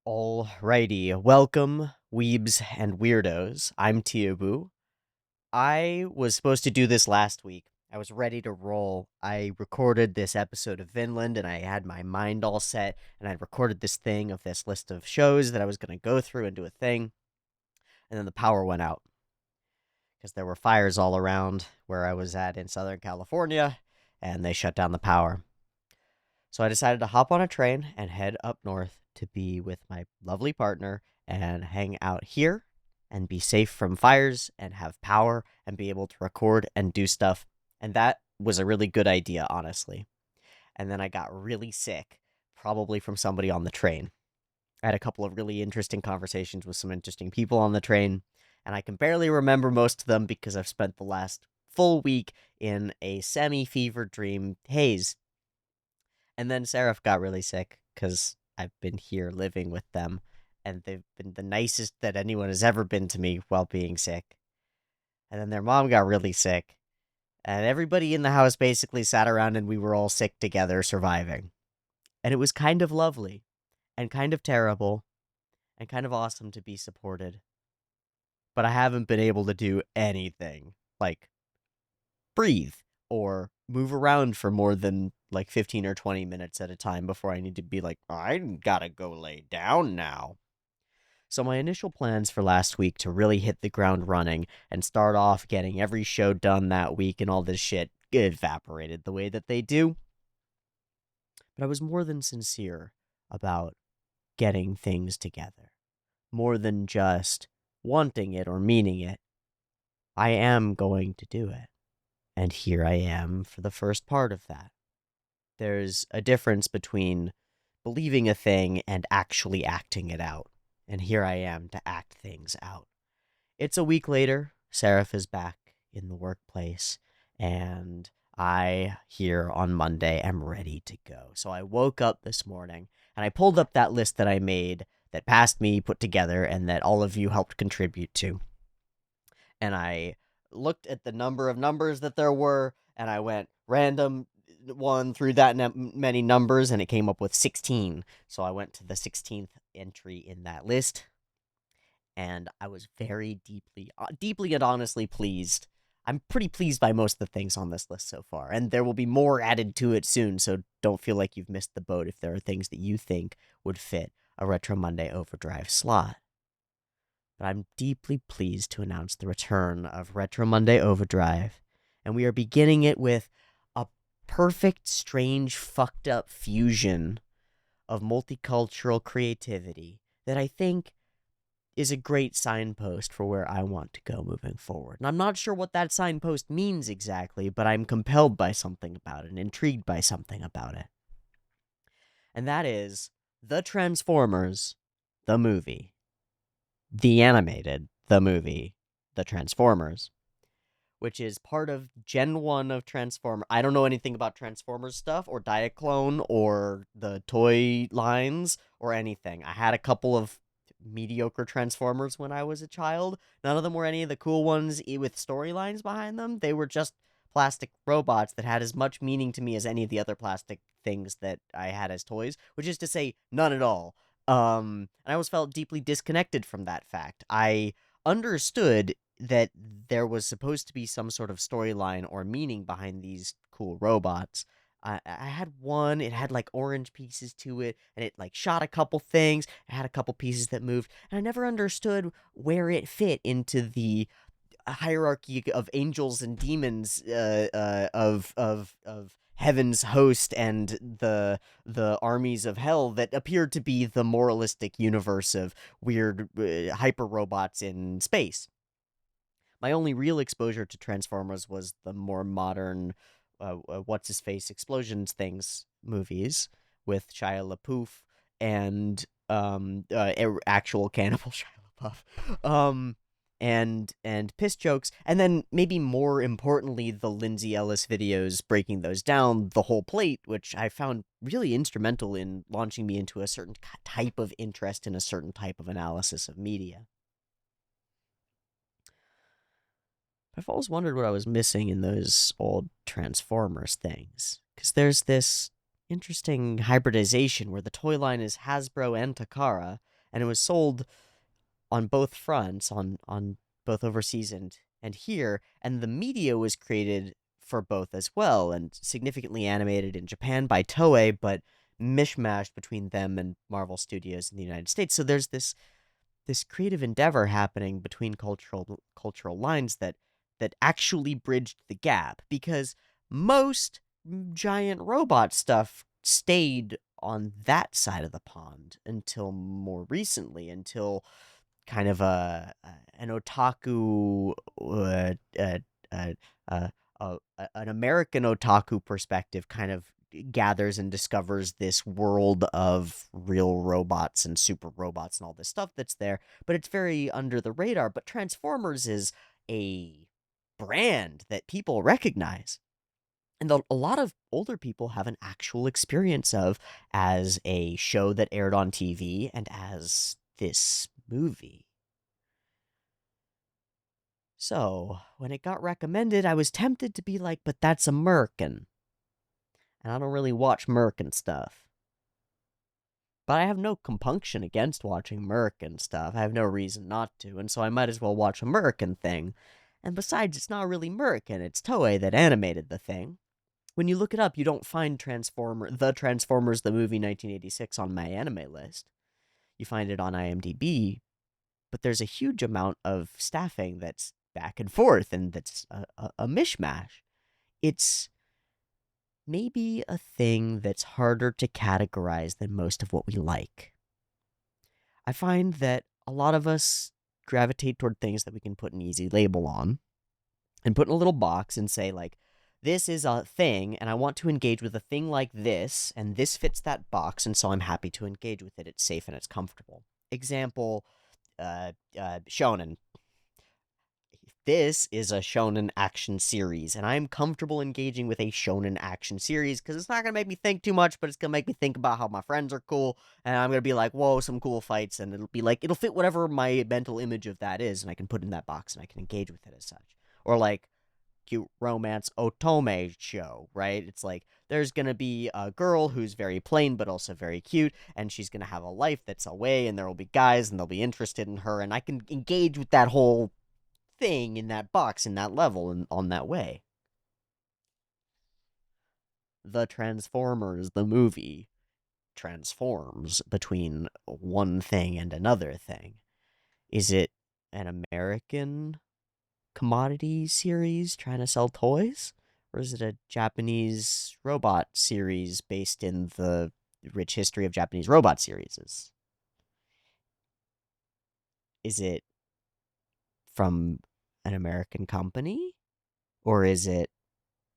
Alrighty, welcome, weebs and weirdos. I'm Teeaboo. I was supposed to do this last week. I was ready to roll. I recorded this episode of Vinland and I had my mind all set, and I recorded this thing of this list of shows that I was going to go through and do a thing. And then the power went out because there were fires all around where I was at in Southern California, and they shut down the power. So I decided to hop on a train and head up north to be with my lovely partner and hang out here and be safe from fires and have power and be able to record and do stuff. And that was a really good idea, honestly. And then I got really sick, probably from somebody on the train. I had a couple of really interesting conversations with some interesting people on the train, and I can barely remember most of them because I've spent the last full week in a semi-fever dream haze. And then Seraph got really sick because I've been here living with them, and they've been the nicest that anyone has ever been to me while being sick. And then their mom got really sick, and everybody in the house basically sat around and we were all sick together, surviving. And it was kind of lovely, and kind of terrible, and kind of awesome to be supported. But I haven't been able to do anything, like breathe or move around for more than like 15 or 20 minutes at a time before I need to be like, I gotta go lay down now. So my initial plans for last week to really hit the ground running and start off getting every show done that week and all this shit evaporated the way that they do. But I was more than sincere about getting things together. More than just wanting it or meaning it. I am going to do it. And here I am for the first part of that. There's a difference between believing a thing and actually acting it out. And here I am to act things out. It's a week later. Seraph is back in the workplace. And I, here on Monday, am ready to go. So I woke up this morning and I pulled up that list that I made that Past Me put together and that all of you helped contribute to. And I looked at the number of numbers that there were, and I went random one through that many numbers, and it came up with 16. So I went to the 16th entry in that list, and I was very deeply and honestly pleased. I'm pretty pleased by most of the things on this list so far, and there will be more added to it soon, so don't feel like you've missed the boat if there are things that you think would fit a Retro Monday OVAdrive slot. But I'm deeply pleased to announce the return of Retro Monday OVAdrive, and we are beginning it with a perfect, strange, fucked up fusion of multicultural creativity that I think is a great signpost for where I want to go moving forward. And I'm not sure what that signpost means exactly, but I'm compelled by something about it and intrigued by something about it. And that is The Transformers, the movie. The animated, the movie, The Transformers, which is part of Gen 1 of Transformers. I don't know anything about Transformers stuff, or Diaclone, or the toy lines, or anything. I had a couple of mediocre Transformers when I was a child. None of them were any of the cool ones with storylines behind them. They were just plastic robots that had as much meaning to me as any of the other plastic things that I had as toys, which is to say, none at all. And I always felt deeply disconnected from that fact. I understood that there was supposed to be some sort of storyline or meaning behind these cool robots. I had one, it had like orange pieces to it, and it like shot a couple things, it had a couple pieces that moved, and I never understood where it fit into the hierarchy of angels and demons of heaven's host and the armies of hell that appeared to be the moralistic universe of weird hyper robots in space. My only real exposure to Transformers was the more modern what's his face explosions things movies with Shia LaBeouf and actual cannibal Shia LaBeouf. And piss jokes, and then maybe more importantly, the Lindsay Ellis videos breaking those down the whole plate, which I found really instrumental in launching me into a certain type of interest in a certain type of analysis of media. I've always wondered what I was missing in those old Transformers things, because there's this interesting hybridization where the toy line is Hasbro and Takara, and it was sold on both fronts, on both overseas and here, and the media was created for both as well, and significantly animated in Japan by Toei, but mishmashed between them and Marvel Studios in the United States. So there's this creative endeavor happening between cultural lines that actually bridged the gap, because most giant robot stuff stayed on that side of the pond until more recently, until kind of an otaku uh, uh, uh, an American otaku perspective kind of gathers and discovers this world of real robots and super robots and all this stuff that's there, but it's very under the radar. But Transformers is a brand that people recognize, and a lot of older people have an actual experience of as a show that aired on TV and as this movie. So, when it got recommended, I was tempted to be like, but that's American. And I don't really watch American stuff. But I have no compunction against watching American stuff. I have no reason not to, and so I might as well watch American thing. And besides, it's not really American, it's Toei that animated the thing. When you look it up, you don't find The Transformers the movie 1986 on my anime list. You find it on IMDb, but there's a huge amount of staffing that's back and forth, and that's a mishmash. It's maybe a thing that's harder to categorize than most of what we like. I find that a lot of us gravitate toward things that we can put an easy label on and put in a little box and say, like, this is a thing, and I want to engage with a thing like this, and this fits that box, and so I'm happy to engage with it. It's safe and it's comfortable. Example, shonen. This is a shonen action series, and I'm comfortable engaging with a shonen action series because it's not going to make me think too much, but it's going to make me think about how my friends are cool, and I'm going to be like, whoa, some cool fights, and it'll be like, it'll fit whatever my mental image of that is, and I can put it in that box, and I can engage with it as such. Or like, cute romance otome show, right? It's like, there's going to be a girl who's very plain but also very cute, and she's going to have a life that's away, and there will be guys, and they'll be interested in her, and I can engage with that whole thing in that box, in that level, and on that way. The Transformers, the movie, transforms between one thing and another thing. Is it an American commodity series trying to sell toys? Or is it a Japanese robot series based in the rich history of Japanese robot series? Is it from an American company? Or is it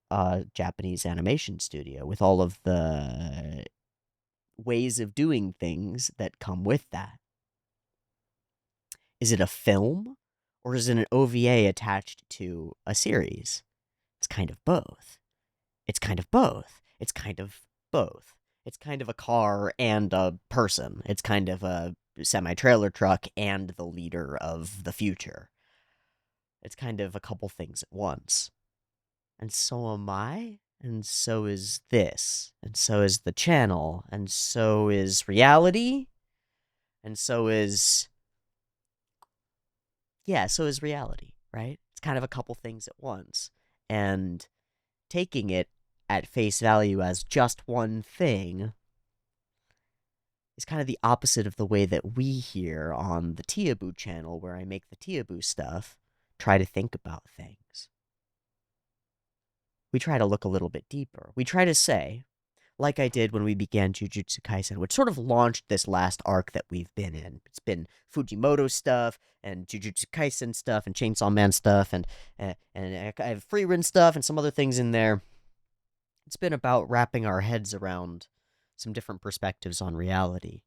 a Japanese animation studio with all of the ways of doing things that come with that? Is it a film, or is it an OVA attached to a series? It's kind of both. It's kind of both. It's kind of both. It's kind of a car and a person. It's kind of a semi-trailer truck and the leader of the future. It's kind of a couple things at once. And so am I, and so is this, and so is the channel, and so is reality, and so is, yeah, so is reality, right? It's kind of a couple things at once. And taking it at face value as just one thing is kind of the opposite of the way that we here on the Teeaboo channel, where I make the Teeaboo stuff, try to think about things. We try to look a little bit deeper. We try to say, like I did when we began Jujutsu Kaisen, which sort of launched this last arc that we've been in. It's been Fujimoto stuff, and Jujutsu Kaisen stuff, and Chainsaw Man stuff, and I have Freerin stuff, and some other things in there. It's been about wrapping our heads around some different perspectives on reality.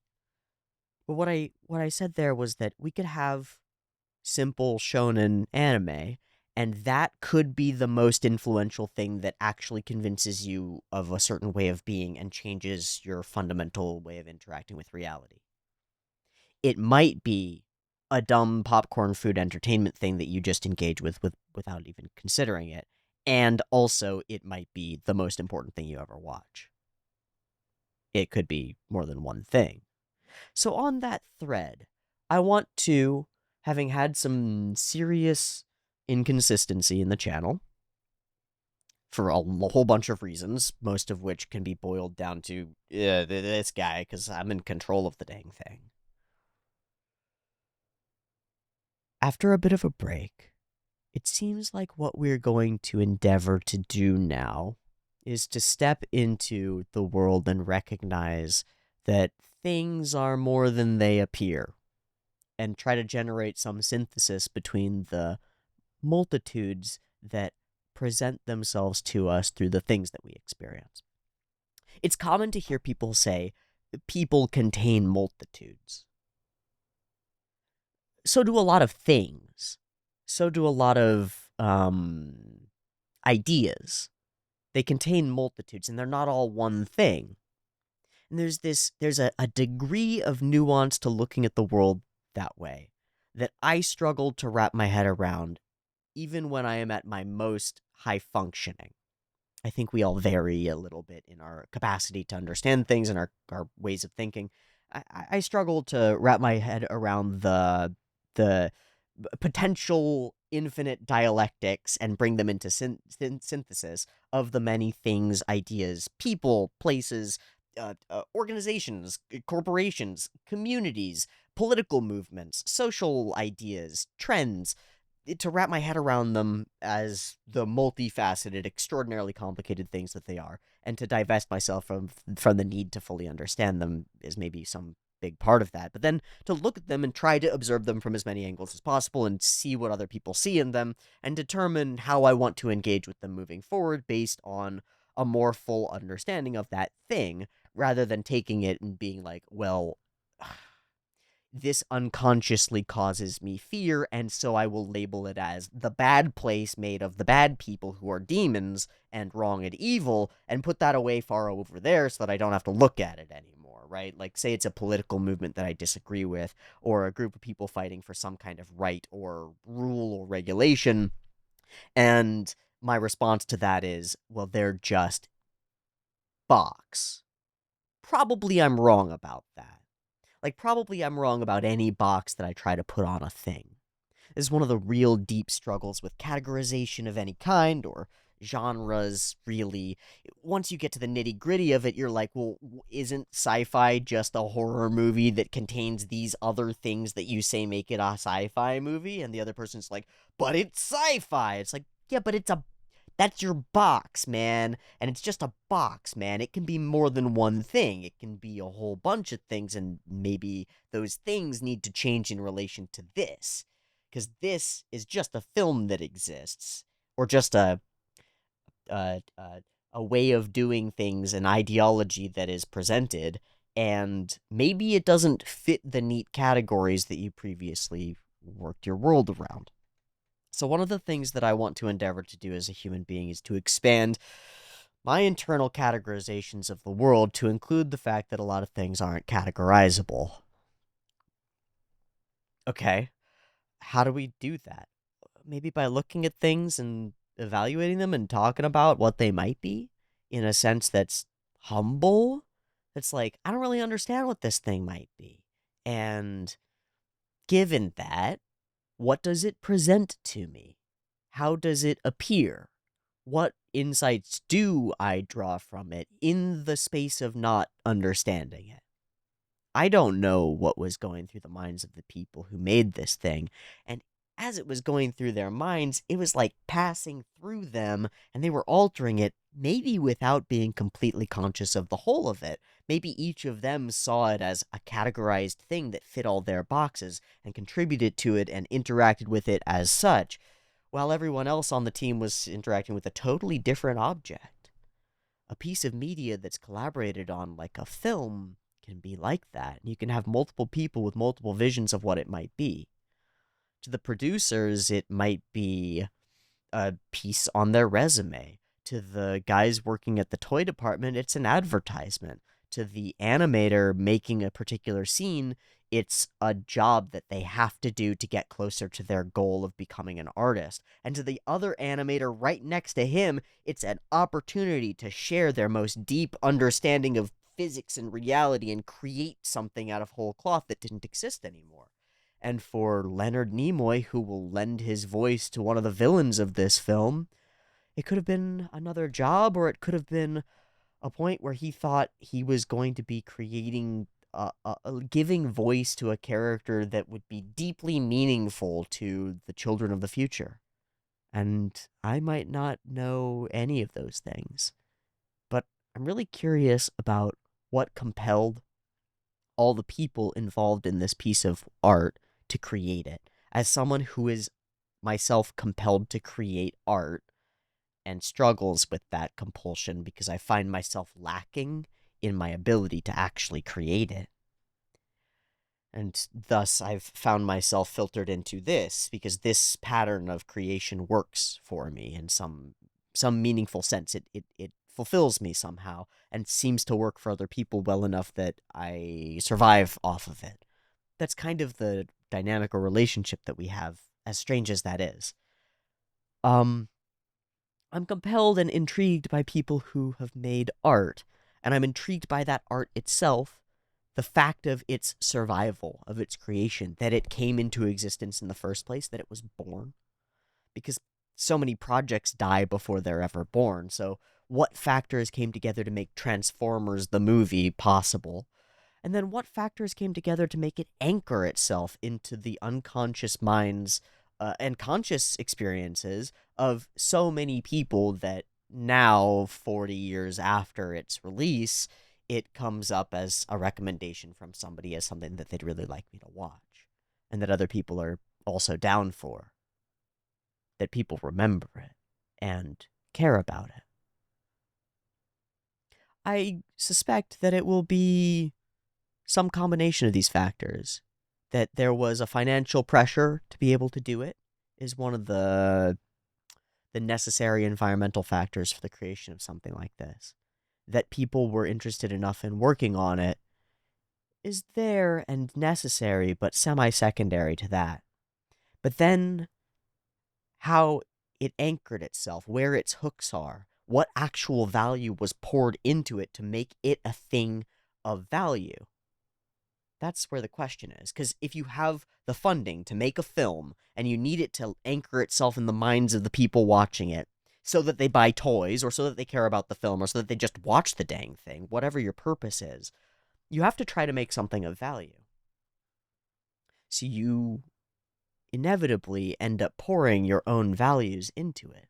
But what I said there was that we could have simple shonen anime, and that could be the most influential thing that actually convinces you of a certain way of being and changes your fundamental way of interacting with reality. It might be a dumb popcorn food entertainment thing that you just engage with without even considering it, and also it might be the most important thing you ever watch. It could be more than one thing. So on that thread, I want to, having had some serious inconsistency in the channel for a whole bunch of reasons, most of which can be boiled down to this guy, because I'm in control of the dang thing. After a bit of a break, it seems like what we're going to endeavor to do now is to step into the world and recognize that things are more than they appear, and try to generate some synthesis between the multitudes that present themselves to us through the things that we experience. It's common to hear people say, people contain multitudes. So do a lot of things. So do a lot of ideas. They contain multitudes, and they're not all one thing. And there's a degree of nuance to looking at the world that way that I struggle to wrap my head around, even when I am at my most high functioning. I think we all vary a little bit in our capacity to understand things and our ways of thinking. I struggle to wrap my head around the potential infinite dialectics and bring them into synthesis of the many things, ideas, people, places, organizations, corporations, communities, political movements, social ideas, trends, to wrap my head around them as the multifaceted, extraordinarily complicated things that they are, and to divest myself from the need to fully understand them is maybe some big part of that. But then to look at them and try to observe them from as many angles as possible and see what other people see in them and determine how I want to engage with them moving forward based on a more full understanding of that thing, rather than taking it and being like, well, this unconsciously causes me fear, and so I will label it as the bad place made of the bad people who are demons and wrong and evil, and put that away far over there so that I don't have to look at it anymore, right? Like, say it's a political movement that I disagree with, or a group of people fighting for some kind of right or rule or regulation, and my response to that is, well, they're just box. Probably I'm wrong about that. Like, probably I'm wrong about any box that I try to put on a thing. This is one of the real deep struggles with categorization of any kind, or genres, really. Once you get to the nitty-gritty of it, you're like, well, isn't sci-fi just a horror movie that contains these other things that you say make it a sci-fi movie? And the other person's like, but it's sci-fi! It's like, yeah, but that's your box, man. And it's just a box, man. It can be more than one thing. It can be a whole bunch of things, and maybe those things need to change in relation to this. Because this is just a film that exists, or just a, a, a way of doing things, an ideology that is presented, and maybe it doesn't fit the neat categories that you previously worked your world around. So one of the things that I want to endeavor to do as a human being is to expand my internal categorizations of the world to include the fact that a lot of things aren't categorizable. Okay, how do we do that? Maybe by looking at things and evaluating them and talking about what they might be in a sense that's humble. It's like, I don't really understand what this thing might be. And given that, what does it present to me? How does it appear? What insights do I draw from it in the space of not understanding it? I don't know what was going through the minds of the people who made this thing, and as it was going through their minds, it was like passing through them, and they were altering it, maybe without being completely conscious of the whole of it. Maybe each of them saw it as a categorized thing that fit all their boxes, and contributed to it and interacted with it as such, while everyone else on the team was interacting with a totally different object. A piece of media that's collaborated on, like a film, can be like that. You can have multiple people with multiple visions of what it might be. To the producers, it might be a piece on their resume. To the guys working at the toy department, it's an advertisement. To the animator making a particular scene, it's a job that they have to do to get closer to their goal of becoming an artist. And to the other animator right next to him, it's an opportunity to share their most deep understanding of physics and reality and create something out of whole cloth that didn't exist anymore. And for Leonard Nimoy, who will lend his voice to one of the villains of this film, it could have been another job, or it could have been a point where he thought he was going to be creating, giving voice to a character that would be deeply meaningful to the children of the future. And I might not know any of those things, but I'm really curious about what compelled all the people involved in this piece of art to create it. As someone who is myself compelled to create art and struggles with that compulsion because I find myself lacking in my ability to actually create it. And thus, I've found myself filtered into this because this pattern of creation works for me in some meaningful sense. It fulfills me somehow and seems to work for other people well enough that I survive off of it. That's kind of the dynamic or relationship that we have, as strange as that is. I'm compelled and intrigued by people who have made art, and I'm intrigued by that art itself, the fact of its survival, of its creation, that it came into existence in the first place, that it was born. Because so many projects die before they're ever born, so what factors came together to make Transformers the movie possible? And then what factors came together to make it anchor itself into the unconscious minds and conscious experiences of so many people that now, 40 years after its release, it comes up as a recommendation from somebody as something that they'd really like me to watch, and that other people are also down for, that people remember it and care about it. I suspect that it will be some combination of these factors. That there was a financial pressure to be able to do it is one of the necessary environmental factors for the creation of something like this. That people were interested enough in working on it is there and necessary, but semi-secondary to that. But then how it anchored itself, where its hooks are, what actual value was poured into it to make it a thing of value. That's where the question is. Because if you have the funding to make a film and you need it to anchor itself in the minds of the people watching it so that they buy toys or so that they care about the film or so that they just watch the dang thing, whatever your purpose is, you have to try to make something of value. So you inevitably end up pouring your own values into it.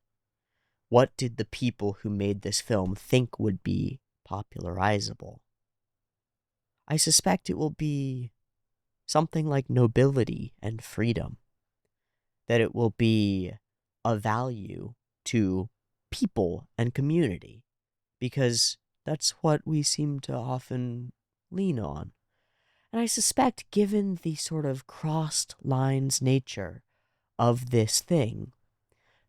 What did the people who made this film think would be popularizable? I suspect it will be something like nobility and freedom. That it will be a value to people and community. Because that's what we seem to often lean on. And I suspect, given the sort of crossed lines nature of this thing,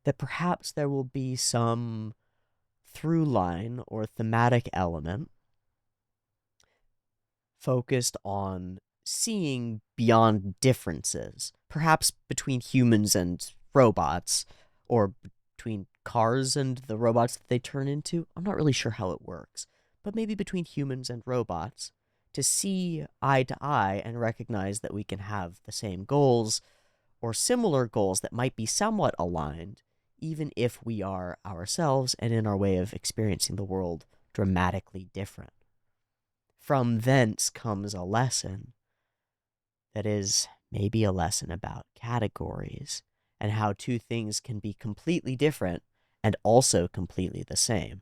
that perhaps there will be some through line or thematic element focused on seeing beyond differences, perhaps between humans and robots, or between cars and the robots that they turn into. I'm not really sure how it works, but maybe between humans and robots, to see eye to eye and recognize that we can have the same goals or similar goals that might be somewhat aligned, even if we are ourselves and in our way of experiencing the world dramatically different. From thence comes a lesson that is maybe a lesson about categories and how two things can be completely different and also completely the same.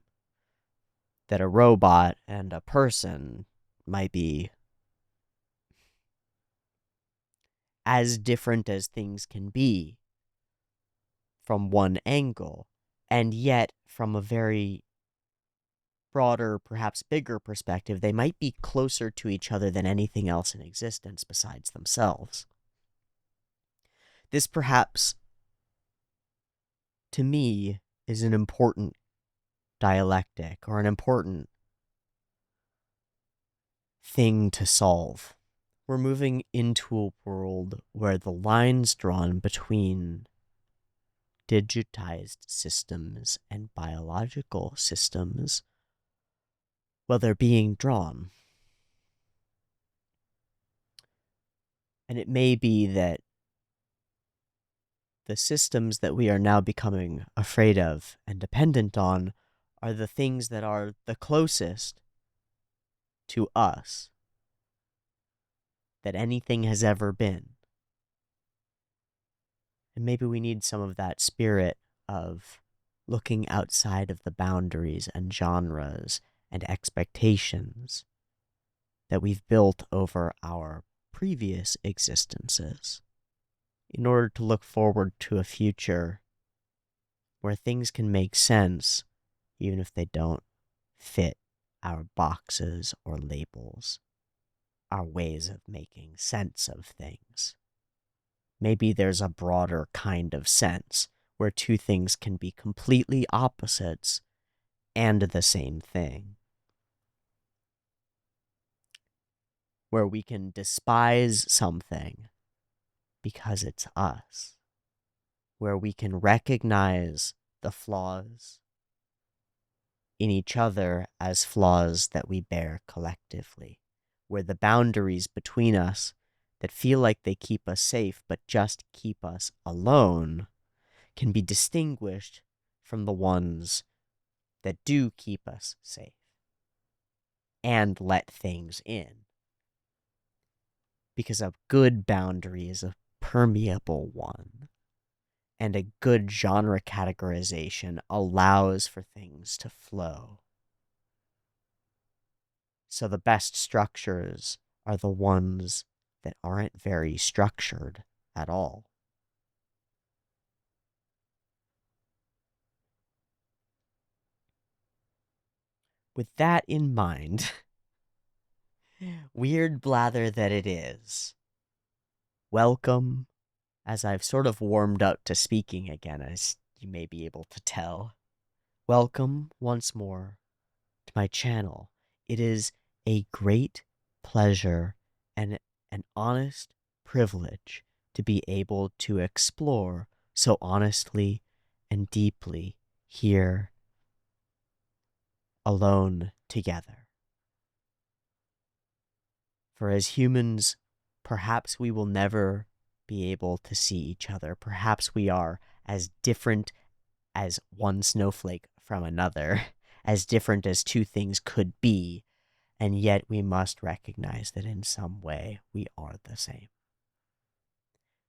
That a robot and a person might be as different as things can be from one angle, and yet from a very broader, perhaps bigger perspective, they might be closer to each other than anything else in existence besides themselves. This perhaps, to me, is an important dialectic or an important thing to solve. We're moving into a world where the lines drawn between digitized systems and biological systems Well, they're being drawn. And it may be that the systems that we are now becoming afraid of and dependent on are the things that are the closest to us that anything has ever been. And maybe we need some of that spirit of looking outside of the boundaries and genres and expectations that we've built over our previous existences in order to look forward to a future where things can make sense even if they don't fit our boxes or labels, our ways of making sense of things. Maybe there's a broader kind of sense where two things can be completely opposites and the same thing. Where we can despise something because it's us. Where we can recognize the flaws in each other as flaws that we bear collectively. Where the boundaries between us that feel like they keep us safe but just keep us alone can be distinguished from the ones that do keep us safe and let things in. Because a good boundary is a permeable one, and a good genre categorization allows for things to flow. So the best structures are the ones that aren't very structured at all. With that in mind, weird blather that it is, welcome, as I've sort of warmed up to speaking again, as you may be able to tell. Welcome once more to my channel. It is a great pleasure and an honest privilege to be able to explore so honestly and deeply here alone together. For as humans, perhaps we will never be able to see each other. Perhaps we are as different as one snowflake from another, as different as two things could be, and yet we must recognize that in some way we are the same.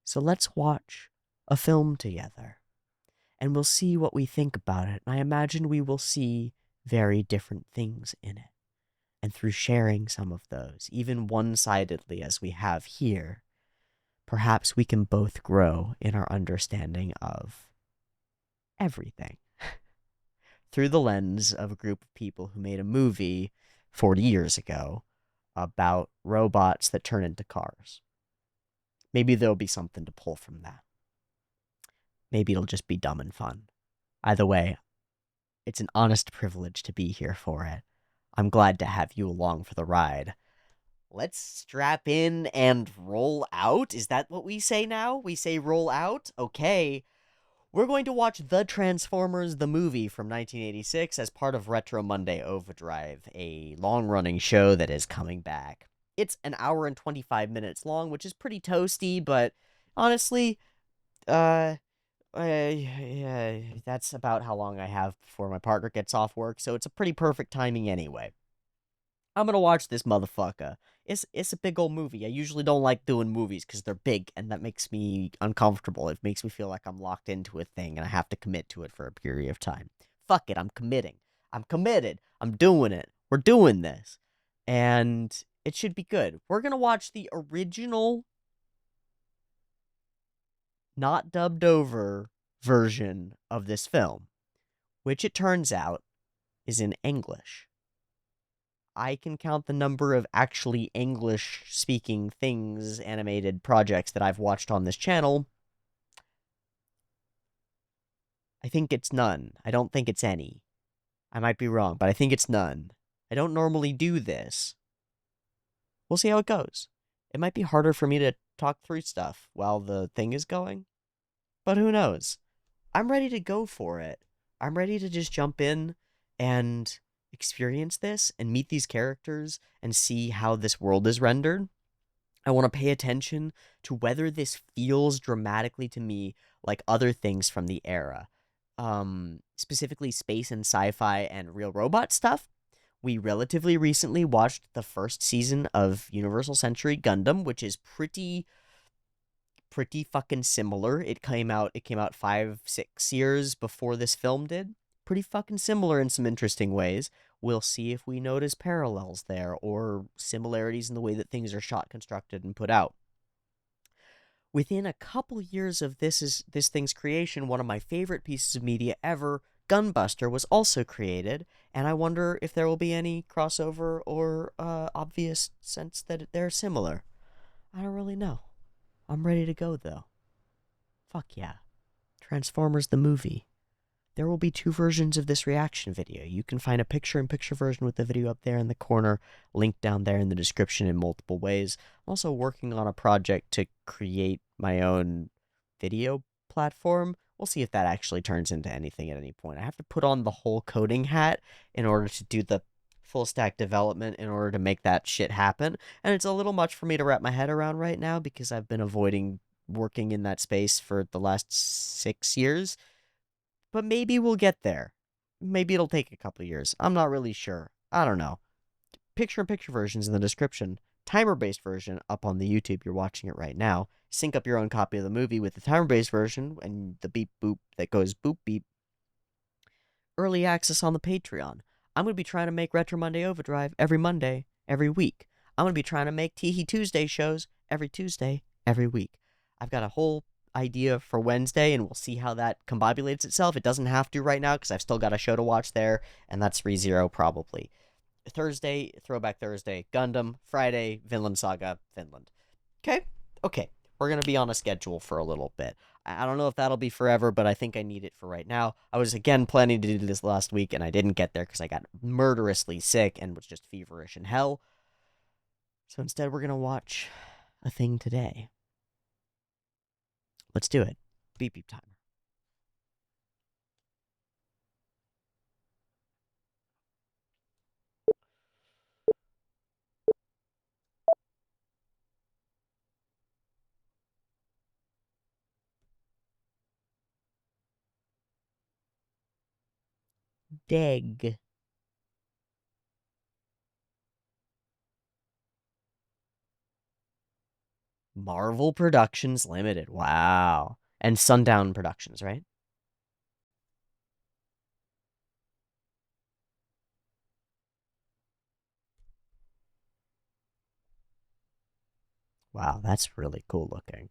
So let's watch a film together, and we'll see what we think about it. And I imagine we will see very different things in it. And through sharing some of those, even one-sidedly as we have here, perhaps we can both grow in our understanding of everything. Through the lens of a group of people who made a movie 40 years ago about robots that turn into cars. Maybe there'll be something to pull from that. Maybe it'll just be dumb and fun. Either way, it's an honest privilege to be here for it. I'm glad to have you along for the ride. Let's strap in and roll out. Is that what we say now? We say roll out? Okay. We're going to watch The Transformers, the movie from 1986 as part of Retro Monday OVAdrive, a long-running show that is coming back. It's an hour and 25 minutes long, which is pretty toasty, but honestly, that's about how long I have before my partner gets off work, so it's a pretty perfect timing anyway. I'm gonna watch this motherfucker. It's a big old movie. I usually don't like doing movies because they're big, and that makes me uncomfortable. It makes me feel like I'm locked into a thing, and I have to commit to it for a period of time. Fuck it, I'm committing. I'm committed. I'm doing it. We're doing this. And it should be good. We're gonna watch the original, not dubbed over version of this film, which it turns out is in English. I can count the number of actually English-speaking things, animated projects that I've watched on this channel. I think it's none. I don't think it's any. I might be wrong, but I think it's none. I don't normally do this. We'll see how it goes. It might be harder for me to talk through stuff while the thing is going, but who knows? I'm ready to go for it. I'm ready to just jump in and experience this and meet these characters and see how this world is rendered, I want to pay attention to whether this feels dramatically to me like other things from the era. Specifically space and sci-fi and real robot stuff. We relatively recently watched the first season of Universal Century Gundam, which is pretty fucking similar. It came out 5, 6 years before this film did. Pretty fucking similar in some interesting ways. We'll see if we notice parallels there or similarities in the way that things are shot, constructed, and put out. Within a couple years of this thing's creation, one of my favorite pieces of media ever, Gunbuster, was also created, and I wonder if there will be any crossover or obvious sense that they're similar. I don't really know. I'm ready to go, though. Fuck yeah. Transformers the movie. There will be 2 versions of this reaction video. You can find a picture-in-picture version with the video up there in the corner, linked down there in the description in multiple ways. I'm also working on a project to create my own video platform. We'll see if that actually turns into anything at any point. I have to put on the whole coding hat in order to do the full stack development in order to make that shit happen. And it's a little much for me to wrap my head around right now because I've been avoiding working in that space for the last 6 years. But maybe we'll get there. Maybe it'll take a couple years. I'm not really sure. I don't know. Picture-in-picture versions in the description. Timer-based version up on the YouTube. You're watching it right now. Sync up your own copy of the movie with the timer-based version and the beep boop that goes boop beep. Early access on the Patreon. I'm going to be trying to make Retro Monday OVAdrive every Monday, every week. I'm going to be trying to make Teehee Tuesday shows every Tuesday, every week. I've got a whole idea for Wednesday, and we'll see how that combobulates itself. It doesn't have to right now, because I've still got a show to watch there, and that's ReZero probably. Thursday, Throwback Thursday, Gundam. Friday, Vinland Saga, Finland. Okay. We're going to be on a schedule for a little bit. I don't know if that'll be forever, but I think I need it for right now. I was, again, planning to do this last week, and I didn't get there because I got murderously sick and was just feverish in hell. So instead, we're going to watch a thing today. Let's do it. Beep beep timer. Deg. Marvel Productions Limited. Wow. And Sundown Productions, right? Wow, that's really cool looking.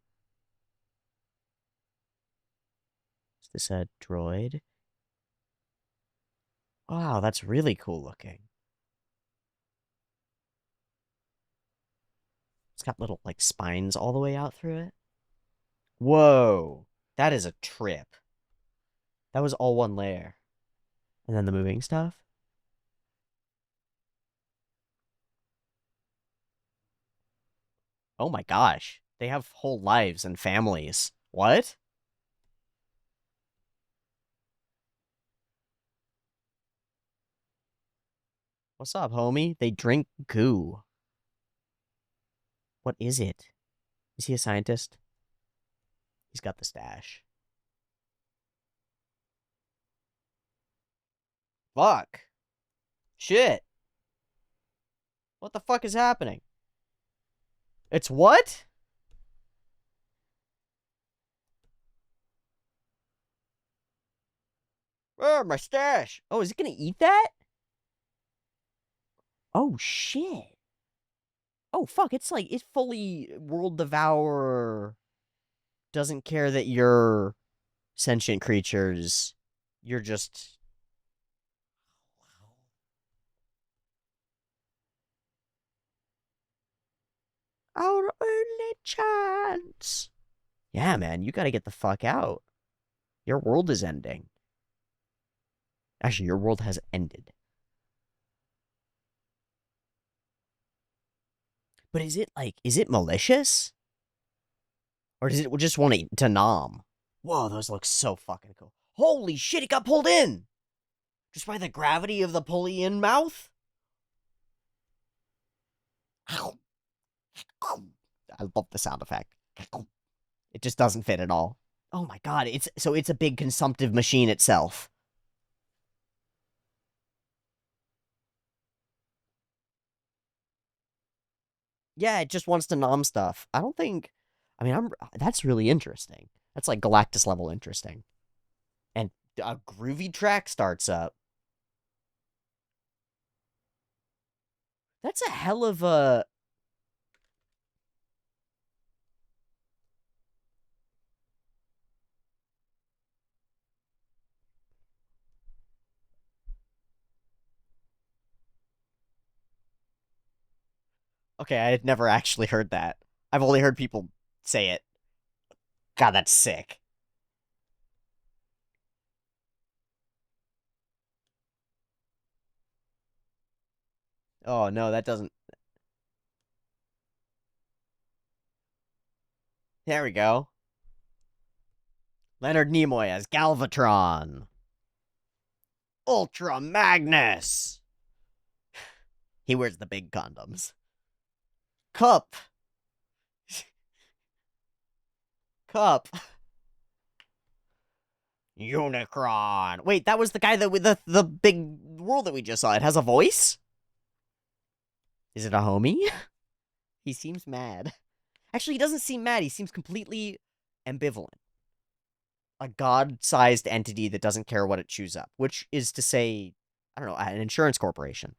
Is this a droid? Wow, that's really cool looking. It's got little, like, spines all the way out through it. Whoa. That is a trip. That was all one layer. And then the moving stuff? Oh my gosh. They have whole lives and families. What? What's up, homie? They drink goo. What is it? Is he a scientist? He's got the stash. Fuck. Shit. What the fuck is happening? It's what? Oh, my stash. Oh, is it gonna eat that? Oh, shit. Oh, fuck. It's like, it's fully world devourer. Doesn't care that you're sentient creatures. You're just... Our only chance. Yeah, man, you gotta get the fuck out. Your world is ending. Actually, your world has ended. But is it malicious? Or does it just want to nom? Whoa, those look so fucking cool. Holy shit, it got pulled in! Just by the gravity of the pulley in mouth? I love the sound effect. It just doesn't fit at all. Oh my god, it's a big consumptive machine itself. Yeah, it just wants to nom stuff. I don't think. I mean, that's really interesting. That's like Galactus level interesting. And a groovy track starts up. That's a hell of a. Okay, I had never actually heard that. I've only heard people say it. God, that's sick. Oh no, that doesn't. There we go. Leonard Nimoy as Galvatron. Ultra Magnus. He wears the big condoms. Cup. Cup. Unicron. Wait, that was the guy that with the big world that we just saw. It has a voice? Is it a homie? He seems mad. Actually, he doesn't seem mad. He seems completely ambivalent. A god-sized entity that doesn't care what it chews up, which is to say, I don't know, an insurance corporation.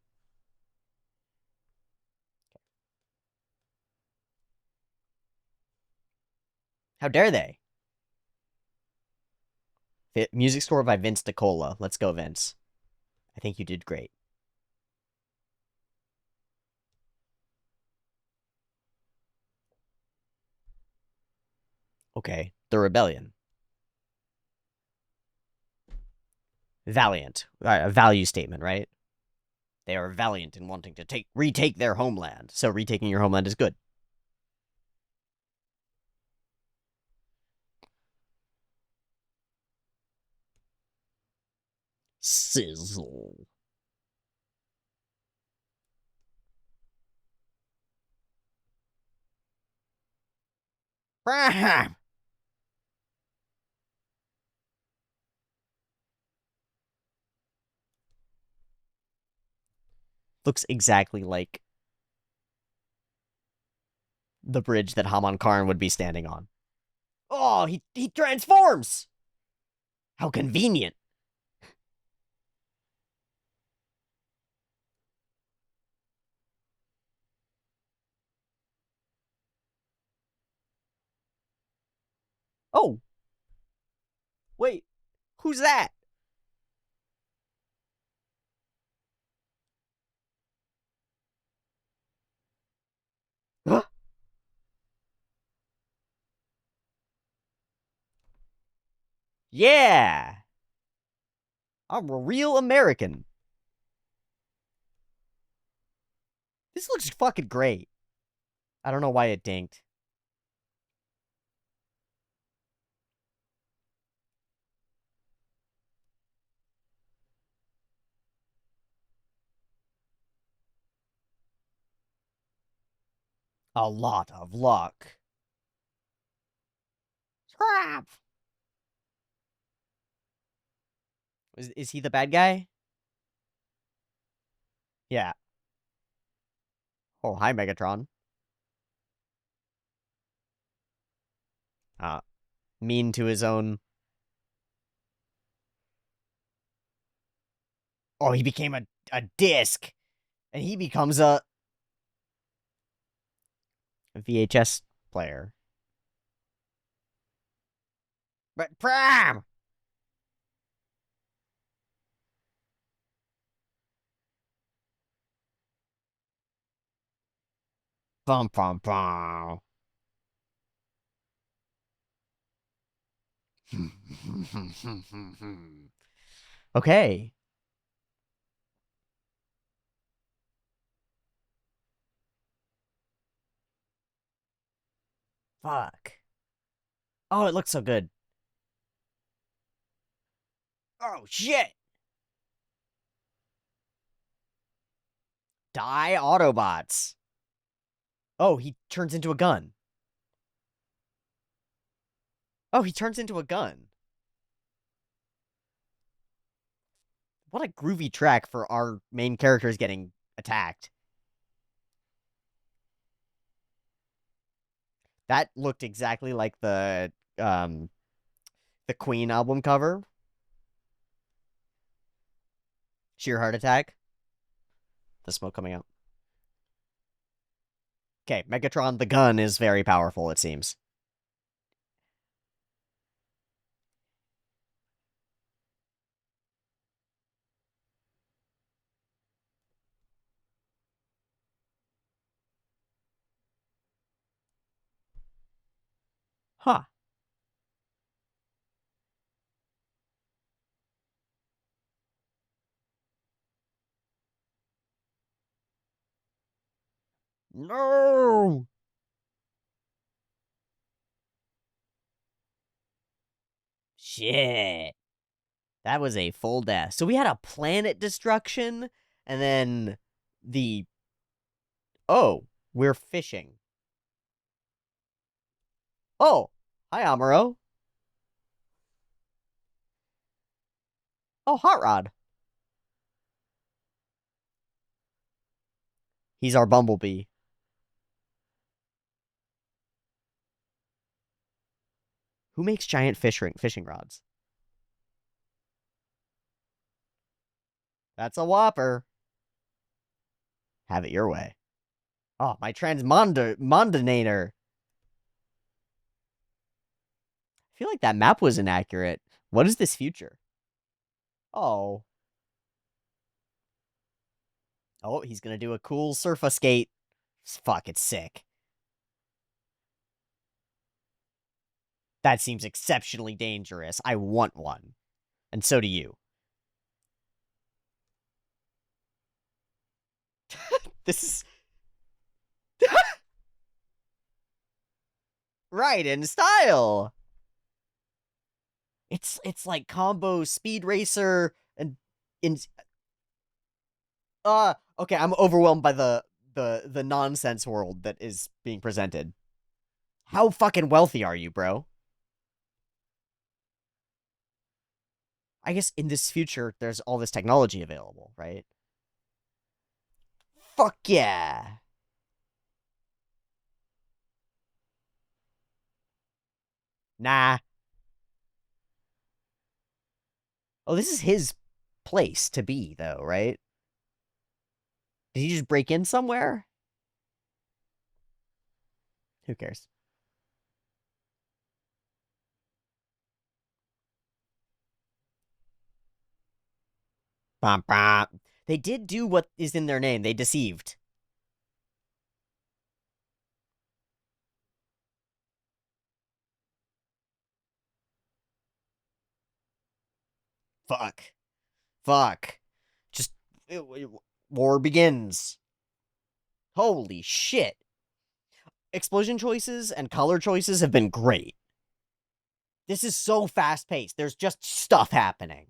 How dare they? Music score by Vince DiCola. Let's go, Vince. I think you did great. Okay, the rebellion. Valiant. A value statement, right? They are valiant in wanting to retake their homeland. So retaking your homeland is good. Sizzle. Looks exactly like the bridge that Haman Karn would be standing on. Oh, he transforms! How convenient. Oh, wait. Who's that? Huh? Yeah! I'm a real American. This looks fucking great. I don't know why it dinked. A lot of luck. Crap! Is he the bad guy? Yeah. Oh, hi, Megatron. Uh, mean to his own. Oh, he became a disc. And he becomes a VHS player. But Pram! Bum bum bum. Okay. Fuck. Oh, it looks so good. Oh shit. Die Autobots. Oh, he turns into a gun. Oh, he turns into a gun. What a groovy track for our main characters getting attacked. That looked exactly like the Queen album cover. Sheer heart attack. The smoke coming out. Okay, Megatron the gun is very powerful, it seems. Huh. No! Shit. That was a full death. So we had a planet destruction, and then the. Oh, we're fishing. Oh, hi, Amuro. Oh, Hot Rod. He's our Bumblebee. Who makes giant fishing rods? That's a Whopper. Have it your way. Oh, my Transmondinator. I feel like that map was inaccurate. What is this future? Oh. Oh, he's gonna do a cool skate. Fuck, it's sick. That seems exceptionally dangerous. I want one. And so do you. This is right in style. It's like combo speed racer and in okay, I'm overwhelmed by the nonsense world that is being presented. How fucking wealthy are you, bro? I guess in this future there's all this technology available, right? Fuck yeah. Nah. Oh, this is his place to be though, right? Did he just break in somewhere? Who cares? Bum, bum. They did do what is in their name. They deceived. Fuck. Fuck. Just war begins. Holy shit. Explosion choices and color choices have been great. This is so fast paced. There's just stuff happening.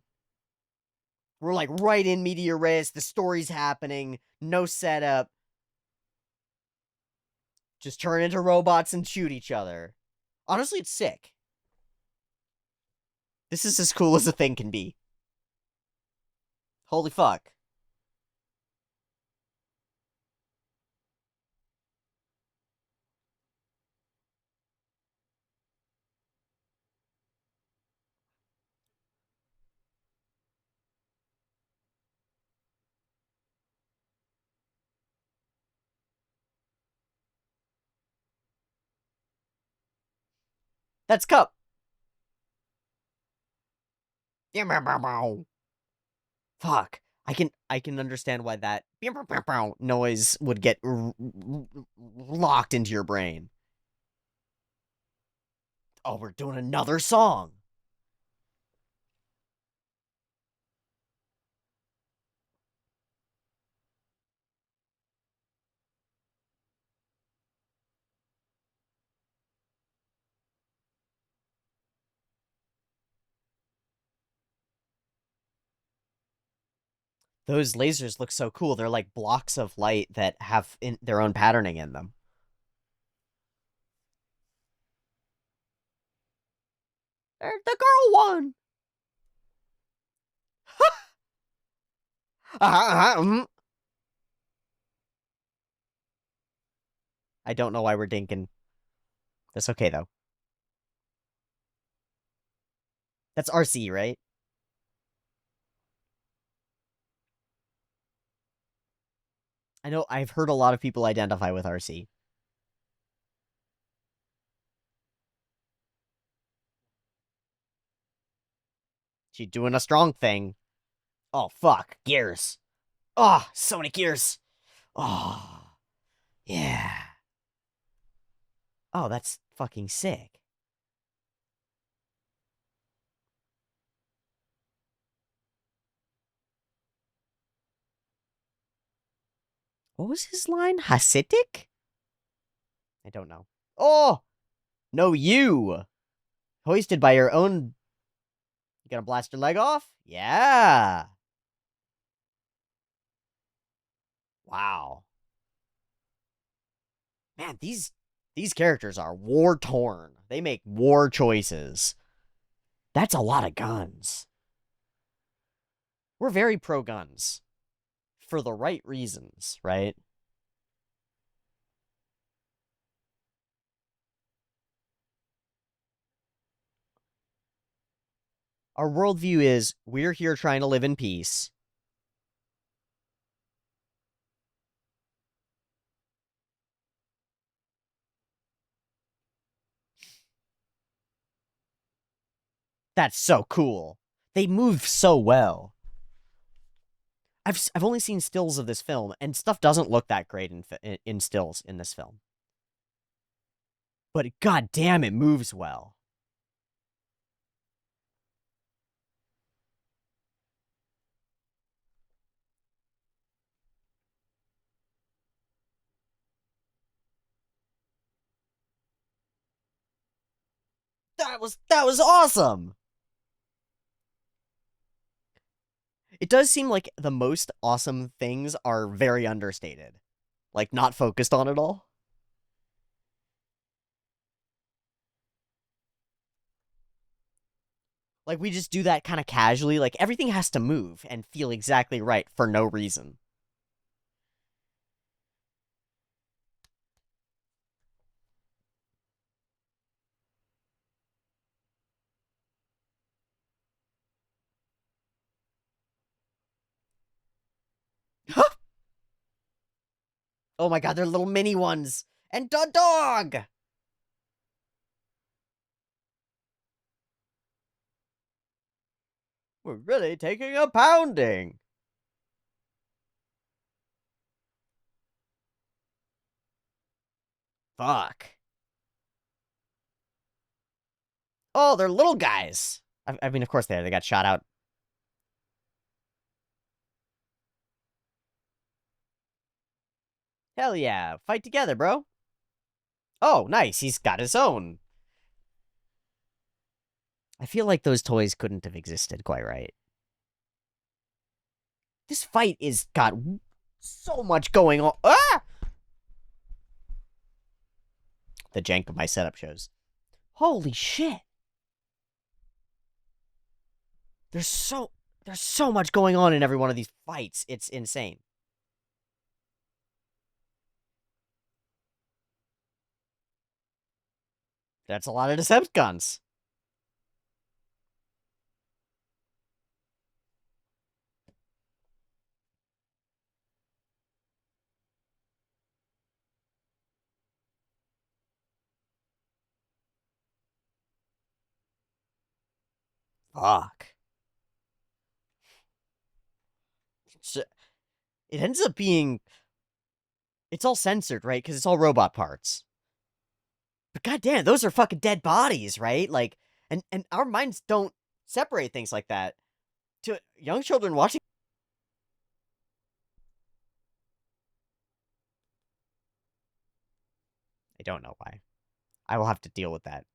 We're like right in media res. The story's happening. No setup. Just turn into robots and shoot each other. Honestly, it's sick. This is as cool as a thing can be. Holy fuck. That's Cup. Fuck. I can understand why that noise would get locked into your brain. Oh, we're doing another song. Those lasers look so cool. They're like blocks of light that have their own patterning in them. They're the girl one. Mhm. I don't know why we're dinking. That's okay, though. That's RC, right? I know I've heard a lot of people identify with RC. She doing a strong thing. Oh, fuck. Gears. Oh, so many gears. Oh, yeah. Oh, that's fucking sick. What was his line? Hasidic? I don't know. Oh, no, you. Hoisted by your own. You gonna blast your leg off? Yeah. Wow. Man, these characters are war torn. They make war choices. That's a lot of guns. We're very pro guns for the right reasons, right? Our worldview is we're here trying to live in peace. That's so cool. They move so well. I've only seen stills of this film, and stuff doesn't look that great in stills in this film. But god damn, it moves well. That was awesome. It does seem like the most awesome things are very understated, like not focused on at all. Like we just do that kind of casually. Like everything has to move and feel exactly right for no reason. Oh my god, they're little mini ones. And a dog! We're really taking a pounding. Fuck. Oh, they're little guys. I mean, of course they are. They got shot out. Hell yeah. Fight together, bro. Oh, nice. He's got his own. I feel like those toys couldn't have existed quite right. This fight is got so much going on. Ah! The jank of my setup shows. Holy shit. There's so there's so much going on in every one of these fights. It's insane. That's a lot of Decepticons. Fuck. So, it ends up being it's all censored, right? Because it's all robot parts. But goddamn, those are fucking dead bodies, right? Like, and our minds don't separate things like that. To young children watching, I don't know why. I will have to deal with that.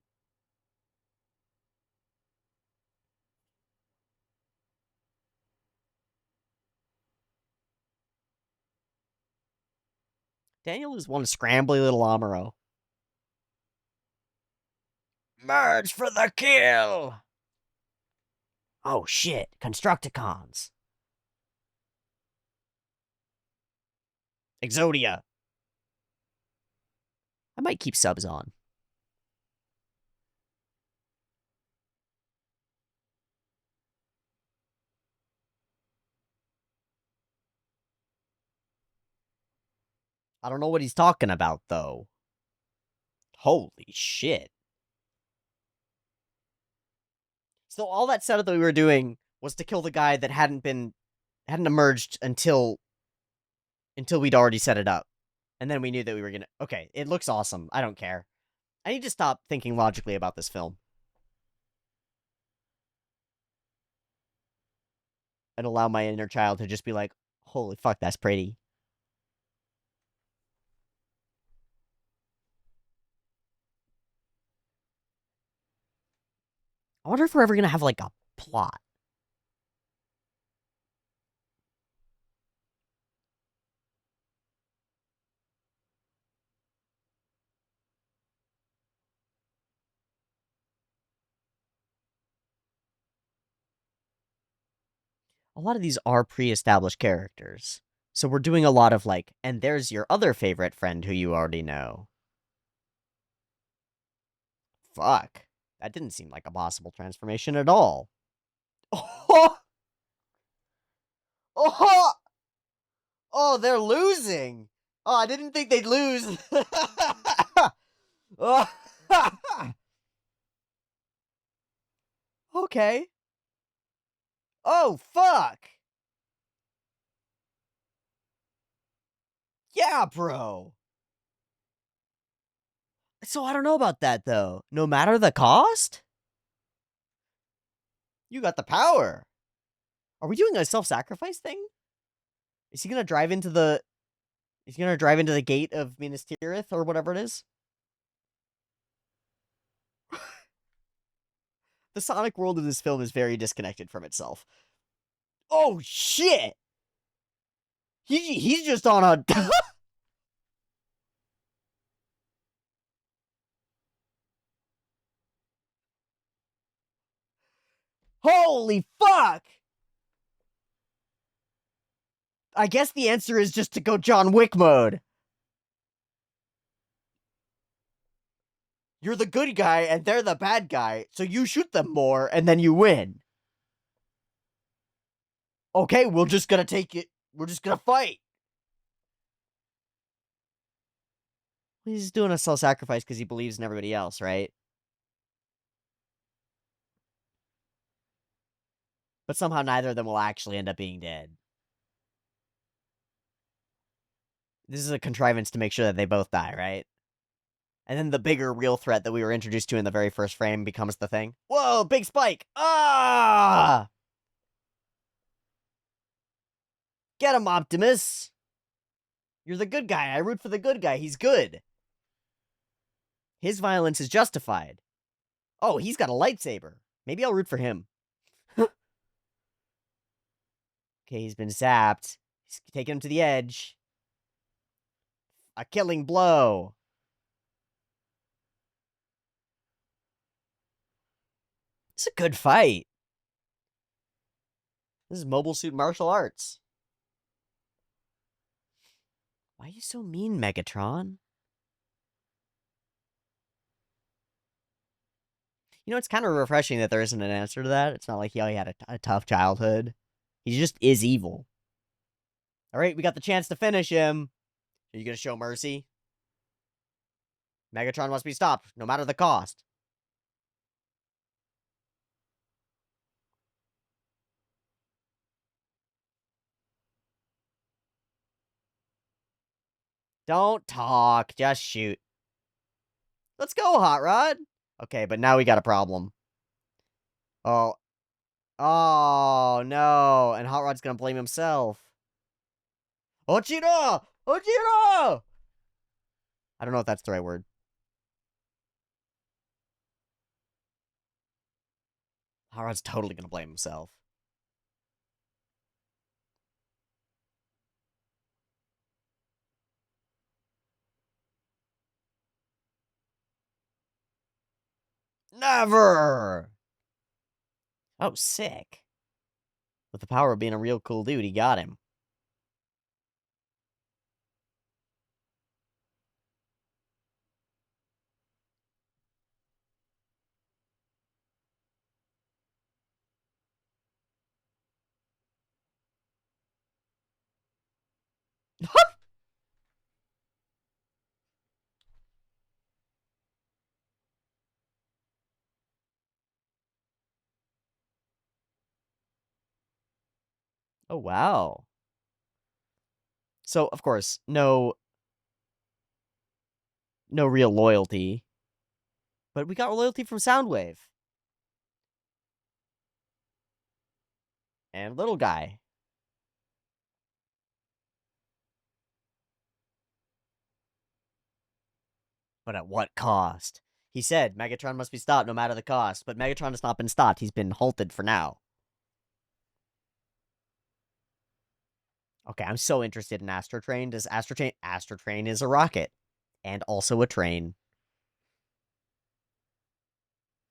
Daniel is one scrambly little Amuro. Merge for the kill! Oh shit, Constructicons. Exodia. I might keep subs on. I don't know what he's talking about, though. Holy shit. So all that setup that we were doing was to kill the guy that hadn't emerged until we'd already set it up. And then we knew that we were gonna... Okay, it looks awesome. I don't care. I need to stop thinking logically about this film. And allow my inner child to just be like, holy fuck, that's pretty. I wonder if we're ever gonna have, like, a plot. A lot of these are pre-established characters. So we're doing a lot of, like, and there's your other favorite friend who you already know. Fuck. That didn't seem like a possible transformation at all. Oh! Oh! Oh, they're losing! Oh, I didn't think they'd lose. Oh. Okay. Oh, fuck! Yeah, bro! So I don't know about that, though. No matter the cost? You got the power. Are we doing a self-sacrifice thing? Is he gonna drive into the... He's gonna drive into the gate of Minas Tirith, or whatever it is? The Sonic world of this film is very disconnected from itself. Oh, shit! He's just on a... Holy fuck! I guess the answer is just to go John Wick mode. You're the good guy, and they're the bad guy, so you shoot them more, and then you win. Okay, we're just gonna take it. We're just gonna fight. He's doing a self-sacrifice because he believes in everybody else, right? But somehow neither of them will actually end up being dead. This is a contrivance to make sure that they both die, right? And then the bigger real threat that we were introduced to in the very first frame becomes the thing. Whoa, big spike! Ah! Get him, Optimus! You're the good guy. I root for the good guy. He's good. His violence is justified. Oh, he's got a lightsaber. Maybe I'll root for him. Okay, he's been zapped. He's taking him to the edge. A killing blow. It's a good fight. This is Mobile Suit Martial Arts. Why are you so mean, Megatron? You know, it's kind of refreshing that there isn't an answer to that. It's not like he had a tough childhood. He just is evil. All right, we got the chance to finish him. Are you going to show mercy? Megatron must be stopped, no matter the cost. Don't talk, just shoot. Let's go, Hot Rod. Okay, but now we got a problem. Oh. Oh, no. And Hot Rod's gonna blame himself. Ochiro! Ochiro! I don't know if that's the right word. Hot Rod's totally gonna blame himself. Never! Oh, sick. With the power of being a real cool dude, he got him. Oh, wow. So, of course, no real loyalty. But we got loyalty from Soundwave. And Little Guy. But at what cost? He said Megatron must be stopped no matter the cost, but Megatron has not been stopped. He's been halted for now. Okay, I'm so interested in Astrotrain. Does Astrotrain... Astrotrain is a rocket. And also a train.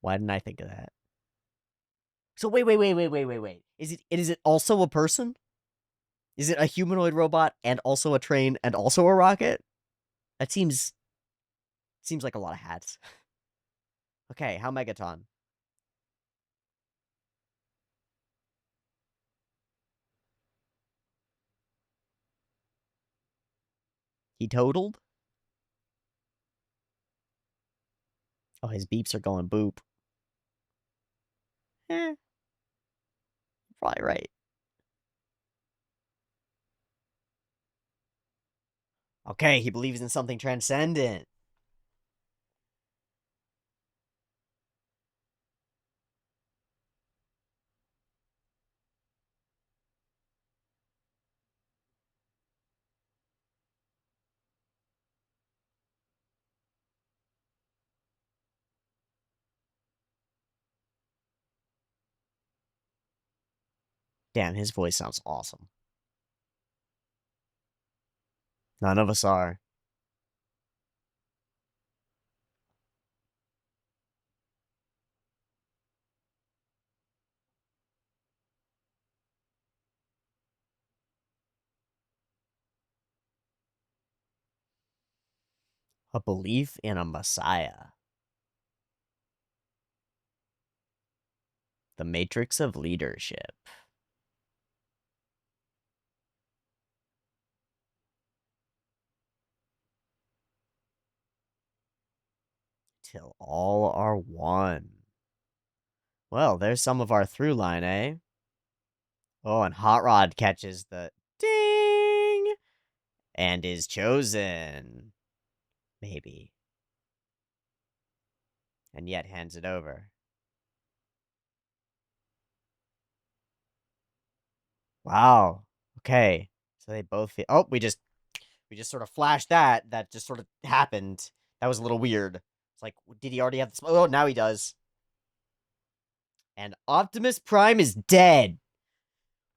Why didn't I think of that? So wait. Is it also a person? Is it a humanoid robot and also a train and also a rocket? That seems like a lot of hats. Okay, how Megaton? He totaled? Oh, his beeps are going boop. Eh, probably right. Okay, he believes in something transcendent. Damn, his voice sounds awesome. None of us are. A belief in a messiah. The matrix of leadership. Till all are one. Well, there's some of our through line, eh? Oh, and Hot Rod catches the ding and is chosen. Maybe. And yet hands it over. Wow. Okay. So they both feel. Oh, we just sort of flashed that. That just sort of happened. That was a little weird. It's like, did he already have the? Oh, now he does. And Optimus Prime is dead.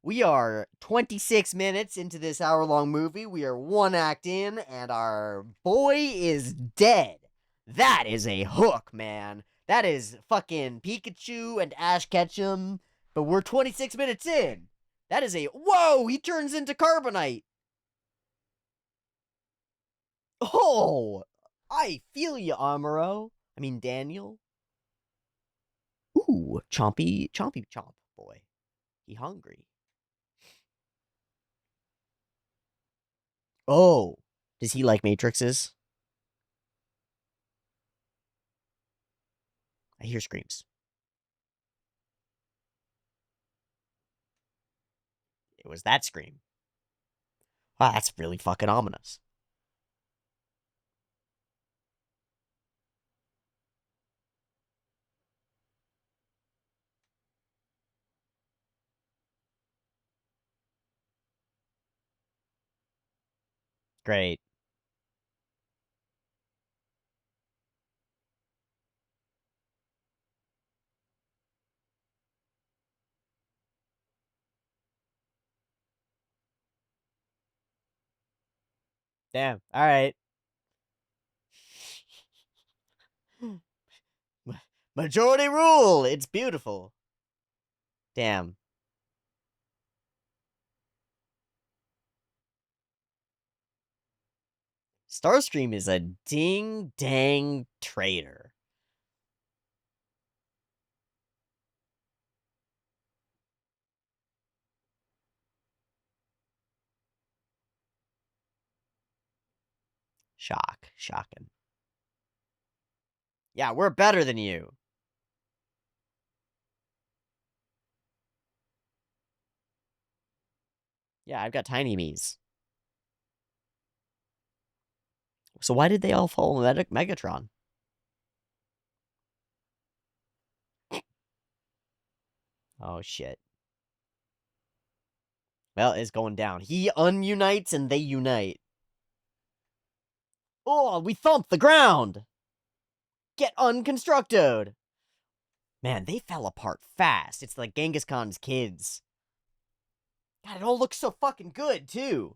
We are 26 minutes into this hour-long movie. We are one act in, and our boy is dead. That is a hook, man. That is fucking Pikachu and Ash Ketchum. But we're 26 minutes in. That is a... Whoa! He turns into Carbonite. Oh! I feel you, Amuro. I mean, Daniel. Ooh, chompy chomp, boy. He hungry. Oh! Does he like Matrixes? I hear screams. It was that scream. Wow, that's really fucking ominous. Great. Damn. All right. Majority rule! It's beautiful. Damn. Starscream is a ding-dang traitor. Shocking. Yeah, we're better than you. Yeah, I've got tiny me's. So why did they all follow Megatron? Oh, shit. Well, it's going down. He ununites and they unite. Oh, we thumped the ground! Get unconstructed! Man, they fell apart fast. It's like Genghis Khan's kids. God, it all looks so fucking good, too.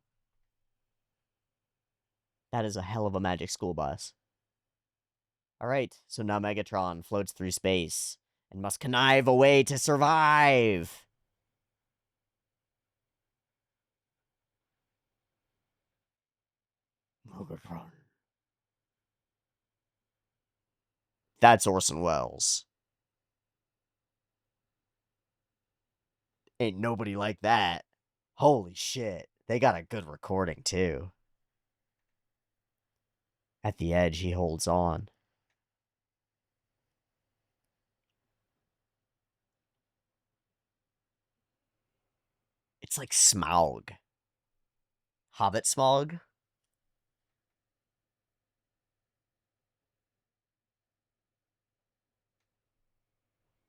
That is a hell of a magic school bus. Alright, so now Megatron floats through space and must connive a way to survive. Megatron. That's Orson Welles. Ain't nobody like that. Holy shit. They got a good recording, too. At the edge, he holds on. It's like Smaug. Hobbit Smaug?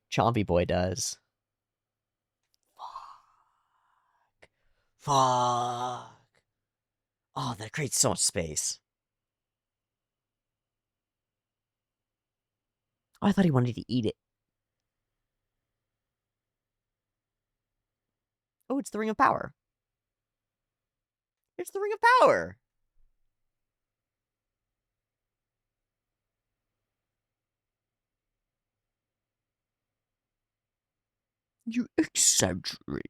Chompy Boy does. Fuck. Oh, that creates so much space. Oh, I thought he wanted to eat it. Oh, it's the Ring of Power. It's the Ring of Power. You exaggerate.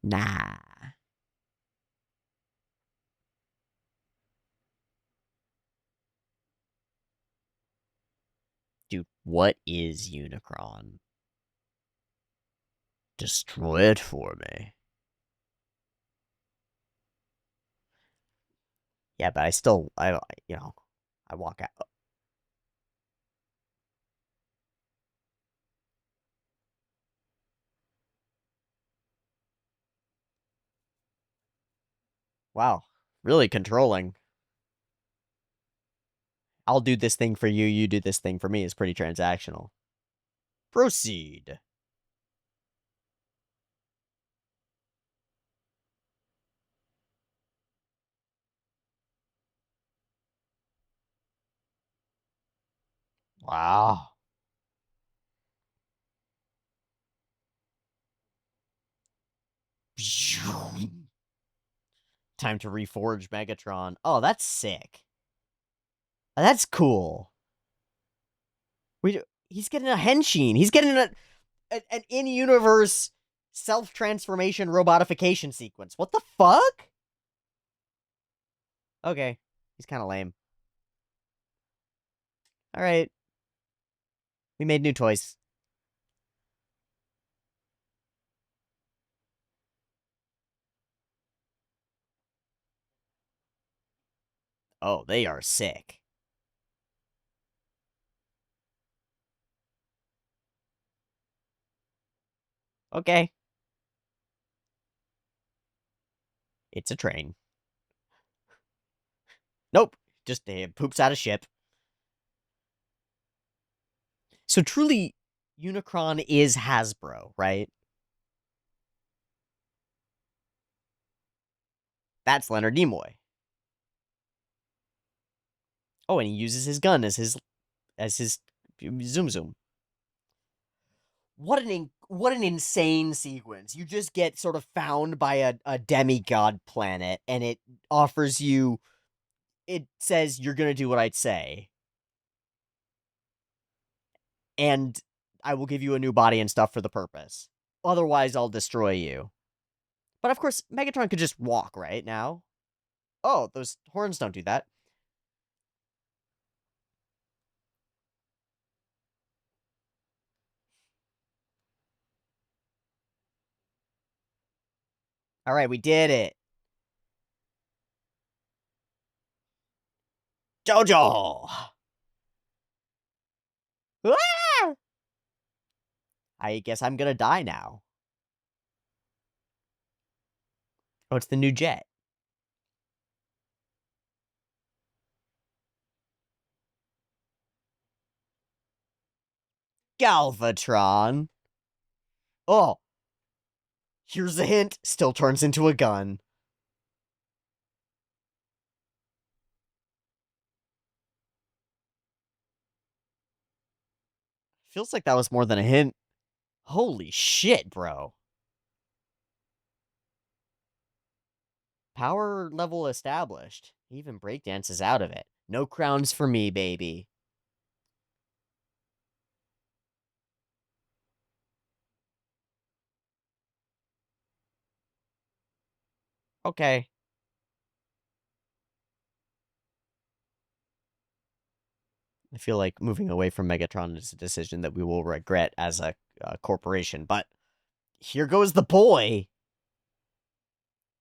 Nah. Dude, what is Unicron? Destroy it for me. Yeah, but I walk out. Wow, really controlling. I'll do this thing for you, you do this thing for me is pretty transactional. Proceed. Wow. Time to reforge Megatron. Oh, that's sick. That's cool. He's getting a Henshin. He's getting an in-universe self-transformation robotification sequence. What the fuck? Okay. He's kind of lame. Alright. We made new toys. Oh, they are sick. Okay. It's a train. Nope. Just poops out of ship. So truly, Unicron is Hasbro, right? That's Leonard Nimoy. Oh, and he uses his gun as his zoom zoom. What an insane sequence. You just get sort of found by a demigod planet, and it offers you, it says you're gonna do what I'd say. and I will give you a new body and stuff for the purpose. Otherwise, I'll destroy you. But of course, Megatron could just walk, right, now? Oh, those horns don't do that. Alright, we did it. Jojo! Ah! I guess I'm gonna die now. Oh, it's the new jet. Galvatron. Oh, here's a hint. Still turns into a gun. Feels like that was more than a hint. Holy shit, bro. Power level established. Even breakdance is out of it. No crowns for me, baby. Okay. I feel like moving away from Megatron is a decision that we will regret as a corporation, but here goes the boy.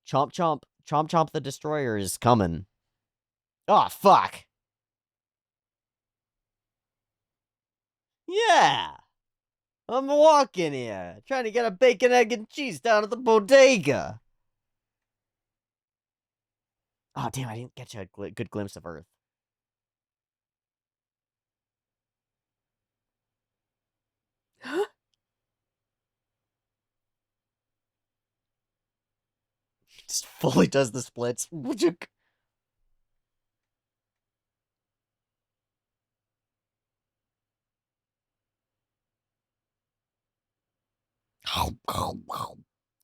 Chomp chomp. Chomp chomp the destroyer is coming. Oh, fuck. Yeah. I'm walking here, trying to get a bacon, egg, and cheese down at the bodega. Oh, damn, I didn't get you a good glimpse of Earth. Just fully does the splits.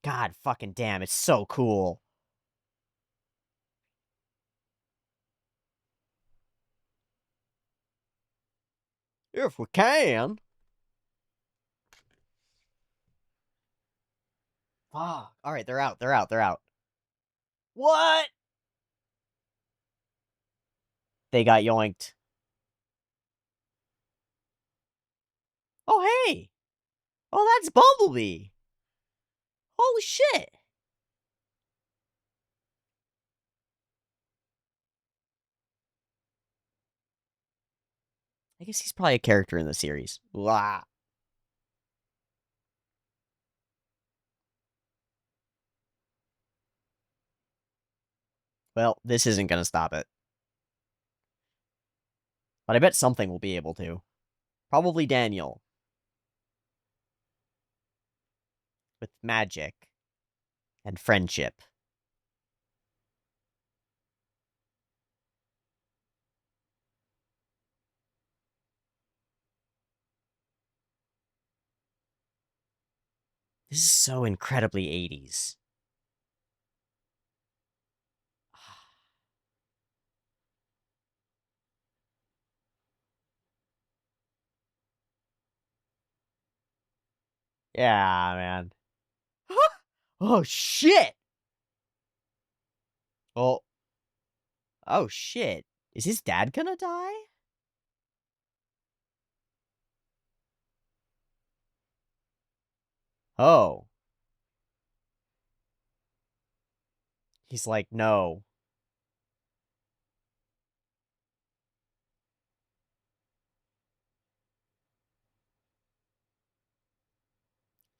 God fucking damn, it's so cool. If we can. Fuck. Alright, they're out, they're out, they're out. What? They got yoinked. Oh, hey! Oh, that's Bumblebee! Holy shit! I guess he's probably a character in the series. Wow. Well, this isn't gonna stop it. But I bet something will be able to. Probably Daniel. With magic. And friendship. This is so incredibly 80s. Yeah, man. Oh, shit! Oh. Oh, shit. Is his dad gonna die? Oh. He's like, no.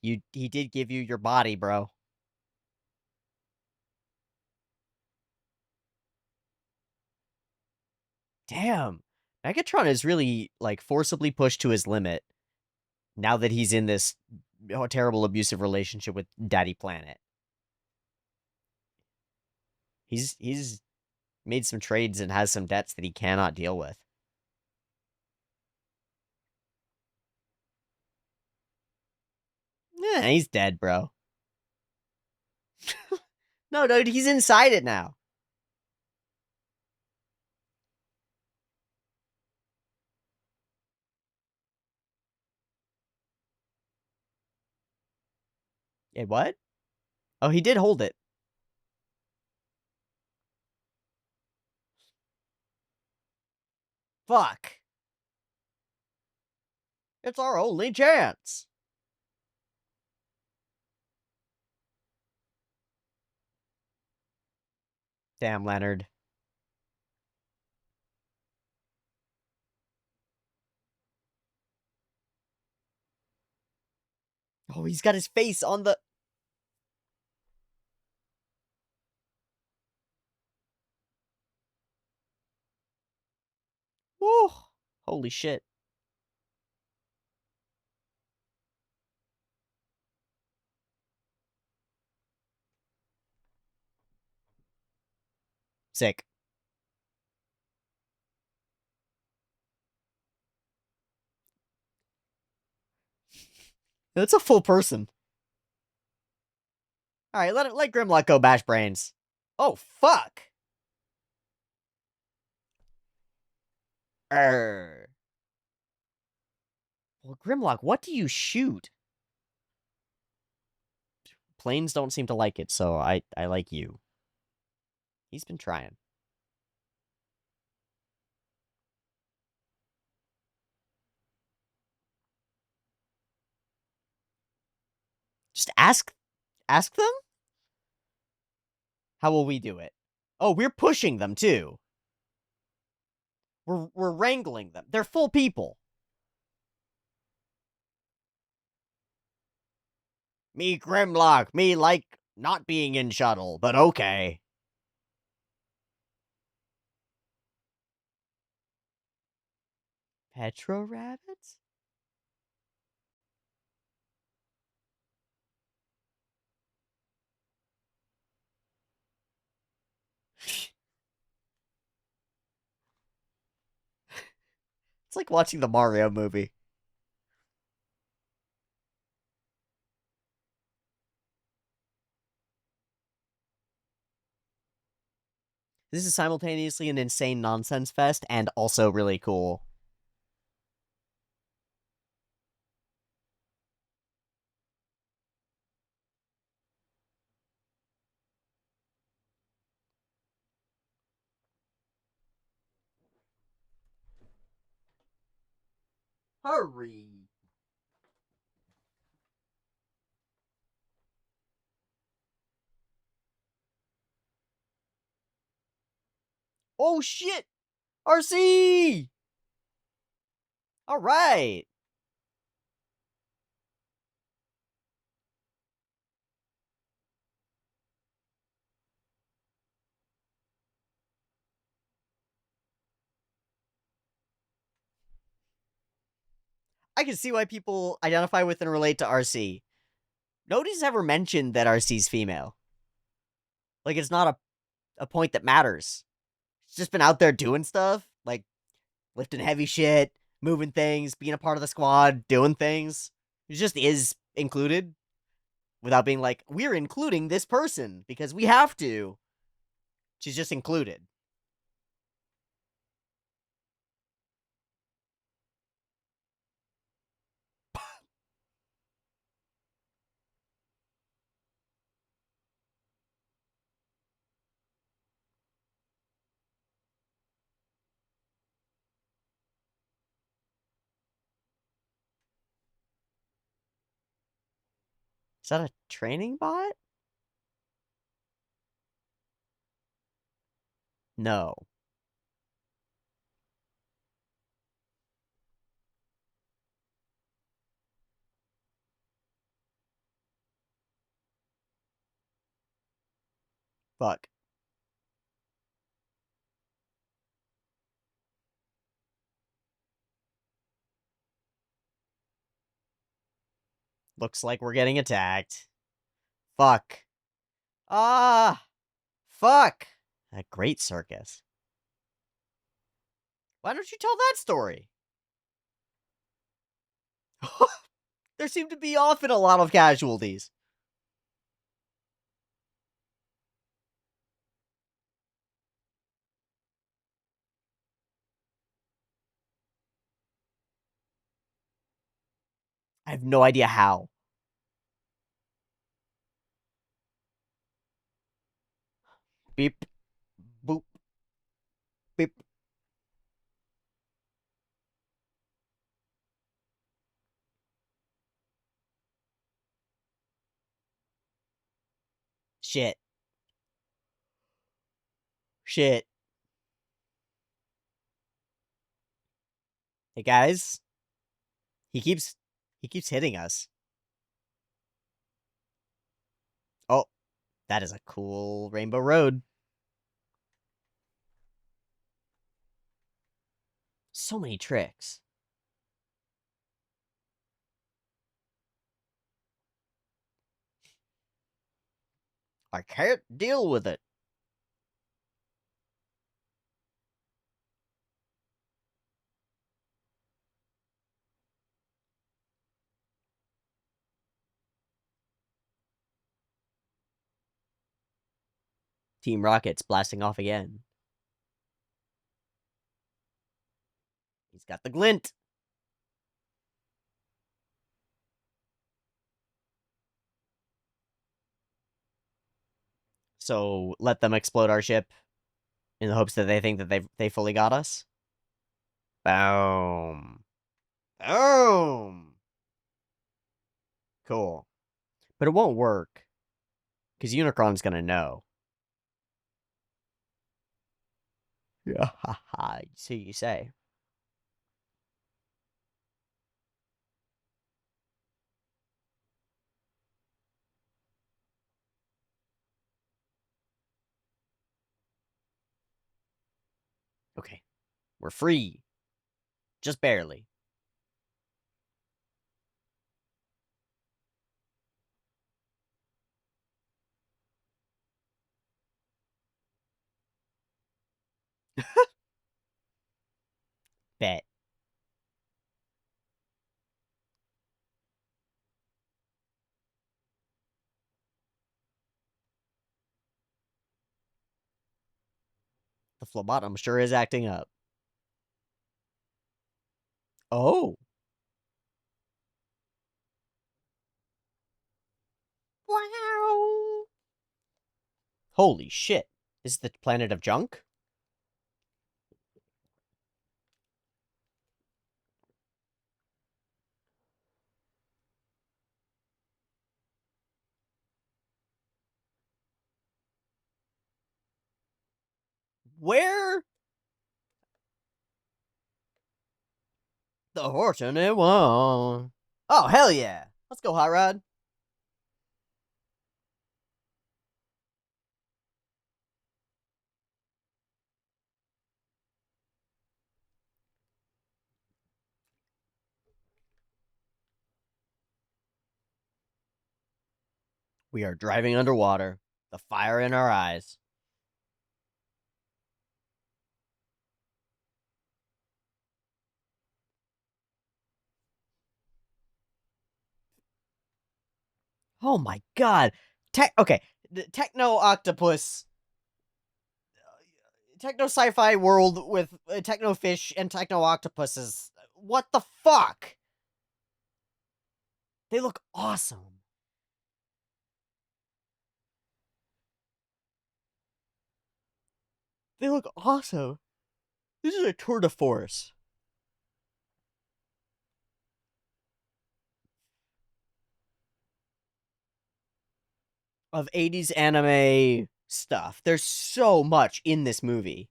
He did give you your body, bro. Damn. Megatron is really, like, forcibly pushed to his limit now that he's in this terrible abusive relationship with Daddy Planet. He's made some trades and has some debts that he cannot deal with. Yeah, he's dead, bro. No, dude, he's inside it now. Wait, what? Oh, he did hold it. Fuck. It's our only chance. Damn, Leonard. Oh, he's got his face on the... Woo! Holy shit. Sick. That's a full person. Alright, let Grimlock go bash brains. Oh, fuck! Err. Well, Grimlock, what do you shoot? Planes don't seem to like it, so I like you. He's been trying. Just ask them? How will we do it? Oh, we're pushing them too. We're wrangling them. They're full people. Me Grimlock, me like not being in shuttle, but okay. Petro rabbits? It's like watching the Mario movie. This is simultaneously an insane nonsense fest and also really cool. Hurry. Oh shit! RC! Alright! I can see why people identify with and relate to RC. Nobody's ever mentioned that RC's female. Like, it's not a point that matters. She's just been out there doing stuff, like lifting heavy shit, moving things, being a part of the squad, doing things. It just is included without being like, we're including this person because we have to. She's just included. Is that a training bot? No. Fuck. Looks like we're getting attacked. Fuck. Ah! Fuck! A great circus. Why don't you tell that story? There seem to be often a lot of casualties. I have no idea how. Beep. Boop. Beep. Shit. Shit. Hey guys, he keeps he keeps hitting us. Oh, that is a cool rainbow road. So many tricks. I can't deal with it. Team Rocket's blasting off again. He's got the glint. So let them explode our ship in the hopes that they think that they fully got us. Boom. Boom. Cool. But it won't work. Because Unicron's gonna know. Yeah, haha. So you say. Okay. We're free. Just barely. Bet. The phlebotom sure is acting up. Oh. Wow. Holy shit. Is the planet of junk? Where? The fortunate one. Oh, hell yeah. Let's go, Hot Rod. We are driving underwater. The fire in our eyes. Oh my god. Okay. The techno octopus. Techno sci-fi world with techno fish and techno octopuses. What the fuck? They look awesome. They look awesome. This is a tour de force of 80s anime stuff. There's so much in this movie.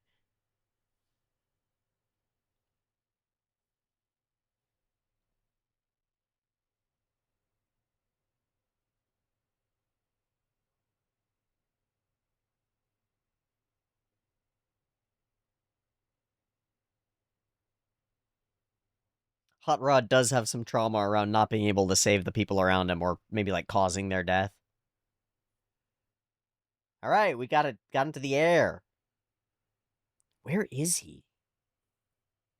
Hot Rod does have some trauma around not being able to save the people around him, or maybe like causing their death. All right, we got into the air. Where is he?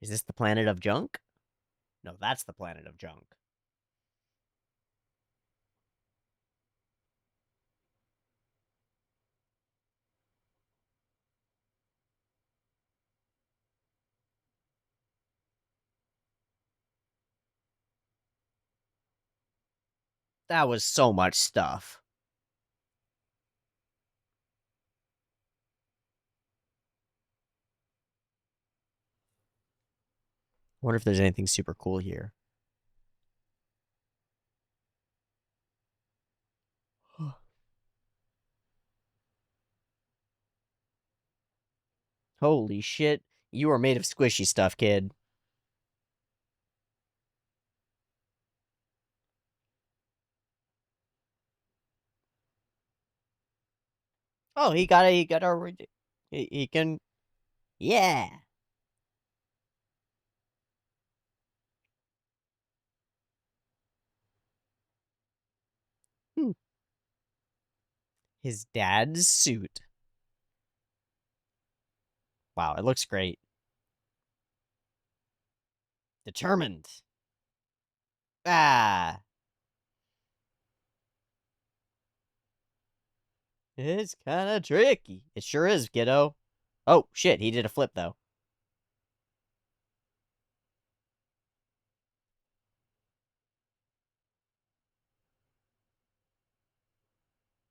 Is this the planet of junk? No, that's the planet of junk. That was so much stuff. Wonder if there's anything super cool here. Holy shit. You are made of squishy stuff, kid. Oh, he got a, he can, yeah. Hmm. His dad's suit. Wow, it looks great. Determined. Ah. It's kind of tricky. It sure is, kiddo. Oh, shit, he did a flip, though.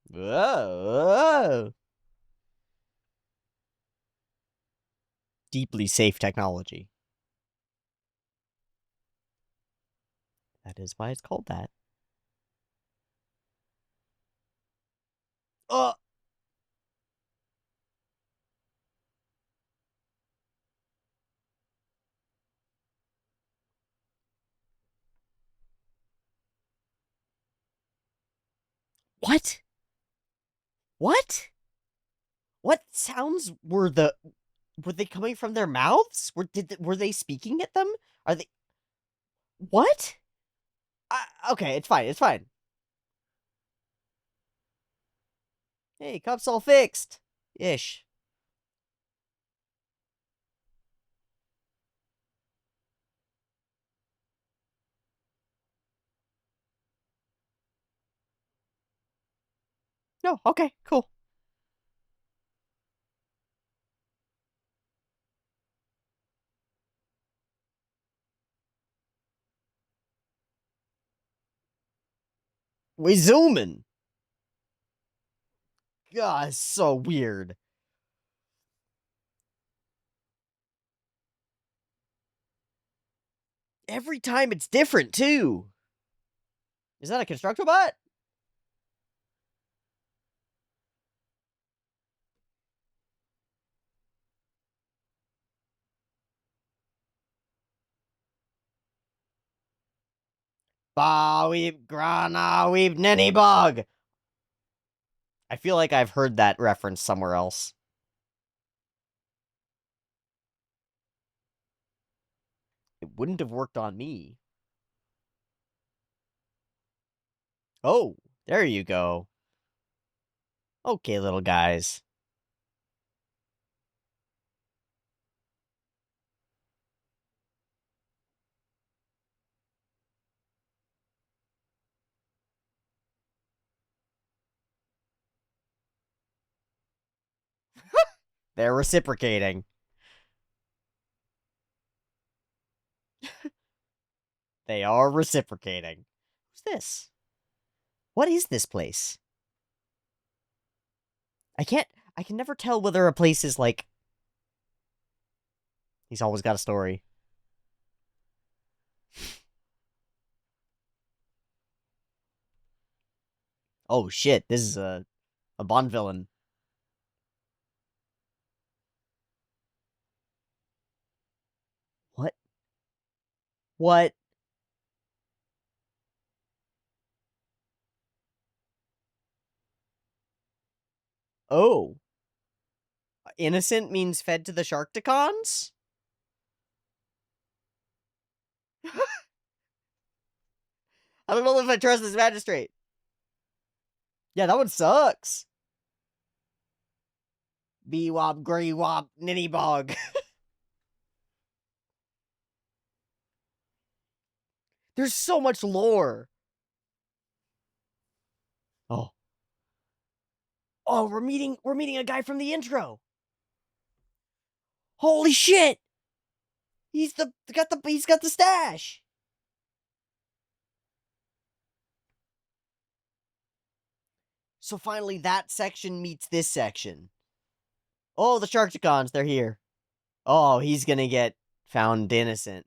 Whoa. Deeply safe technology. That is why it's called that. Uh, what? What? What sounds were they coming from their mouths? Were they speaking at them? Are they what? Okay, it's fine. It's fine. Hey, cup's all fixed. Ish. No, okay, cool. We zooming. God, it's so weird. Every time it's different too. Is that a Constructobot? Bah, weep, grana, weep, ninny bug. I feel like I've heard that reference somewhere else. It wouldn't have worked on me. Oh, there you go. Okay, little guys. They're reciprocating. They are reciprocating. Who's this? What is this place? I can't. I can never tell whether a place is like. He's always got a story. Oh shit! This is a Bond villain. What? What? Oh, innocent means fed to the Sharkticons? I don't know if I trust this magistrate. Yeah, that one sucks. Bee wop, gree wop, ninny bog. There's so much lore. Oh, oh, we're meeting a guy from the intro. Holy shit! He's got the stash. So finally, that section meets this section. Oh, the Sharkticons, they're here. Oh, he's gonna get found innocent.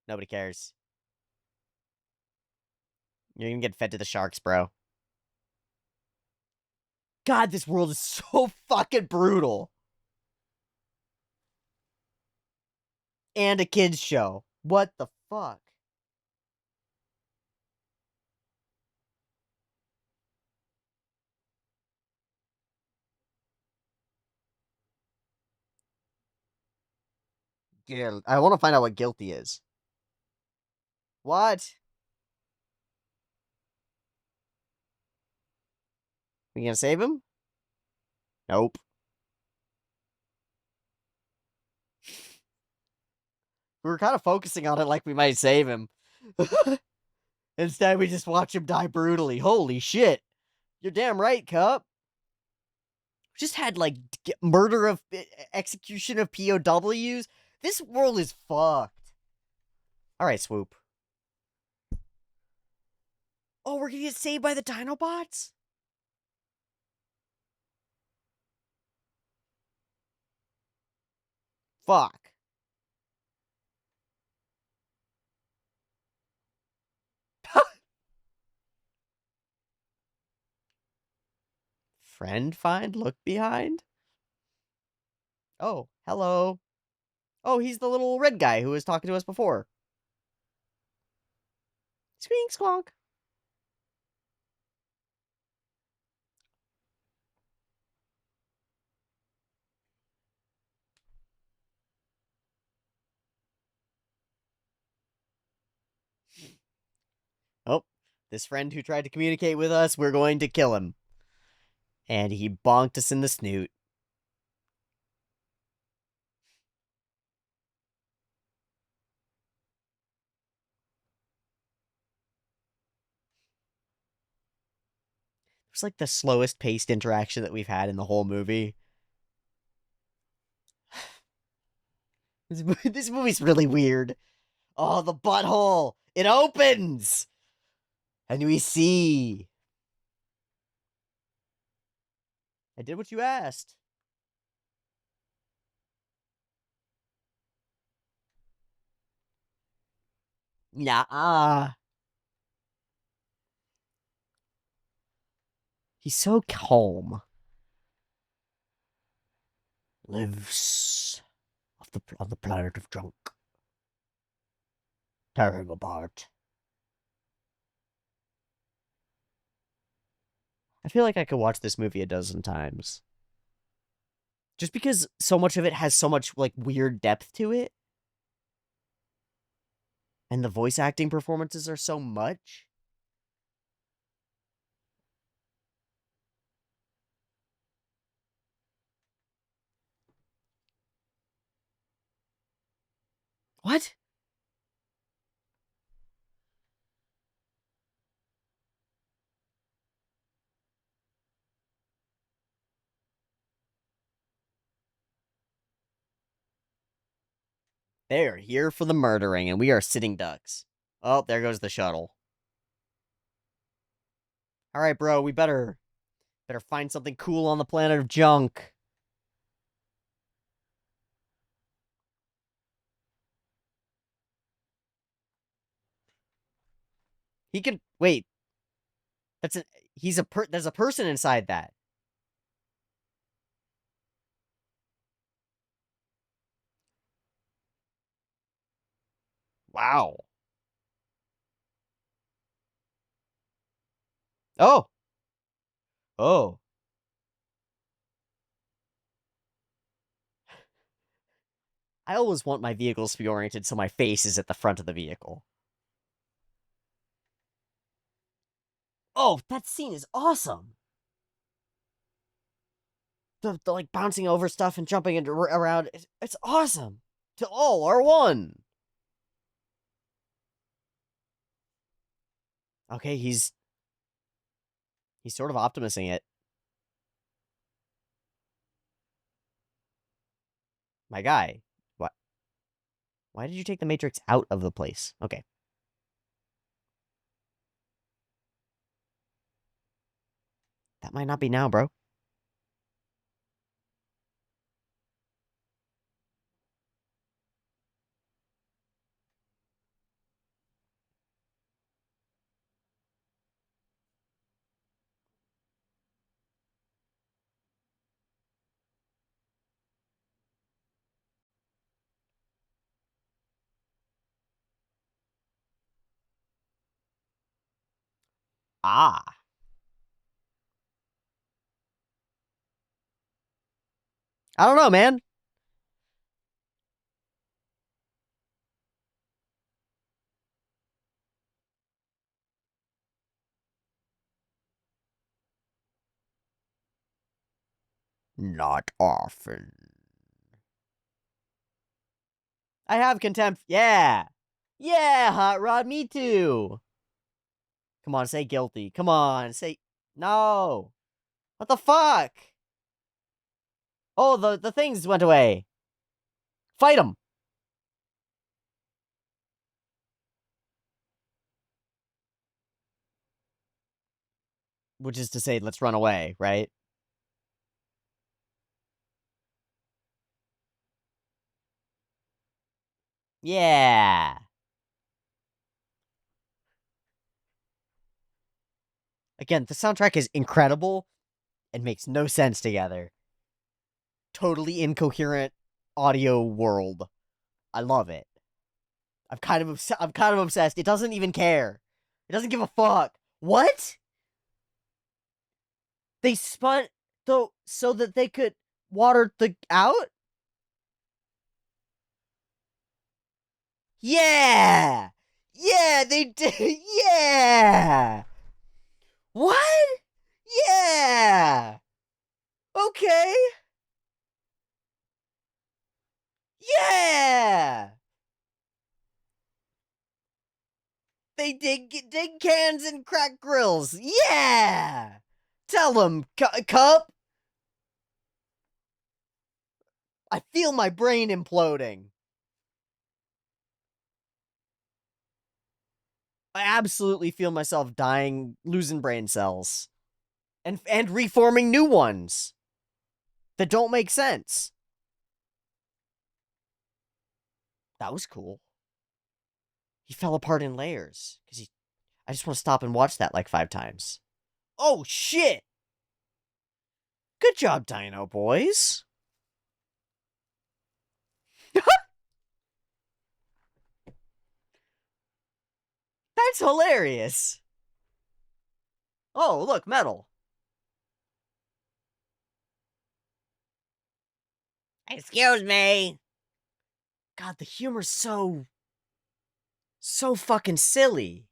Nobody cares. You're gonna get fed to the sharks, bro. God, this world is so fucking brutal. And a kid's show. What the fuck? Guilt. I want to find out what guilty is. What? We gonna save him? Nope. We were kind of focusing on it like we might save him. Instead, we just watch him die brutally. Holy shit. You're damn right, Cup. Just had, like, murder of... execution of POWs. This world is fucked. Alright, Swoop. Oh, we're gonna get saved by the Dinobots? Fuck. Friend find? Look behind? Oh, hello. Oh, he's the little red guy who was talking to us before. Squeak squonk. Oh, this friend who tried to communicate with us, we're going to kill him. And he bonked us in the snoot. It's like the slowest paced interaction that we've had in the whole movie. This movie's really weird. Oh, the butthole! It opens! And we see. I did what you asked. Nah. He's so calm. Lives on the planet of junk. Tear him apart. I feel like I could watch this movie a dozen times. Just because so much of it has so much, like, weird depth to it. And the voice acting performances are so much. What? They are here for the murdering, and we are sitting ducks. Oh, there goes the shuttle. All right, bro, we better find something cool on the planet of junk. He can wait. That's a there's a person inside that. Wow. Oh. Oh. I always want my vehicles to be oriented so my face is at the front of the vehicle. Oh, that scene is awesome. The like bouncing over stuff and jumping around. It's awesome. To all are one. Okay, he's sort of optimising it. My guy. What? Why did you take the Matrix out of the place? Okay. That might not be now, bro. Ah. I don't know, man. Not often. I have contempt. Yeah. Yeah, Hot Rod, me too. Come on, say guilty. Come on, say no. What the fuck? Oh, the things went away. Fight them. Which is to say, let's run away, right? Yeah. Again, the soundtrack is incredible and makes no sense together. Totally incoherent audio world. I love it. I'm kind of obsessed. It doesn't even care. It doesn't give a fuck. What? They spun though so that they could water the out? Yeah. Yeah, they did. Yeah. What? Yeah. Okay. Yeah. They dig cans and crack grills. Yeah. Tell them, Cup. I feel my brain imploding. I absolutely feel myself dying, losing brain cells, and reforming new ones that don't make sense. That was cool. He fell apart in layers because he. I just want to stop and watch that like 5 times. Oh shit! Good job, Dino boys. That's hilarious. Oh, look, metal. Excuse me. God, the humor's so fucking silly.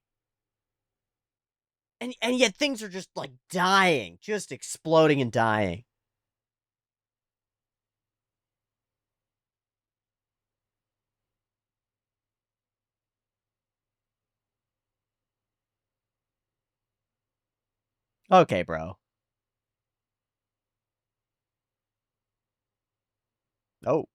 And yet things are just like dying, just exploding and dying. Okay, bro. Oh.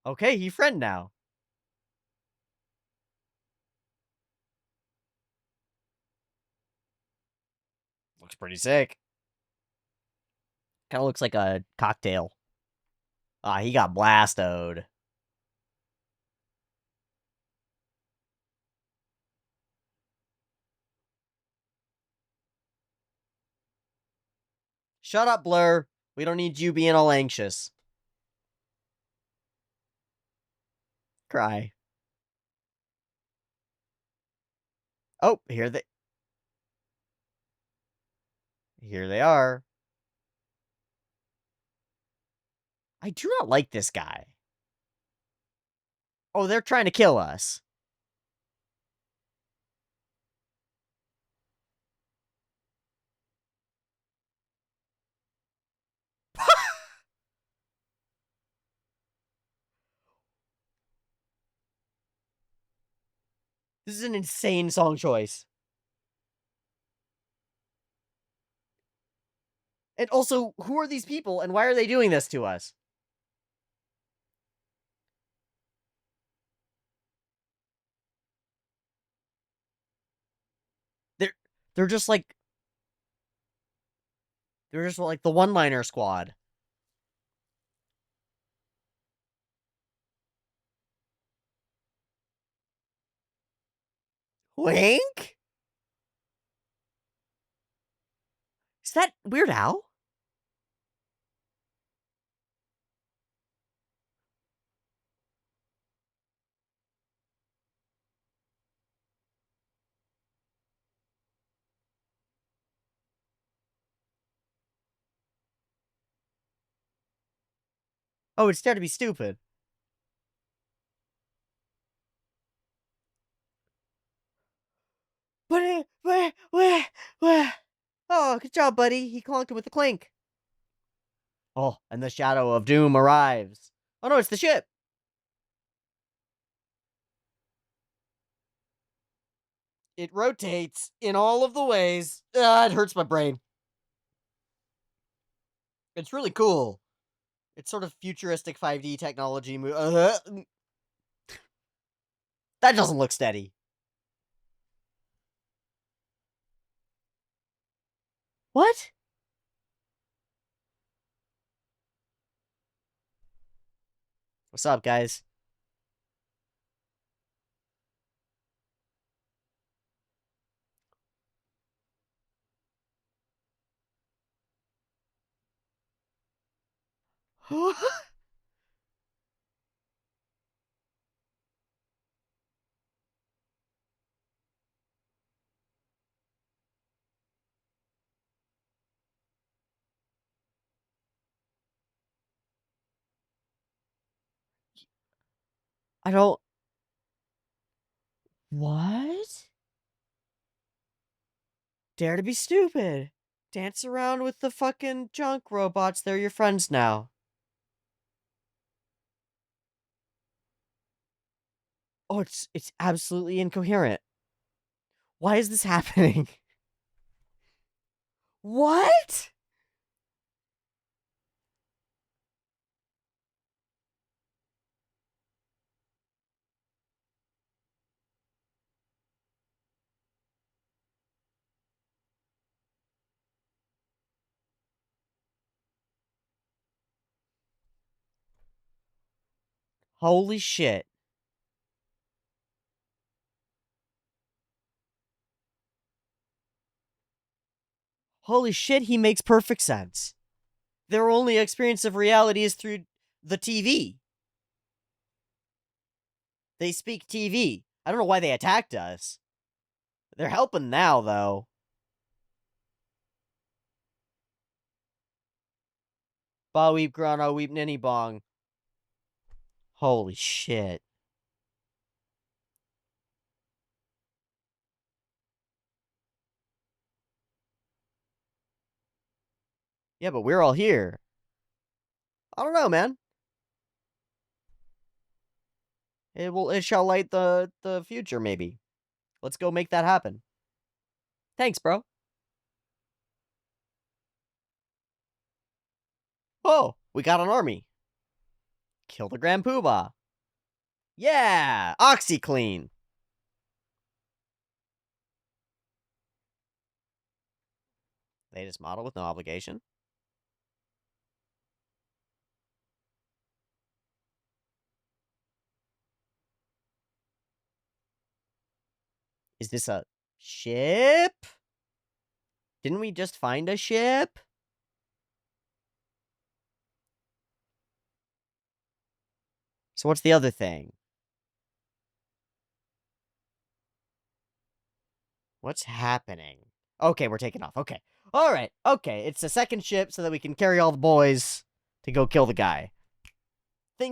Okay, he friend now. Looks pretty sick. Kind of looks like a cocktail. Ah, he got blastoed. Shut up, Blur. We don't need you being all anxious. Cry. Oh, here they are. I do not like this guy. Oh, they're trying to kill us. This is an insane song choice. And also, who are these people and why are they doing this to us? They're they're just like they're just like the one-liner squad. Wink? Is that Weird Al? Oh, it's Dare to Be Stupid. Where? Oh, good job, buddy. He clunked him with the clink. Oh, and the shadow of doom arrives. Oh no, it's the ship. It rotates in all of the ways. It hurts my brain. It's really cool. It's sort of futuristic 5D technology. That doesn't look steady. What? What's up, guys? I don't. What? Dare to Be Stupid. Dance around with the fucking junk robots. They're your friends now. Oh, it's absolutely incoherent. Why is this happening? What? Holy shit. Holy shit, he makes perfect sense. Their only experience of reality is through the TV. They speak TV. I don't know why they attacked us. They're helping now, though. Ba weep grana weep ninny bong. Holy shit. Yeah, but we're all here. I don't know, man. It shall light the future, maybe. Let's go make that happen. Thanks, bro. Oh, we got an army. Kill the Grand Poobah. Yeah! OxyClean. Latest model with no obligation. Is this a ship? Didn't we just find a ship? So what's the other thing? What's happening? Okay, we're taking off. Okay. Alright. Okay, it's a second ship so that we can carry all the boys to go kill the guy. They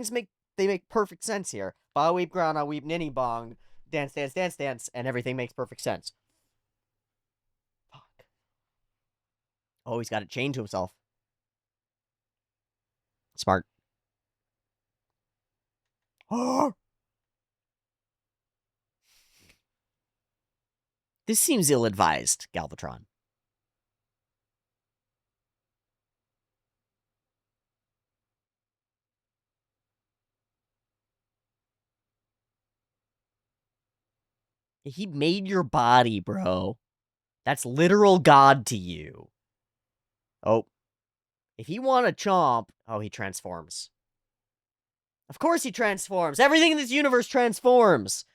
make perfect sense here. Ba weep grana weep ninny bong. Dance, dance, dance, dance, and everything makes perfect sense. Fuck. Oh, he's got it chained to himself. Smart. Oh! This seems ill-advised, Galvatron. He made your body, bro. That's literal God to you. Oh. If he want to chomp... Oh, he transforms. Of course he transforms. Everything in this universe transforms.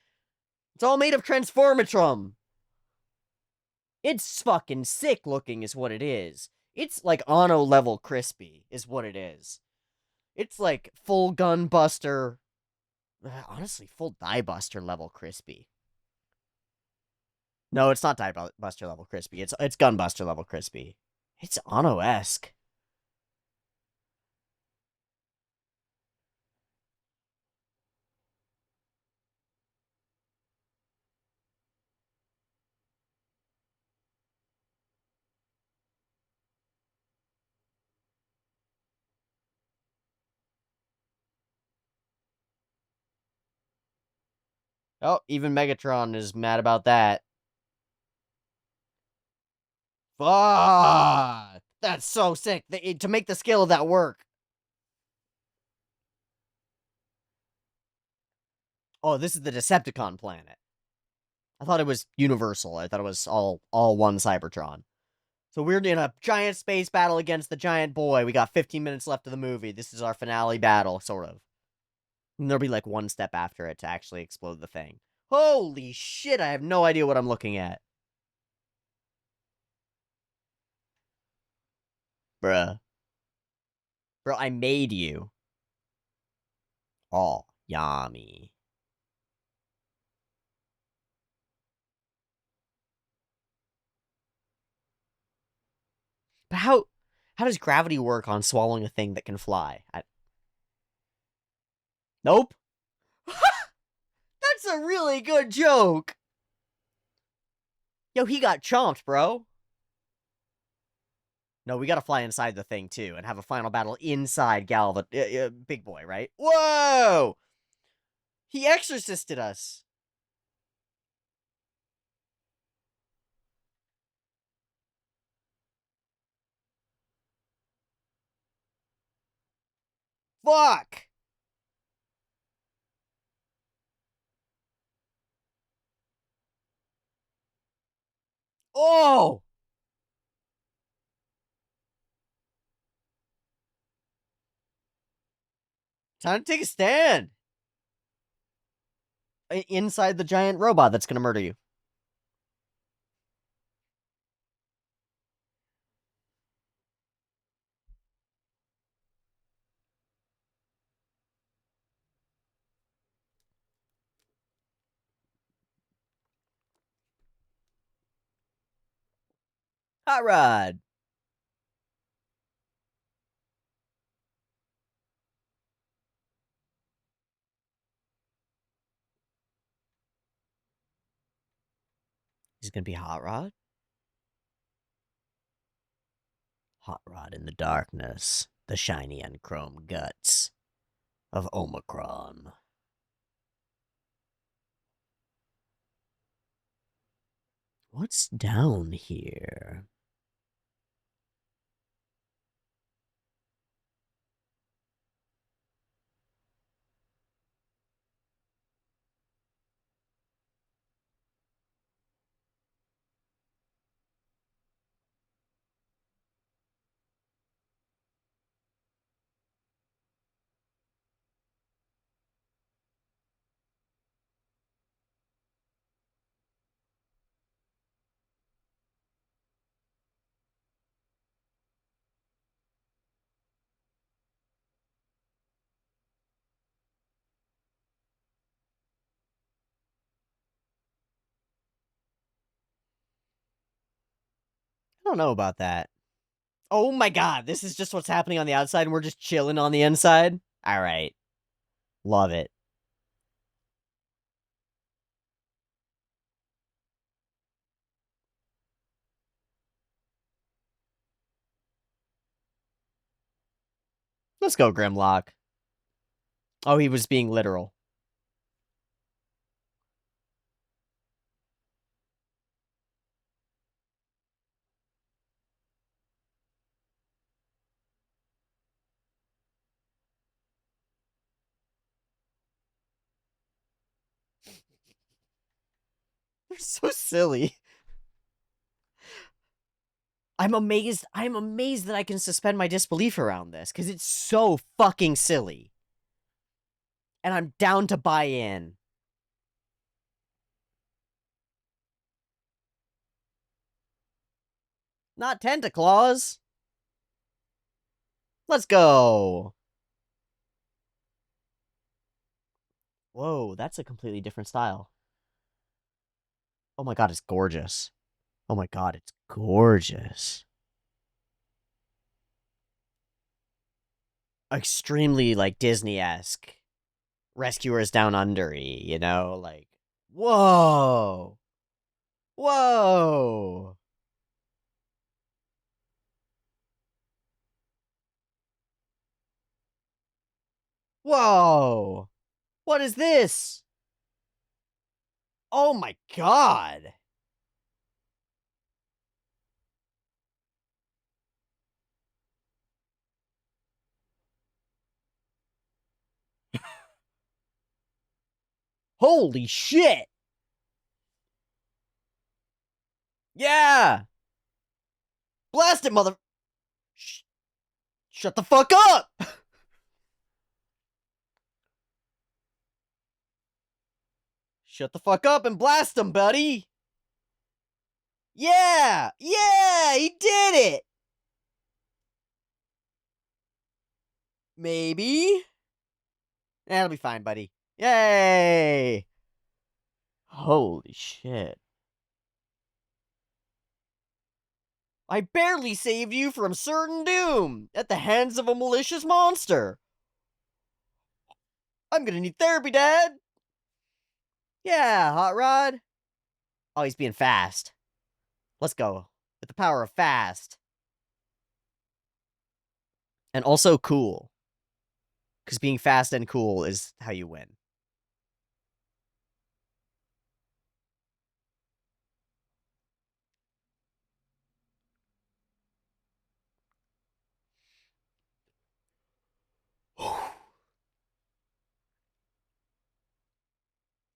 It's all made of transformatrum. It's fucking sick looking is what it is. It's like Anno level crispy is what it is. It's like full Gunbuster, honestly, full Diebuster level crispy. No, it's not Diebuster level crispy. It's Gunbuster level crispy. It's Anno-esque. Oh, even Megatron is mad about that. Fuck! That's so sick. To make the scale of that work. Oh, this is the Decepticon planet. I thought it was universal. I thought it was all one Cybertron. So we're in a giant space battle against the giant boy. We got 15 minutes left of the movie. This is our finale battle, sort of. And there'll be like one step after it to actually explode the thing. Holy shit, I have no idea what I'm looking at. Bruh. Bro, I made you. Oh, yummy. But how does gravity work on swallowing a thing that can fly? Nope. That's a really good joke. Yo, he got chomped, bro. No, we gotta fly inside the thing, too, and have a final battle inside Galva. Big boy, right? Whoa! He exorcisted us. Fuck! Oh! Time to take a stand. Inside the giant robot that's gonna murder you. Hot Rod. He's gonna be Hot Rod? Hot Rod in the darkness. The shiny and chrome guts of Omicron. What's down here? I don't know about that. Oh my god, this is just what's happening on the outside and we're just chilling on the inside? Alright. Love it. Let's go, Grimlock. Oh, he was being literal. They're so silly. I'm amazed that I can suspend my disbelief around this, because it's so fucking silly. And I'm down to buy in. Not Tentaclaws. Let's go. Whoa, that's a completely different style. Oh my god, it's gorgeous. Oh my god, it's gorgeous. Extremely, like, Disney-esque. Rescuers Down Under-y, you know? Like, whoa! Whoa! Whoa! What is this? Oh my god! Holy shit! Yeah! Blast it, mother... Shut the fuck up! Shut the fuck up and blast him, buddy! Yeah! Yeah! He did it! Maybe? That'll be fine, buddy. Yay! Holy shit. I barely saved you from certain doom at the hands of a malicious monster. I'm gonna need therapy, Dad. Yeah, Hot Rod. Oh, he's being fast. Let's go. With the power of fast. And also cool. Because being fast and cool is how you win.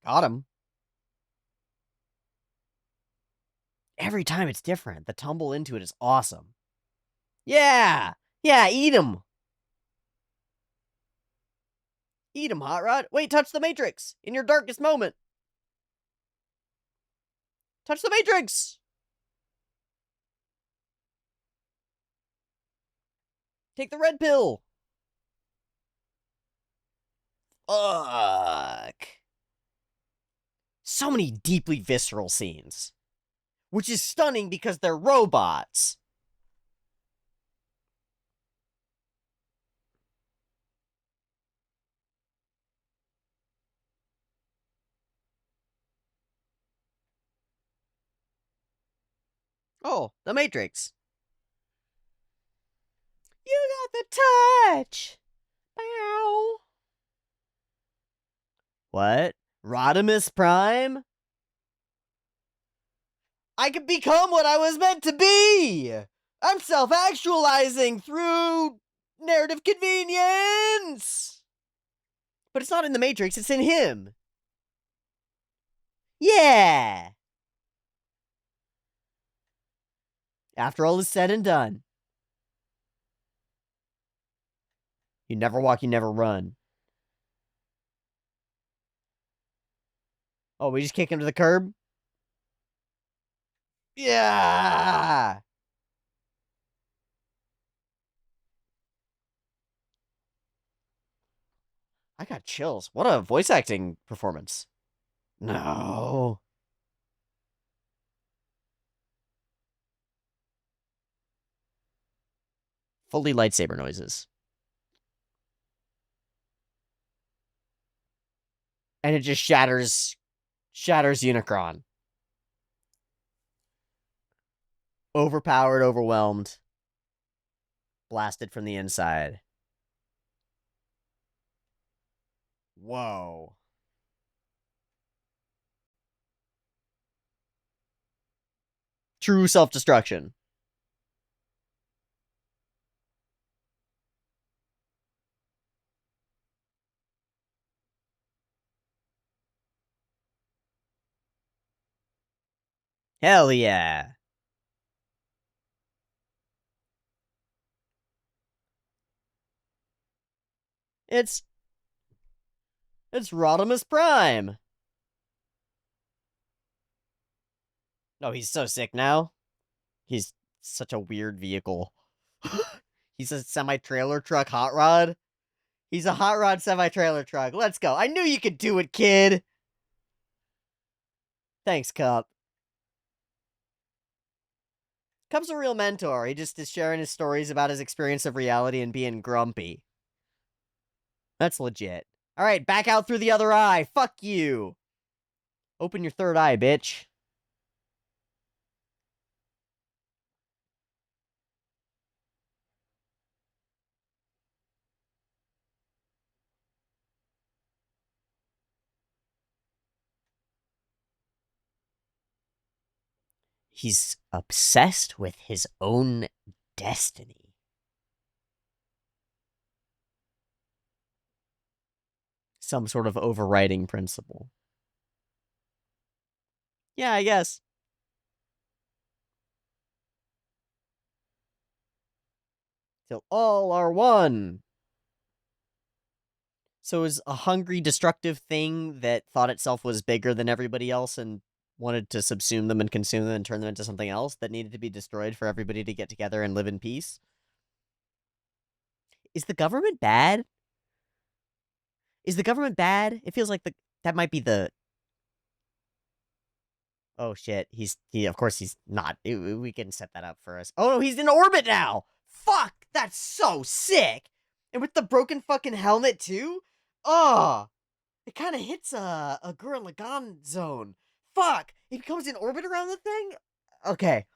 Got him. Every time it's different. The tumble into it is awesome. Yeah! Yeah, eat him! Eat him, Hot Rod. Wait, touch the Matrix! In your darkest moment! Touch the Matrix! Take the red pill! Fuck. So many deeply visceral scenes. Which is stunning because they're robots. Oh, the Matrix. You got the touch. Bow. What? Rodimus Prime? I could become what I was meant to be! I'm self-actualizing through narrative convenience! But it's not in the Matrix, it's in him. Yeah! After all is said and done. You never walk, you never run. Oh, we just kick him to the curb? Yeah! I got chills. What a voice acting performance. No. Fully lightsaber noises. And it just shatters Unicron. Overpowered, overwhelmed. Blasted from the inside. Whoa. True self-destruction. Hell yeah. It's Rodimus Prime. Oh, he's so sick now. He's such a weird vehicle. He's a semi-trailer truck hot rod. He's a hot rod semi-trailer truck. Let's go. I knew you could do it, kid. Thanks, Cup. Cup's a real mentor. He just is sharing his stories about his experience of reality and being grumpy. That's legit. All right, back out through the other eye. Fuck you. Open your third eye, bitch. He's obsessed with his own destiny. Some sort of overriding principle. Yeah, I guess. Till all are one. So is a hungry, destructive thing that thought itself was bigger than everybody else and wanted to subsume them and consume them and turn them into something else that needed to be destroyed for everybody to get together and live in peace? Is the government bad? Is the government bad? It feels like that might be the. Oh shit, of course he's not. We can set that up for us. Oh no, he's in orbit now. Fuck, that's so sick. And with the broken fucking helmet too. Oh, it kind of hits a Gurren Lagann zone. Fuck, he becomes in orbit around the thing. Okay.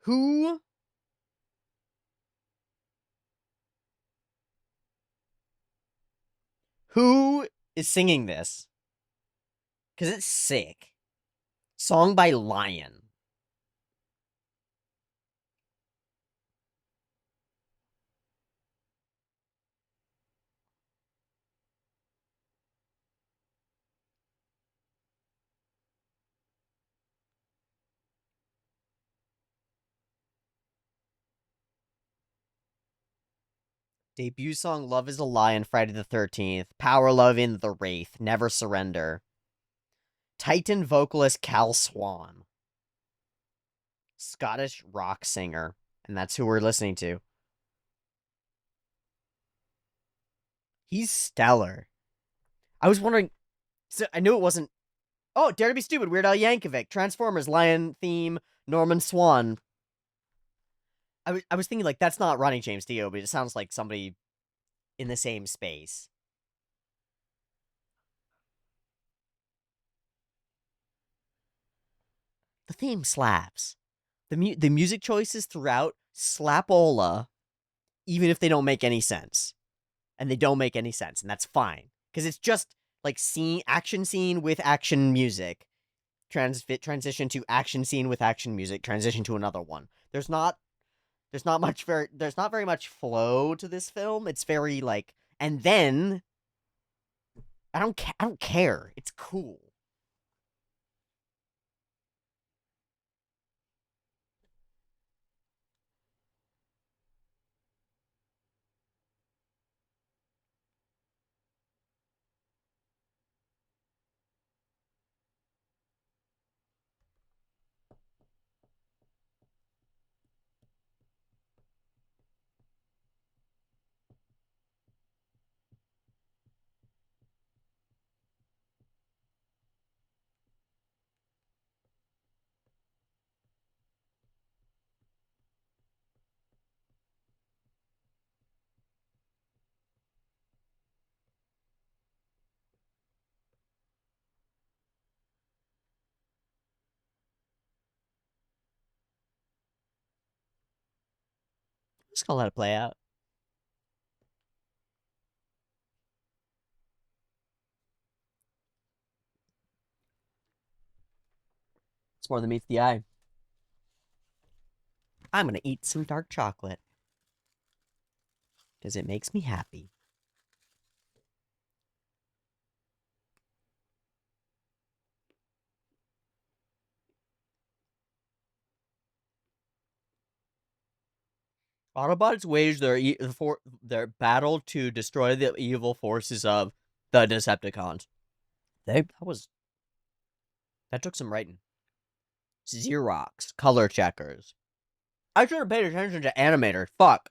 Who who is singing this? Because it's sick. Song by Lion. Debut song Love is a Lion, Friday the 13th. Power Love in The Wraith, Never Surrender. Titan vocalist Cal Swan. Scottish rock singer. And that's who we're listening to. He's stellar. I was wondering. So I knew it wasn't. Oh, Dare to Be Stupid, Weird Al Yankovic. Transformers, Lion theme, Norman Swan. I was thinking, like, that's not Ronnie James Dio, but it sounds like somebody in the same space. The theme slaps. The music choices throughout slapola, even if they don't make any sense. And they don't make any sense, and that's fine. Because it's just, like, action scene with action music. Transition to action scene with action music. Transition to another one. There's not very much flow to this film. It's very, like, and then I don't care. It's cool. Just gonna let it play out. more than meets the eye. I'm gonna eat some dark chocolate because it makes me happy. Autobots wage their battle to destroy the evil forces of the Decepticons. That took some writing. Xerox, color checkers. I should have paid attention to animators. Fuck.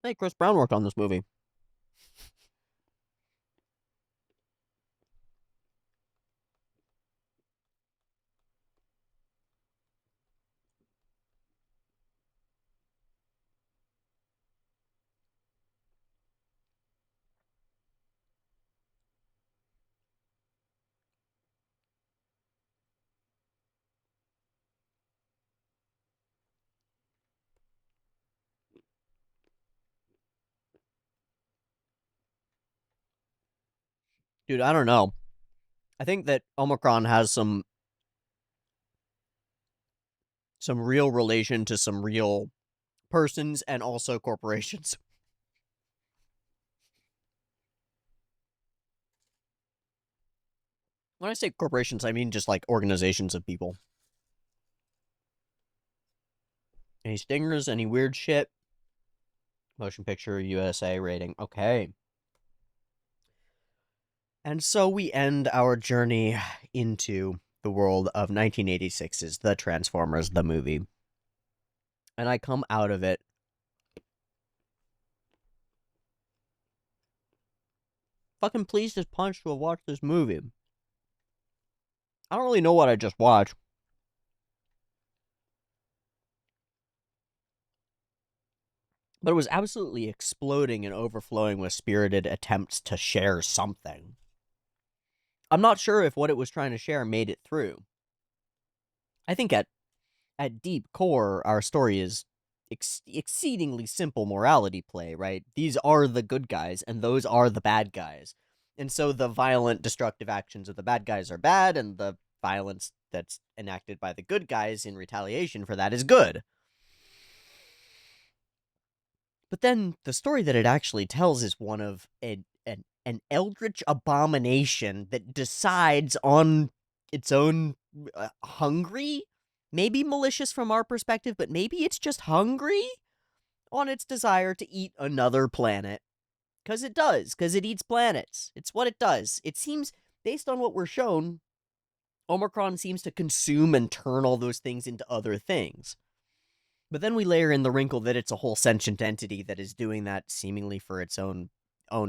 Hey, Chris Brown worked on this movie. Dude, I don't know. I think that Omicron has some real relation to some real persons and also corporations. When I say corporations, I mean just like organizations of people. Any stingers? Any weird shit? Motion Picture USA rating. Okay. And so we end our journey into the world of 1986's The Transformers, the movie. And I come out of it fucking pleased as punch to have watched this movie. I don't really know what I just watched. But it was absolutely exploding and overflowing with spirited attempts to share something. I'm not sure if what it was trying to share made it through. I think at deep core, our story is exceedingly simple morality play, right? These are the good guys, and those are the bad guys. And so the violent, destructive actions of the bad guys are bad, and the violence that's enacted by the good guys in retaliation for that is good. But then the story that it actually tells is one of an eldritch abomination that decides on its own hungry, maybe malicious from our perspective, but maybe it's just hungry on its desire to eat another planet. Because it does, because it eats planets. It's what it does. It seems, based on what we're shown, Omicron seems to consume and turn all those things into other things. But then we layer in the wrinkle that it's a whole sentient entity that is doing that seemingly for its own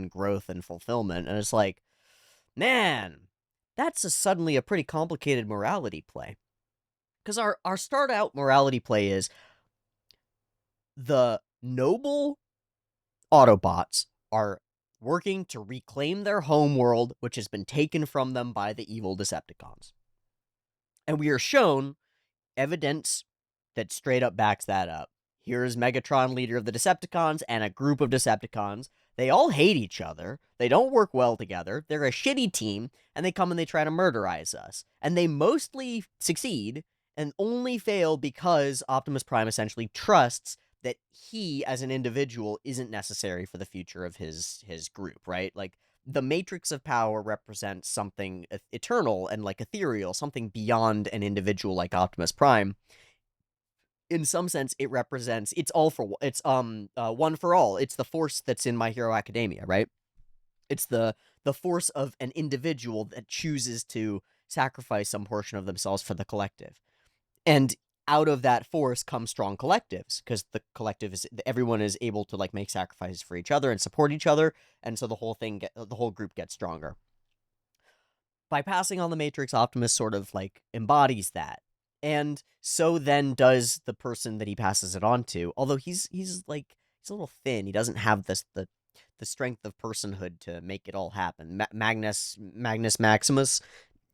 growth and fulfillment. And it's like, man, that's suddenly a pretty complicated morality play. Because our start out morality play is the noble Autobots are working to reclaim their home world, which has been taken from them by the evil Decepticons. And we are shown evidence that straight up backs that up. Here is Megatron, leader of the Decepticons, and a group of Decepticons. They all hate each other. They don't work well together. They're a shitty team, and they come and they try to murderize us. And they mostly succeed and only fail because Optimus Prime essentially trusts that he, as an individual, isn't necessary for the future of his group, right? Like, the matrix of power represents something eternal and like ethereal, something beyond an individual like Optimus Prime. In some sense, it represents it's one for all. It's the force that's in My Hero Academia, right? It's the force of an individual that chooses to sacrifice some portion of themselves for the collective. And out of that force comes strong collectives, because the collective is everyone is able to like make sacrifices for each other and support each other, and so the whole group gets stronger. By passing on the Matrix, Optimus sort of like embodies that. And so then does the person that he passes it on to. Although he's a little thin. He doesn't have the strength of personhood to make it all happen. Magnus Maximus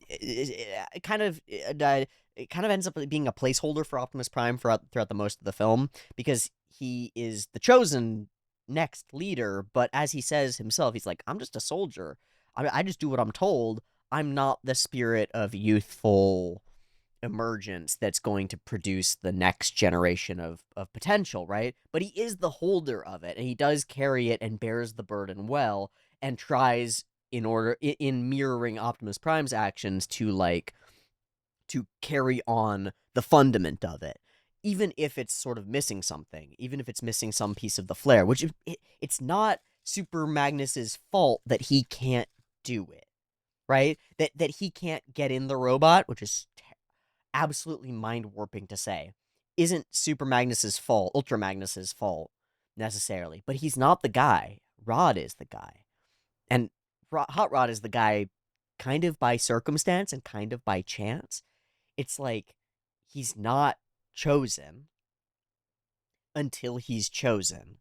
it kind of ends up being a placeholder for Optimus Prime throughout the most of the film, because he is the chosen next leader, but as he says himself, he's like, I'm just a soldier. I just do what I'm told. I'm not the spirit of youthful emergence that's going to produce the next generation of potential, right? But he is the holder of it, and he does carry it and bears the burden well, and tries in mirroring Optimus Prime's actions to carry on the fundament of it, even if it's sort of missing something, even if it's missing some piece of the flair, which it's not Super Magnus's fault that he can't do it, right? That he can't get in the robot, which is absolutely mind warping to say, isn't Super Magnus's fault, Ultra Magnus's fault necessarily, but he's not the guy. Rod is the guy, and Hot Rod is the guy, kind of by circumstance and kind of by chance. It's like he's not chosen until he's chosen,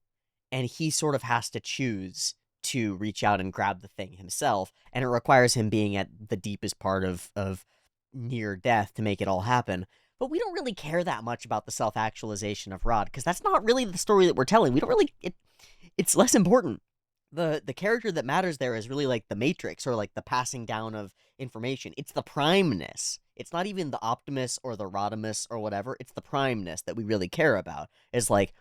and he sort of has to choose to reach out and grab the thing himself, and it requires him being at the deepest part of near death to make it all happen. But we don't really care that much about the self-actualization of Rod, because that's not really the story that we're telling. We don't really it's less important. The character that matters there is really like the Matrix, or like the passing down of information. It's the primeness. It's not even the Optimus or the Rodimus or whatever. It's the primeness that we really care about. It's like,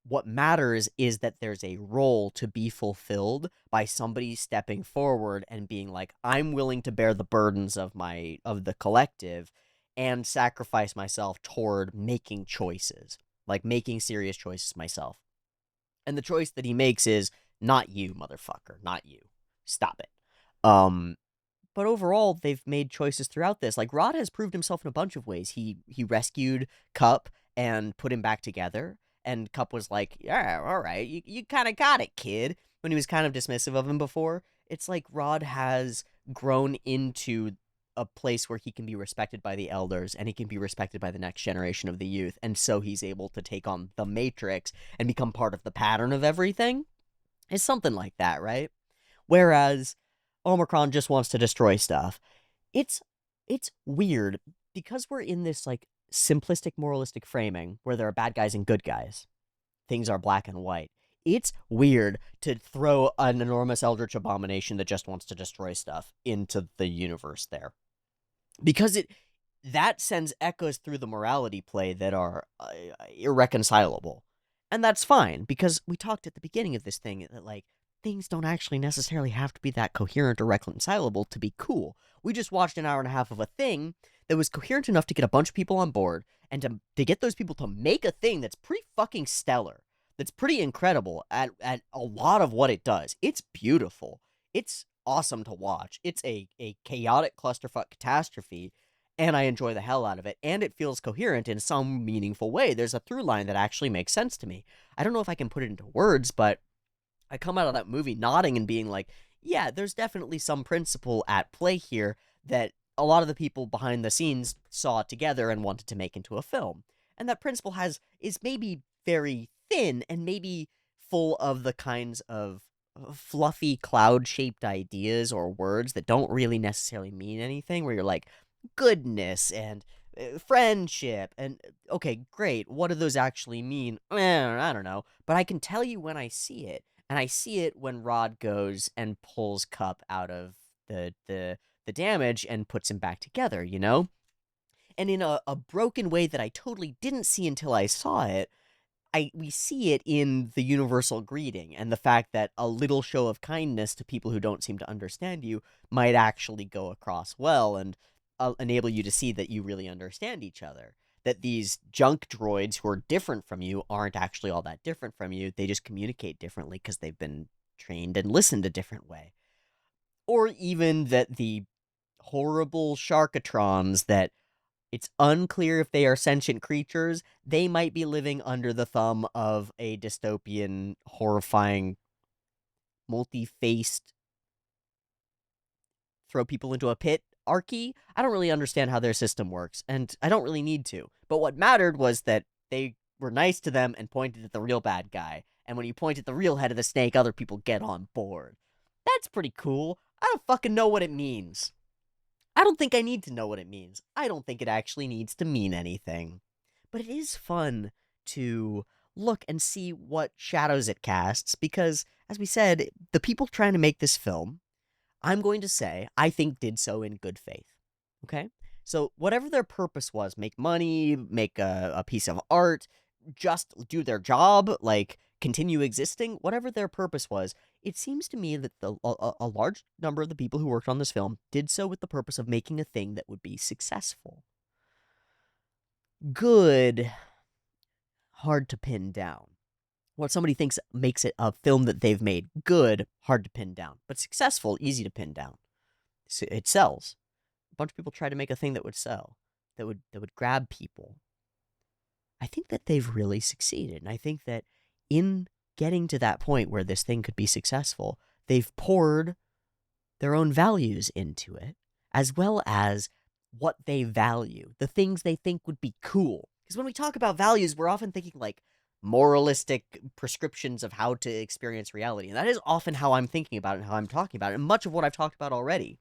what matters is that there's a role to be fulfilled by somebody stepping forward and being like, I'm willing to bear the burdens of the collective and sacrifice myself toward making choices, like making serious choices myself. And the choice that he makes is, not you, motherfucker, not you. Stop it. But overall, they've made choices throughout this. Like, Rod has proved himself in a bunch of ways. He rescued Cup and put him back together. And Cup was like, yeah, all right, you kind of got it, kid. When he was kind of dismissive of him before. It's like Rod has grown into a place where he can be respected by the elders, and he can be respected by the next generation of the youth. And so he's able to take on the Matrix and become part of the pattern of everything. It's something like that, right? Whereas Omicron just wants to destroy stuff. It's it's weird because we're in this like simplistic moralistic framing where there are bad guys and good guys. Things are black and white. It's weird to throw an enormous eldritch abomination that just wants to destroy stuff into the universe there. Because that sends echoes through the morality play that are irreconcilable. And that's fine, because we talked at the beginning of this thing that, like, things don't actually necessarily have to be that coherent or reconcilable to be cool. We just watched an hour and a half of a thing that was coherent enough to get a bunch of people on board, and to get those people to make a thing that's pretty fucking stellar, that's pretty incredible at a lot of what it does. It's beautiful. It's awesome to watch. It's a chaotic clusterfuck catastrophe, and I enjoy the hell out of it, and it feels coherent in some meaningful way. There's a through line that actually makes sense to me. I don't know if I can put it into words, but I come out of that movie nodding and being like, yeah, there's definitely some principle at play here that a lot of the people behind the scenes saw together and wanted to make into a film. And that principle is maybe very thin and maybe full of the kinds of fluffy cloud-shaped ideas or words that don't really necessarily mean anything, where you're like, goodness and friendship and okay, great, what do those actually mean? I don't know, but I can tell you when I see it. And I see it when Rod goes and pulls Cup out of the damage and puts him back together, you know? And in a broken way that I totally didn't see until I saw it, we see it in the universal greeting and the fact that a little show of kindness to people who don't seem to understand you might actually go across well and enable you to see that you really understand each other. That these junk droids who are different from you aren't actually all that different from you. They just communicate differently because they've been trained and listened a different way. Or even that the horrible Sharkatrons that it's unclear if they are sentient creatures. They might be living under the thumb of a dystopian, horrifying, multi-faced, throw people into a pit archy. I don't really understand how their system works, and I don't really need to. But what mattered was that they were nice to them and pointed at the real bad guy. And when you point at the real head of the snake, other people get on board. That's pretty cool. I don't fucking know what it means. I don't think I need to know what it means. I don't think it actually needs to mean anything. But it is fun to look and see what shadows it casts, because, as we said, the people trying to make this film, I'm going to say, I think did so in good faith. Okay? So, whatever their purpose was, make money, make a piece of art, just do their job, like continue existing, whatever their purpose was, it seems to me that a large number of the people who worked on this film did so with the purpose of making a thing that would be successful. Good, hard to pin down. What somebody thinks makes it a film that they've made good, hard to pin down. But successful, easy to pin down. It sells. A bunch of people try to make a thing that would sell, that would grab people. I think that they've really succeeded. And I think that in getting to that point where this thing could be successful, they've poured their own values into it, as well as what they value, the things they think would be cool. Because when we talk about values, we're often thinking like moralistic prescriptions of how to experience reality. And that is often how I'm thinking about it and how I'm talking about it, and much of what I've talked about already.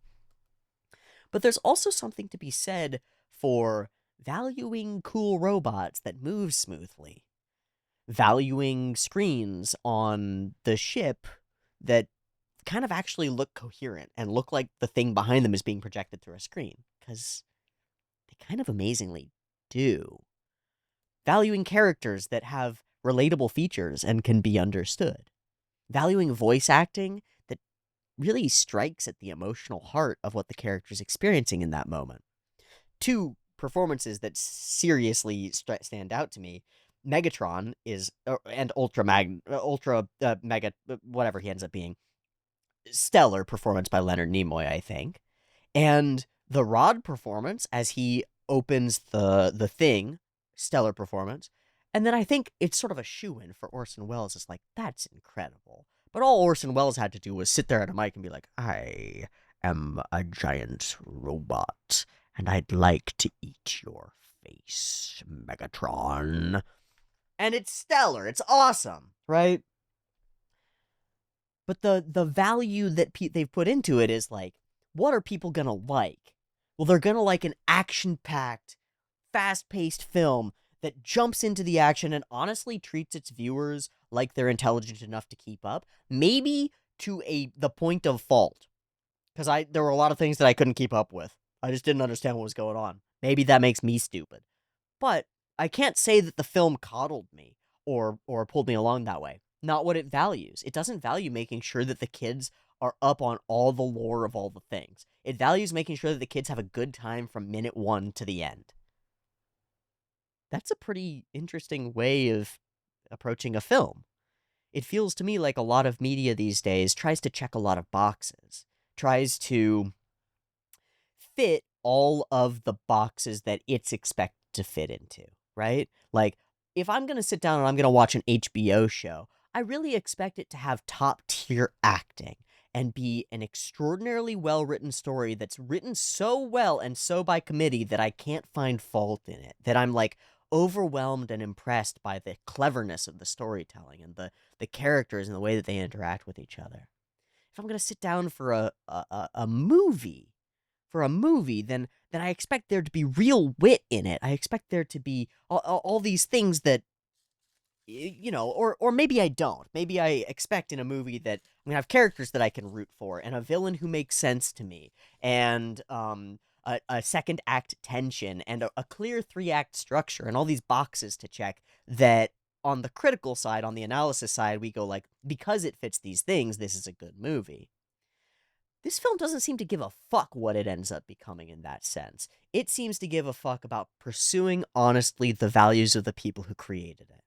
But there's also something to be said for valuing cool robots that move smoothly, valuing screens on the ship that kind of actually look coherent and look like the thing behind them is being projected through a screen, because they kind of amazingly do. Valuing characters that have relatable features and can be understood. Valuing voice acting that really strikes at the emotional heart of what the character's experiencing in that moment. Two performances that seriously stand out to me. Megatron is, and Mega, whatever he ends up being, stellar performance by Leonard Nimoy, I think. And the Rod performance as he opens the thing, stellar performance. And then I think it's sort of a shoo-in for Orson Welles. It's like, that's incredible. But all Orson Welles had to do was sit there at a mic and be like, I am a giant robot, and I'd like to eat your face, Megatron. And it's stellar. It's awesome, right? But the value that they've put into it is like, what are people gonna like? Well, they're gonna like an action-packed, fast-paced film that jumps into the action and honestly treats its viewers like they're intelligent enough to keep up. Maybe to the point of fault, because there were a lot of things that I couldn't keep up with. I just didn't understand what was going on. Maybe that makes me stupid. But I can't say that the film coddled me or pulled me along that way. Not what it values. It doesn't value making sure that the kids are up on all the lore of all the things. It values making sure that the kids have a good time from minute 1 to the end. That's a pretty interesting way of approaching a film. It feels to me like a lot of media these days tries to check a lot of boxes, tries to fit all of the boxes that it's expected to fit into, right? Like, if I'm going to sit down and I'm going to watch an HBO show, I really expect it to have top tier acting and be an extraordinarily well written story that's written so well and so by committee that I can't find fault in it. That I'm like overwhelmed and impressed by the cleverness of the storytelling and the characters and the way that they interact with each other. If I'm going to sit down for a movie, then I expect there to be real wit in it. I expect there to be all these things that, or maybe I don't. Maybe I expect in a movie that I'm gonna have characters that I can root for, and a villain who makes sense to me, and a second act tension, and a clear 3-act structure, and all these boxes to check that. On the critical side, on the analysis side, we go like, because it fits these things, this is a good movie. This film doesn't seem to give a fuck what it ends up becoming in that sense. It seems to give a fuck about pursuing honestly the values of the people who created it.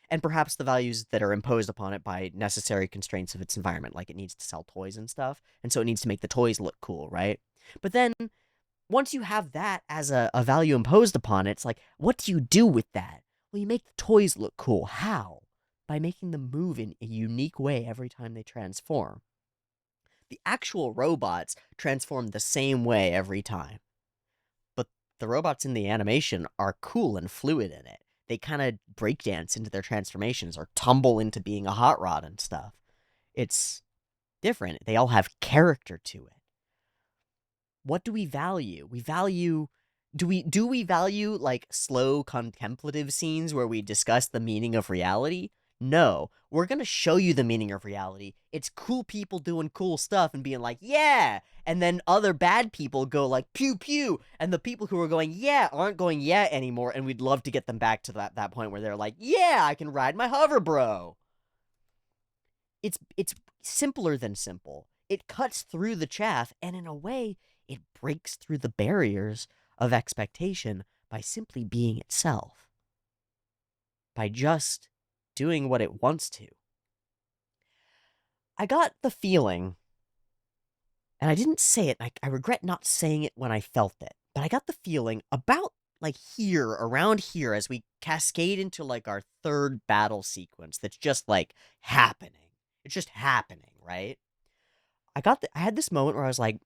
And perhaps the values that are imposed upon it by necessary constraints of its environment, like it needs to sell toys and stuff, and so it needs to make the toys look cool, right? But then, once you have that as a value imposed upon it, it's like, what do you do with that? Well, you make the toys look cool. How? By making them move in a unique way every time they transform. The actual robots transform the same way every time. But the robots in the animation are cool and fluid in it. They kind of breakdance into their transformations or tumble into being a hot rod and stuff. It's different. They all have character to it. What do we value? We value Do we value like slow contemplative scenes where we discuss the meaning of reality? No. We're going to show you the meaning of reality. It's cool people doing cool stuff and being like, "Yeah." And then other bad people go like, "Pew pew." And the people who are going, "Yeah," aren't going, "Yeah" anymore, and we'd love to get them back to that point where they're like, "Yeah, I can ride my hover, bro." It's simpler than simple. It cuts through the chaff, and in a way, it breaks through the barriers of expectation by simply being itself, by just doing what it wants to. I got the feeling, and I didn't say it, I regret not saying it when I felt it, but I got the feeling about like here, around here, as we cascade into like our third battle sequence that's just like happening. It's just happening, right? I had this moment where I was like,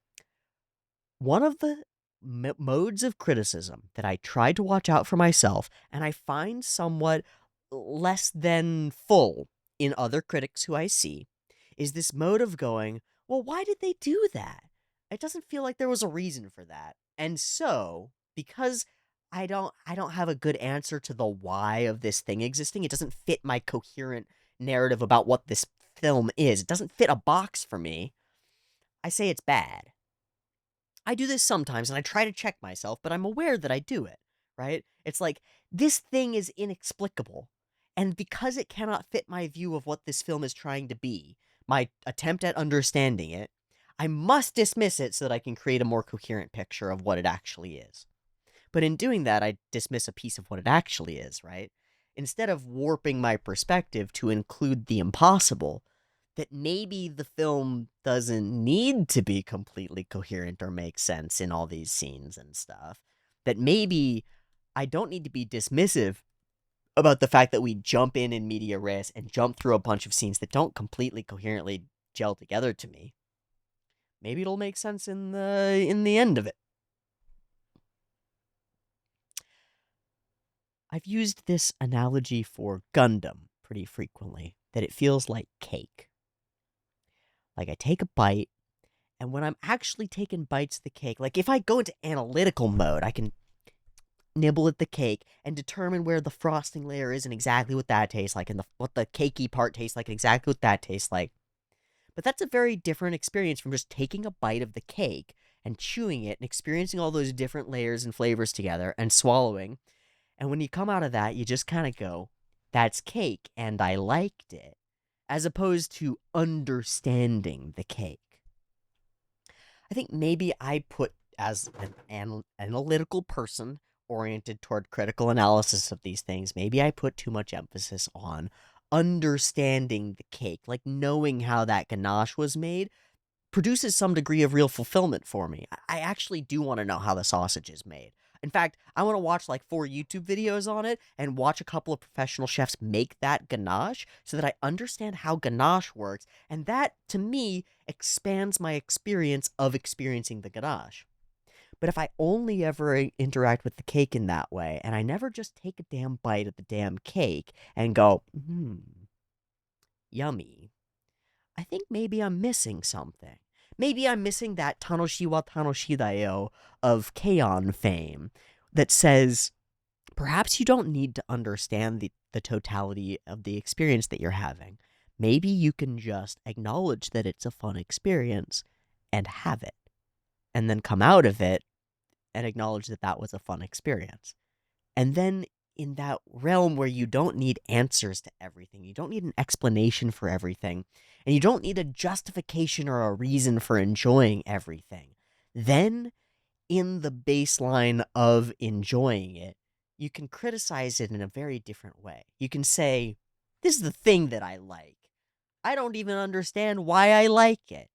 one of the modes of criticism that I try to watch out for myself, and I find somewhat less than full in other critics who I see, is this mode of going, well, why did they do that? It doesn't feel like there was a reason for that. And so, because I don't have a good answer to the why of this thing existing, it doesn't fit my coherent narrative about what this film is. It doesn't fit a box for me. I say it's bad. I do this sometimes and I try to check myself, but I'm aware that I do it, right? It's like, this thing is inexplicable. And because it cannot fit my view of what this film is trying to be, my attempt at understanding it, I must dismiss it so that I can create a more coherent picture of what it actually is. But in doing that, I dismiss a piece of what it actually is, right? Instead of warping my perspective to include the impossible, that maybe the film doesn't need to be completely coherent or make sense in all these scenes and stuff. That maybe I don't need to be dismissive about the fact that we jump in media res and jump through a bunch of scenes that don't completely coherently gel together to me. Maybe it'll make sense in the end of it. I've used this analogy for Gundam pretty frequently, that it feels like cake. Like I take a bite, and when I'm actually taking bites of the cake, like if I go into analytical mode, I can nibble at the cake and determine where the frosting layer is and exactly what that tastes like, and what the cakey part tastes like and exactly what that tastes like. But that's a very different experience from just taking a bite of the cake and chewing it and experiencing all those different layers and flavors together and swallowing. And when you come out of that, you just kind of go, that's cake, and I liked it, as opposed to understanding the cake. I think maybe I put, as an analytical person oriented toward critical analysis of these things, maybe I put too much emphasis on understanding the cake, like knowing how that ganache was made produces some degree of real fulfillment for me. I actually do want to know how the sausage is made. In fact, I want to watch like 4 YouTube videos on it and watch a couple of professional chefs make that ganache so that I understand how ganache works. And that, to me, expands my experience of experiencing the ganache. But if I only ever interact with the cake in that way, and I never just take a damn bite of the damn cake and go, yummy, I think maybe I'm missing something. Maybe I'm missing that Tanoshiwa Tanoshidayo of K-On! Fame that says, perhaps you don't need to understand the totality of the experience that you're having. Maybe you can just acknowledge that it's a fun experience and have it. And then come out of it and acknowledge that that was a fun experience. And then in that realm where you don't need answers to everything, you don't need an explanation for everything, and you don't need a justification or a reason for enjoying everything, then in the baseline of enjoying it, you can criticize it in a very different way. You can say, this is the thing that I like. I don't even understand why I like it.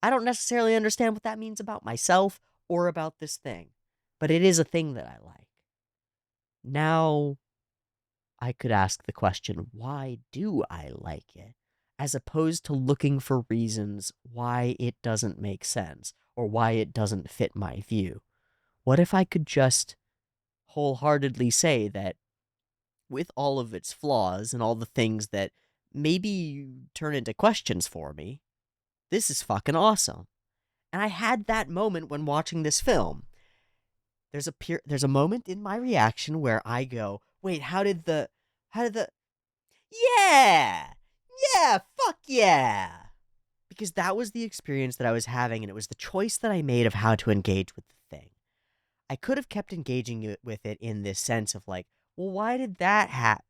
I don't necessarily understand what that means about myself or about this thing, but it is a thing that I like. Now, I could ask the question, why do I like it? As opposed to looking for reasons why it doesn't make sense or why it doesn't fit my view. What if I could just wholeheartedly say that with all of its flaws and all the things that maybe turn into questions for me, this is fucking awesome. And I had that moment when watching this film. there's a moment in my reaction where I go, wait, how did the yeah, yeah, fuck yeah, because that was the experience that I was having, and it was the choice that I made of how to engage with the thing. I could have kept engaging with it in this sense of like, well, why did that happen?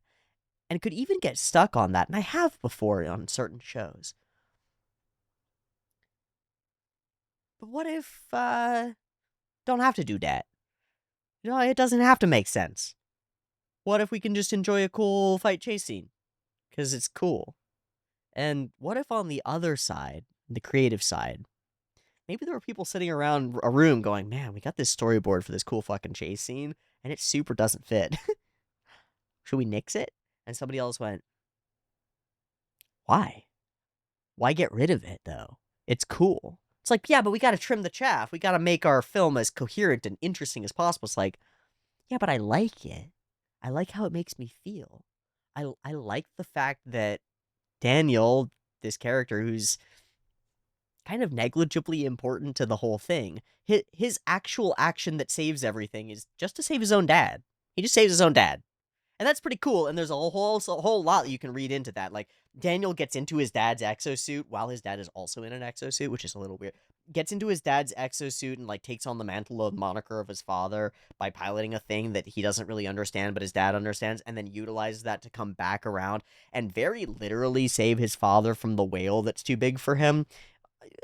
And could even get stuck on that, and I have before on certain shows. But what if don't have to do that? You know, it doesn't have to make sense. What if we can just enjoy a cool fight chase scene because it's cool? And what if on the other side, the creative side, maybe there were people sitting around a room going, "Man, we got this storyboard for this cool fucking chase scene, and it super doesn't fit. Should we nix it?" And somebody else went, "Why? Why get rid of it though? It's cool." It's like, yeah, but we got to trim the chaff. We got to make our film as coherent and interesting as possible. It's like, yeah, but I like it. I like how it makes me feel. I like the fact that Daniel, this character who's kind of negligibly important to the whole thing, his actual action that saves everything is just to save his own dad. He just saves his own dad. And that's pretty cool. And there's a whole lot that you can read into that. Like, Daniel gets into his dad's exosuit while his dad is also in an exosuit, which is a little weird. Gets into his dad's exosuit and like takes on the mantle of moniker of his father by piloting a thing that he doesn't really understand, but his dad understands, and then utilizes that to come back around and very literally save his father from the whale that's too big for him.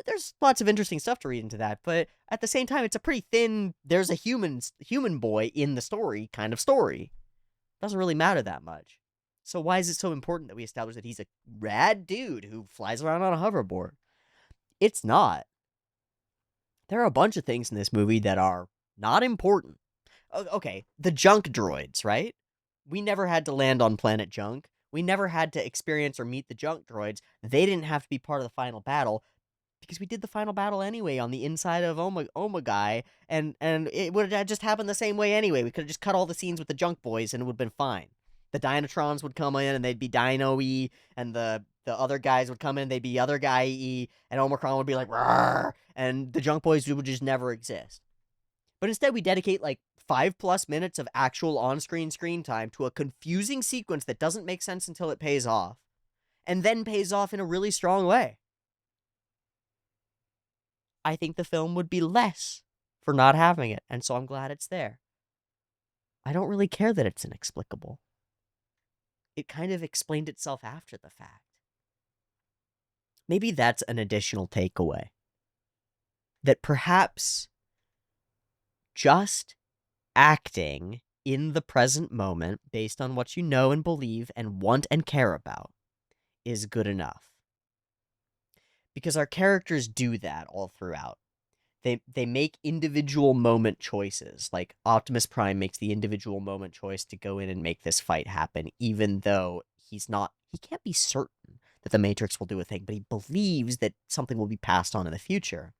There's lots of interesting stuff to read into that, but at the same time, it's a pretty thin. There's a human boy in the story kind of story. Doesn't really matter that much. So why is it so important that we establish that he's a rad dude who flies around on a hoverboard? It's not. There are a bunch of things in this movie that are not important. Okay, the junk droids, right? We never had to land on planet junk. We never had to experience or meet the junk droids. They didn't have to be part of the final battle because we did the final battle anyway on the inside of Oma Guy, and it would have just happened the same way anyway. We could have just cut all the scenes with the junk boys, and it would have been fine. The Dinotrons would come in, and they'd be Dino-y, and the other guys would come in, they'd be other guy-y, and Omicron would be like, "Rawr," and the junk boys would just never exist. But instead, we dedicate like 5+ minutes of actual on-screen screen time to a confusing sequence that doesn't make sense until it pays off, and then pays off in a really strong way. I think the film would be less for not having it, and so I'm glad it's there. I don't really care that it's inexplicable. It kind of explained itself after the fact. Maybe that's an additional takeaway. That perhaps just acting in the present moment based on what you know and believe and want and care about is good enough. Because our characters do that all throughout. They make individual moment choices. Like Optimus Prime makes the individual moment choice to go in and make this fight happen, even though he can't be certain that the Matrix will do a thing, but he believes that something will be passed on in the future.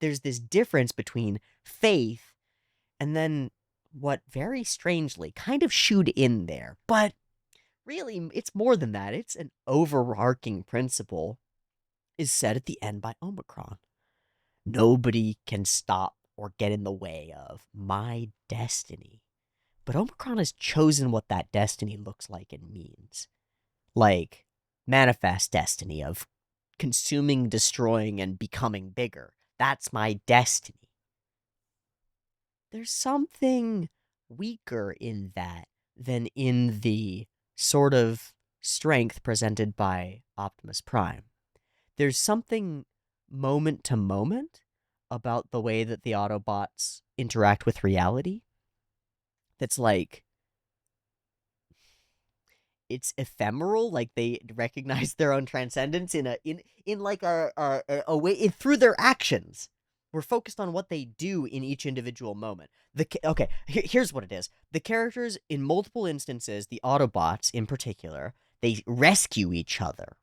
There's this difference between faith and then what very strangely kind of shooed in there, but really it's more than that. It's an overarching principle is said at the end by Omicron. Nobody can stop or get in the way of my destiny. But Omicron has chosen what that destiny looks like and means. Like, manifest destiny of consuming, destroying, and becoming bigger. That's my destiny. There's something weaker in that than in the sort of strength presented by Optimus Prime. There's something moment to moment about the way that the Autobots interact with reality that's like it's ephemeral, like they recognize their own transcendence in like a way through their actions. We're focused on what they do in each individual moment. Here's what it is. The characters in multiple instances, the Autobots in particular, they rescue each other.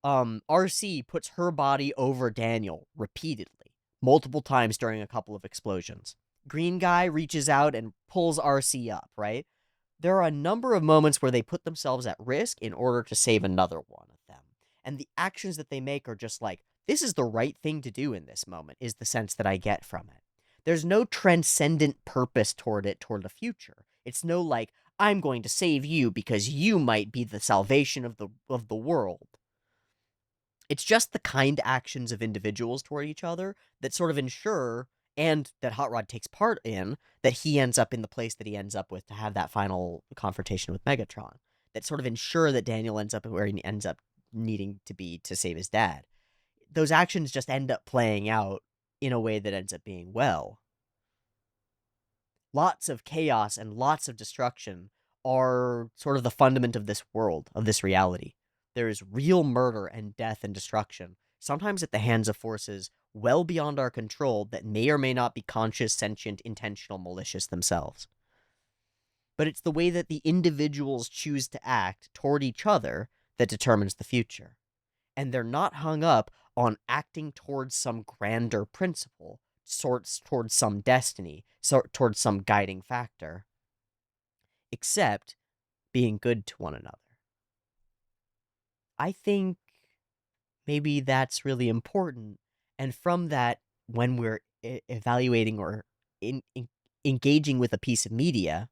RC puts her body over Daniel repeatedly, multiple times during a couple of explosions. Green Guy reaches out and pulls RC up, right? There are a number of moments where they put themselves at risk in order to save another one of them. And the actions that they make are just like, this is the right thing to do in this moment, is the sense that I get from it. There's no transcendent purpose toward it, toward the future. It's no like, I'm going to save you because you might be the salvation of the world. It's just the kind actions of individuals toward each other that sort of ensure, and that Hot Rod takes part in, that he ends up in the place that he ends up with to have that final confrontation with Megatron. That sort of ensure that Daniel ends up where he ends up needing to be to save his dad. Those actions just end up playing out in a way that ends up being well. Lots of chaos and lots of destruction are sort of the fundament of this world, of this reality. There is real murder and death and destruction, sometimes at the hands of forces well beyond our control that may or may not be conscious, sentient, intentional, malicious themselves. But it's the way that the individuals choose to act toward each other that determines the future. And they're not hung up on acting towards some grander principle, towards some destiny, towards some guiding factor, except being good to one another. I think maybe that's really important. And from that, when we're evaluating or engaging with a piece of media,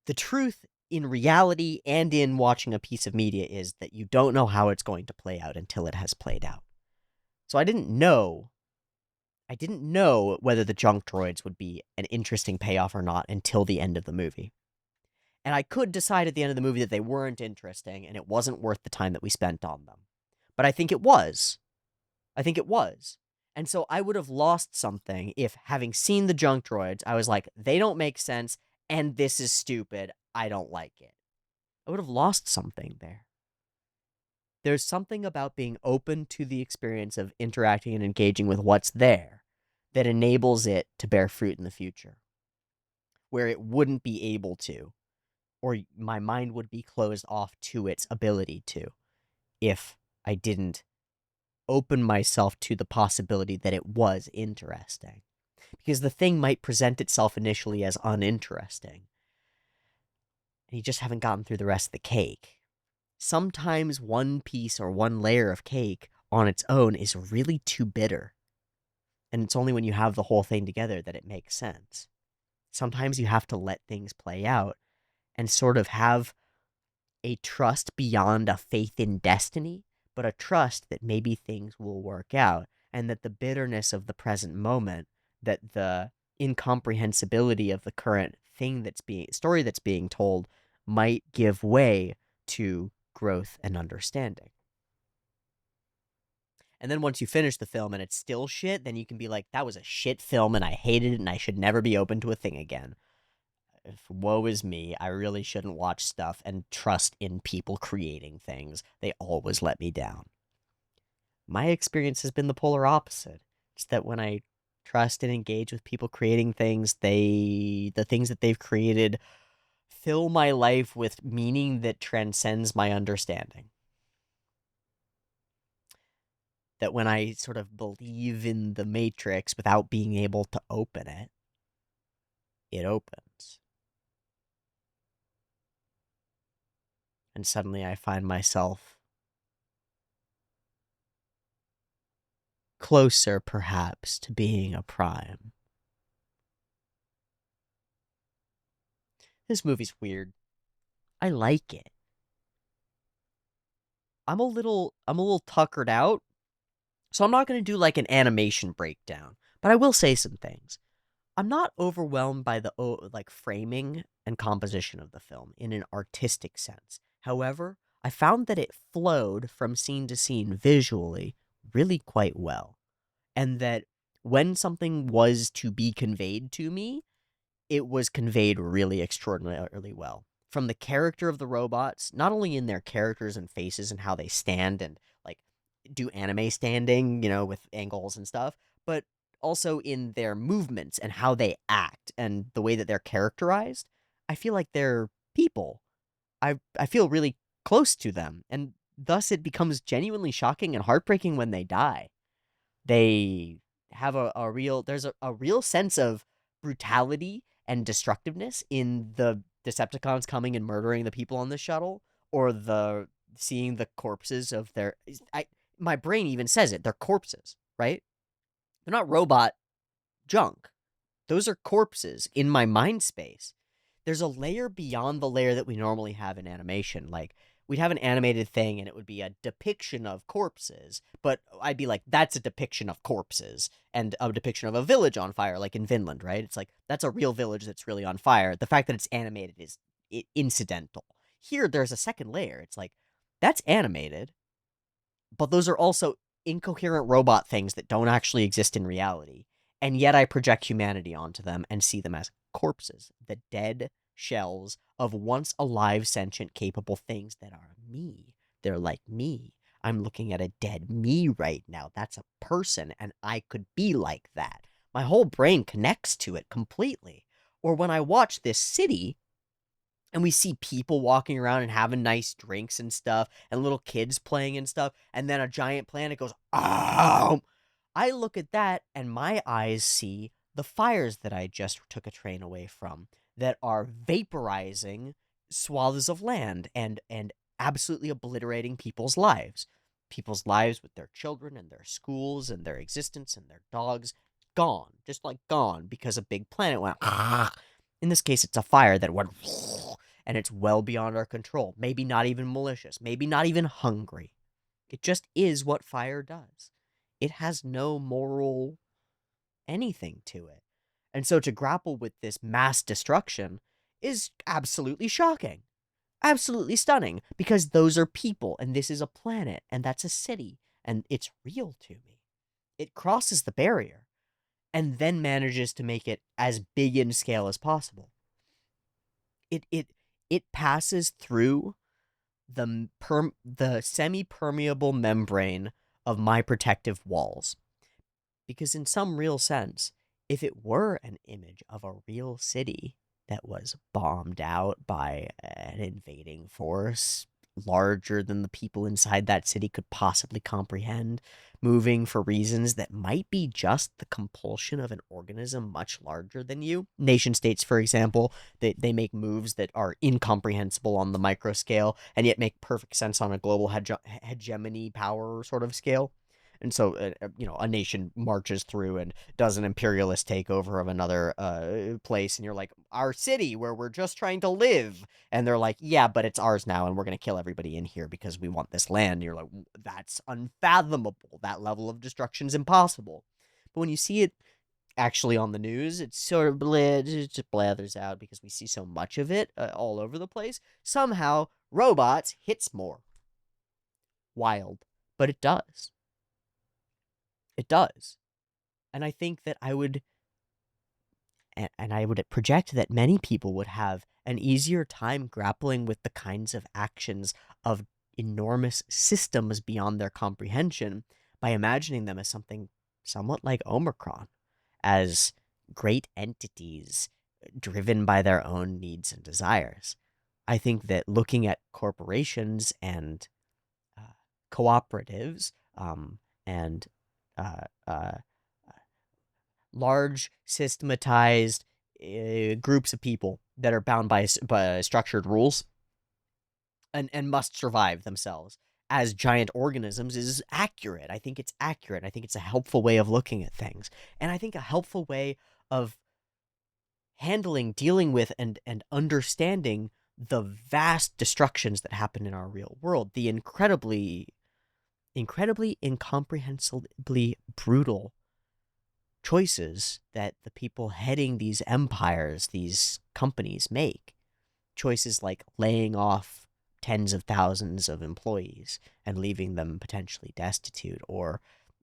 the truth in reality and in watching a piece of media is that you don't know how it's going to play out until it has played out. So I didn't know whether the junk droids would be an interesting payoff or not until the end of the movie. And I could decide at the end of the movie that they weren't interesting and it wasn't worth the time that we spent on them. But I think it was. I think it was. And so I would have lost something if, having seen the junk droids, I was like, they don't make sense and this is stupid. I don't like it. I would have lost something there. There's something about being open to the experience of interacting and engaging with what's there that enables it to bear fruit in the future, where it wouldn't be able to, or my mind would be closed off to its ability to, if I didn't open myself to the possibility that it was interesting. Because the thing might present itself initially as uninteresting, and you just haven't gotten through the rest of the cake. Sometimes one piece or one layer of cake on its own is really too bitter. And it's only when you have the whole thing together that it makes sense. Sometimes you have to let things play out and sort of have a trust beyond a faith in destiny, but a trust that maybe things will work out and that the bitterness of the present moment, that the incomprehensibility of the current story that's being told might give way to growth and understanding. And then once you finish the film and it's still shit, then you can be like, that was a shit film and I hated it and I should never be open to a thing again. If woe is me, I really shouldn't watch stuff and trust in people creating things. They always let me down. My experience has been the polar opposite. It's that when I trust and engage with people creating things, the things that they've created fill my life with meaning that transcends my understanding. That when I sort of believe in the Matrix without being able to open it, it opens. And suddenly I find myself closer, perhaps, to being a prime. This movie's weird. I like it. I'm a little tuckered out, so I'm not going to do like an animation breakdown, but I will say some things. I'm not overwhelmed by the framing and composition of the film in an artistic sense. However, I found that it flowed from scene to scene visually really quite well. And that when something was to be conveyed to me, it was conveyed really extraordinarily well. From the character of the robots, not only in their characters and faces and how they stand and like do anime standing, with angles and stuff, but also in their movements and how they act and the way that they're characterized. I feel like they're people. I feel really close to them, and thus it becomes genuinely shocking and heartbreaking when they die. They have there's a real sense of brutality and destructiveness in the Decepticons coming and murdering the people on the shuttle, or the seeing the corpses of my brain even says it, they're corpses, right? They're not robot junk. Those are corpses in my mind space. There's a layer beyond the layer that we normally have in animation. Like, we'd have an animated thing and it would be a depiction of corpses, but I'd be like, that's a depiction of corpses and a depiction of a village on fire, like in Vinland, right? It's like, that's a real village that's really on fire. The fact that it's animated is incidental. Here, there's a second layer. It's like, that's animated, but those are also incoherent robot things that don't actually exist in reality. And yet I project humanity onto them and see them as corpses, the dead shells of once alive, sentient, capable things that are me. They're like me. I'm looking at a dead me right now. That's a person, and I could be like that. My whole brain connects to it completely. Or when I watch this city and we see people walking around and having nice drinks and stuff, and little kids playing and stuff, and then a giant planet goes, oh! I look at that, and my eyes see the fires that I just took a train away from that are vaporizing swaths of land and absolutely obliterating people's lives. People's lives with their children and their schools and their existence and their dogs gone, just like gone because a big planet went. In this case, it's a fire that went, and it's well beyond our control. Maybe not even malicious, maybe not even hungry. It just is what fire does. It has no moral anything to it. And so to grapple with this mass destruction is absolutely shocking, absolutely stunning, because those are people, and this is a planet, and that's a city, and it's real to me. It crosses the barrier and then manages to make it as big in scale as possible. It passes through the semi-permeable membrane of my protective walls. Because in some real sense, if it were an image of a real city that was bombed out by an invading force larger than the people inside that city could possibly comprehend, moving for reasons that might be just the compulsion of an organism much larger than you. Nation states, for example, they make moves that are incomprehensible on the micro scale and yet make perfect sense on a global hegemony power sort of scale. And so, a nation marches through and does an imperialist takeover of another place, and you're like, our city where we're just trying to live. And they're like, yeah, but it's ours now, and we're going to kill everybody in here because we want this land. And you're like, that's unfathomable. That level of destruction is impossible. But when you see it actually on the news, it's sort of it just blathers out because we see so much of it all over the place. Somehow, robots hits more. Wild. But it does. It does. And I think that I would project that many people would have an easier time grappling with the kinds of actions of enormous systems beyond their comprehension by imagining them as something somewhat like Omicron, as great entities driven by their own needs and desires. I think that looking at corporations and cooperatives and uh, uh, large systematized groups of people that are bound by structured rules and must survive themselves as giant organisms is accurate. I think it's accurate. I think it's a helpful way of looking at things. And I think a helpful way of dealing with and understanding the vast destructions that happen in our real world, the incredibly incomprehensibly brutal choices that the people heading these empires, these companies make. Choices like laying off tens of thousands of employees and leaving them potentially destitute, or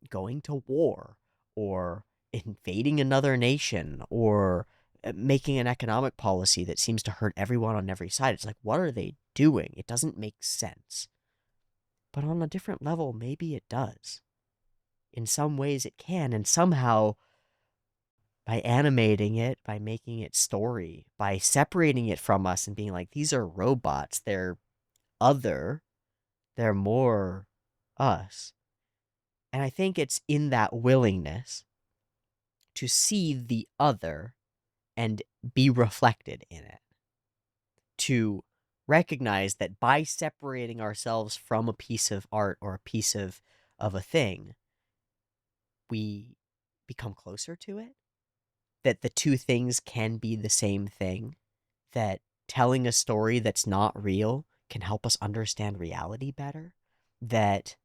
going to war, or invading another nation, or making an economic policy that seems to hurt everyone on every side. It's like, what are they doing? It doesn't make sense. But on a different level, maybe it does. In some ways, it can, and somehow by animating it, by making it story, by separating it from us and being like, these are robots, they're other, they're more us. And I think it's in that willingness to see the other and be reflected in it, to recognize that by separating ourselves from a piece of art or a piece of a thing, we become closer to it, that the two things can be the same thing, that telling a story that's not real can help us understand reality better, that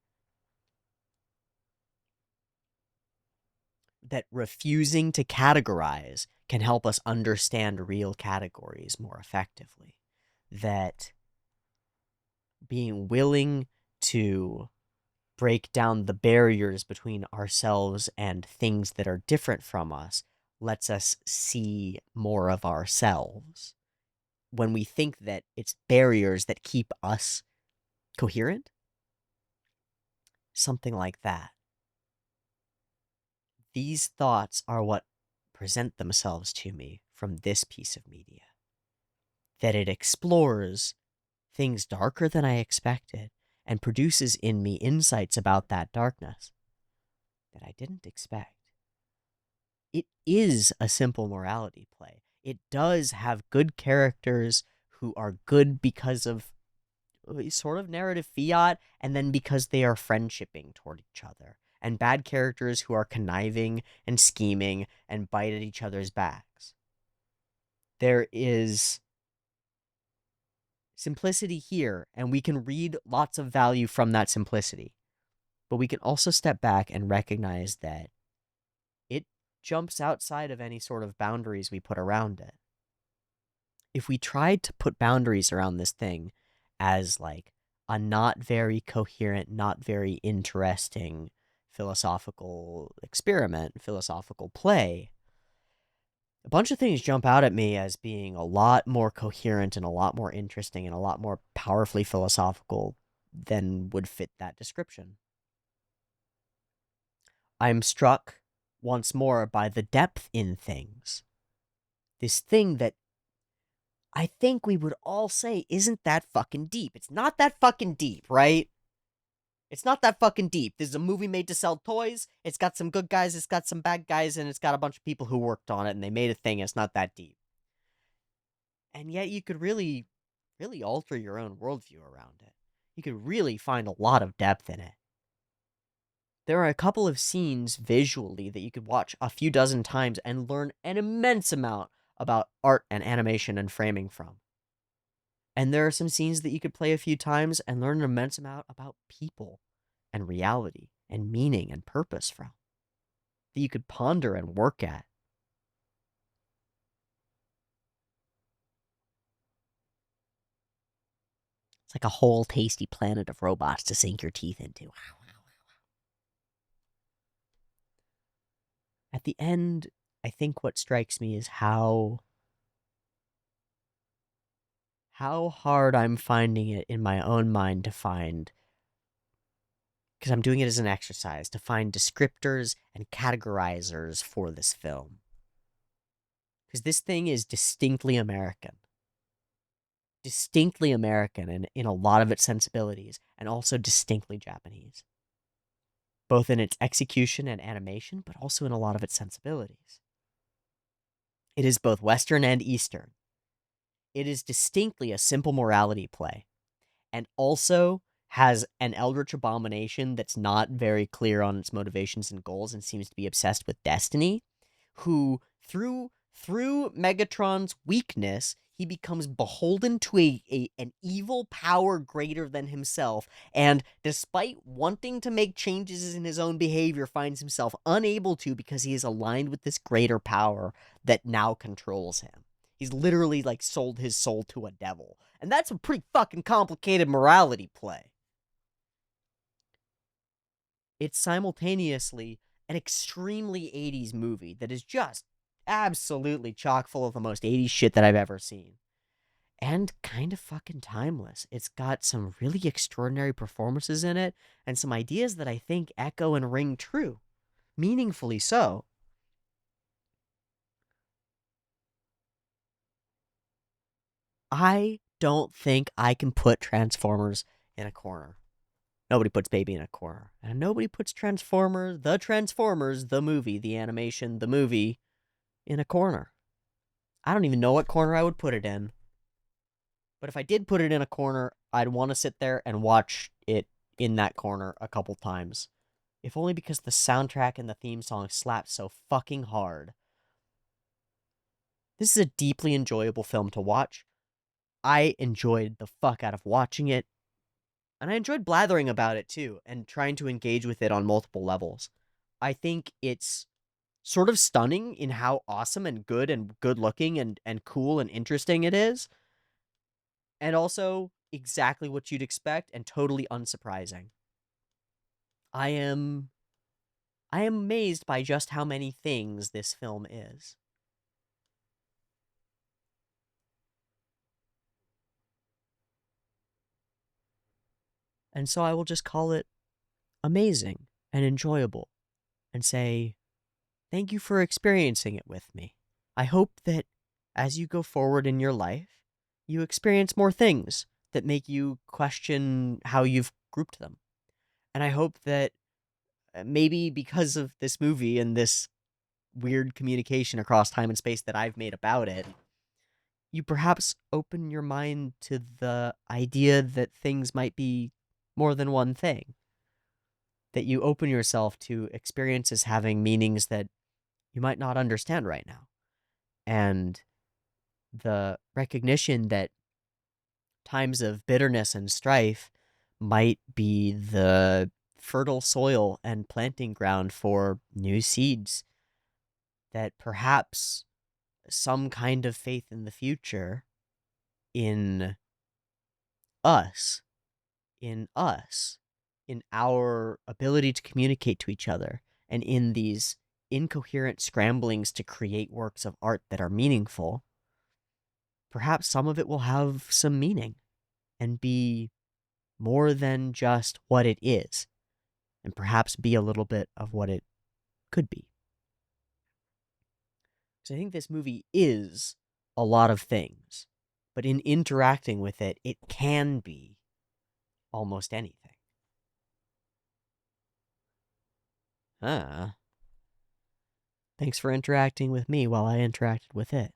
refusing to categorize can help us understand real categories more effectively, that being willing to break down the barriers between ourselves and things that are different from us lets us see more of ourselves. When we think that it's barriers that keep us coherent, something like that. These thoughts are what present themselves to me from this piece of media. That it explores things darker than I expected and produces in me insights about that darkness that I didn't expect. It is a simple morality play. It does have good characters who are good because of sort of narrative fiat, and then because they are friendshipping toward each other, and bad characters who are conniving and scheming and bite at each other's backs. There is simplicity here, and we can read lots of value from that simplicity. But we can also step back and recognize that it jumps outside of any sort of boundaries we put around it. If we tried to put boundaries around this thing as like a not very coherent, not very interesting philosophical experiment, philosophical play, a bunch of things jump out at me as being a lot more coherent and a lot more interesting and a lot more powerfully philosophical than would fit that description. I'm struck once more by the depth in things. This thing that I think we would all say isn't that fucking deep. It's not that fucking deep, right? It's not that fucking deep. This is a movie made to sell toys. It's got some good guys, it's got some bad guys, and it's got a bunch of people who worked on it, and they made a thing. It's not that deep. And yet you could really, really alter your own worldview around it. You could really find a lot of depth in it. There are a couple of scenes visually that you could watch a few dozen times and learn an immense amount about art and animation and framing from. And there are some scenes that you could play a few times and learn an immense amount about people and reality and meaning and purpose from, that you could ponder and work at. It's like a whole tasty planet of robots to sink your teeth into. At the end, I think what strikes me is how hard I'm finding it in my own mind to find, because I'm doing it as an exercise, to find descriptors and categorizers for this film. Because this thing is distinctly American. Distinctly American in a lot of its sensibilities, and also distinctly Japanese. Both in its execution and animation, but also in a lot of its sensibilities. It is both Western and Eastern. It is distinctly a simple morality play, and also has an eldritch abomination that's not very clear on its motivations and goals and seems to be obsessed with destiny, who, through Megatron's weakness, he becomes beholden to an evil power greater than himself, and despite wanting to make changes in his own behavior, finds himself unable to because he is aligned with this greater power that now controls him. He's literally, like, sold his soul to a devil. And that's a pretty fucking complicated morality play. It's simultaneously an extremely 80s movie that is just absolutely chock full of the most 80s shit that I've ever seen. And kind of fucking timeless. It's got some really extraordinary performances in it, and some ideas that I think echo and ring true. Meaningfully so. I don't think I can put Transformers in a corner. Nobody puts Baby in a corner. And nobody puts Transformers, the movie, the animation, the movie, in a corner. I don't even know what corner I would put it in. But if I did put it in a corner, I'd want to sit there and watch it in that corner a couple times. If only because the soundtrack and the theme song slap so fucking hard. This is a deeply enjoyable film to watch. I enjoyed the fuck out of watching it, and I enjoyed blathering about it too, and trying to engage with it on multiple levels. I think it's sort of stunning in how awesome and good looking and cool and interesting it is, and also exactly what you'd expect and totally unsurprising. I am I am amazed by just how many things this film is. And so I will just call it amazing and enjoyable and say thank you for experiencing it with me. I hope that as you go forward in your life, you experience more things that make you question how you've grouped them. And I hope that maybe because of this movie and this weird communication across time and space that I've made about it, you perhaps open your mind to the idea that things might be more than one thing. That you open yourself to experiences having meanings that you might not understand right now. And the recognition that times of bitterness and strife might be the fertile soil and planting ground for new seeds, that perhaps some kind of faith in the future in us, in us, in our ability to communicate to each other, and in these incoherent scramblings to create works of art that are meaningful, perhaps some of it will have some meaning and be more than just what it is, and perhaps be a little bit of what it could be. Because I think this movie is a lot of things, but in interacting with it, it can be almost anything. Ah, thanks for interacting with me while I interacted with it.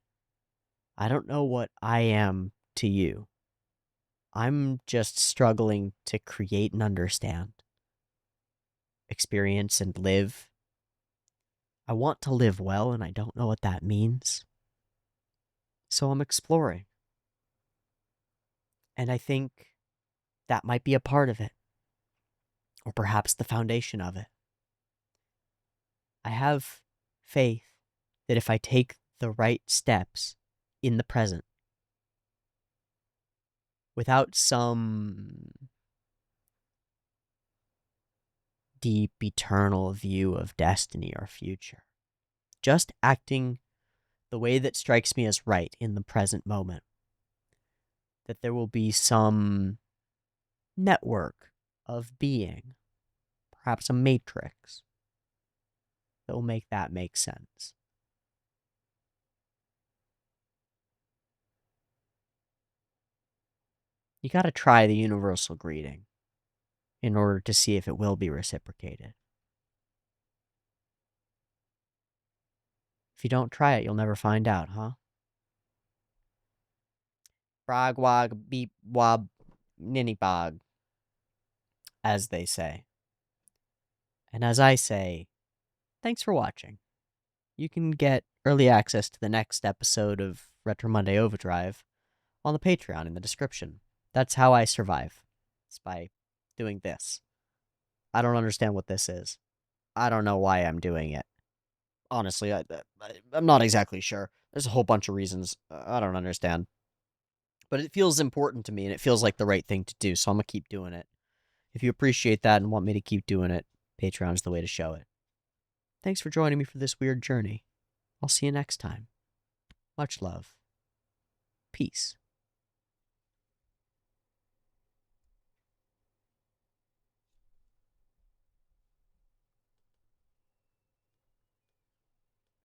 I don't know what I am to you. I'm just struggling to create and understand, experience and live. I want to live well, and I don't know what that means. So I'm exploring. And I think that might be a part of it, or perhaps the foundation of it. I have faith that if I take the right steps in the present, without some deep, eternal view of destiny or future, just acting the way that strikes me as right in the present moment, that there will be some network of being, perhaps a matrix, that will make that make sense. You gotta try the universal greeting in order to see if it will be reciprocated. If you don't try it, you'll never find out, huh? Frog wog beep wob ninny bog, as they say. And as I say, thanks for watching. You can get early access to the next episode of Retro Monday OVAdrive on the Patreon in the description. That's how I survive. It's by doing this. I don't understand what this is. I don't know why I'm doing it. Honestly, I'm not exactly sure. There's a whole bunch of reasons I don't understand. But it feels important to me, and it feels like the right thing to do, so I'm going to keep doing it. If you appreciate that and want me to keep doing it, Patreon's the way to show it. Thanks for joining me for this weird journey. I'll see you next time. Much love. Peace.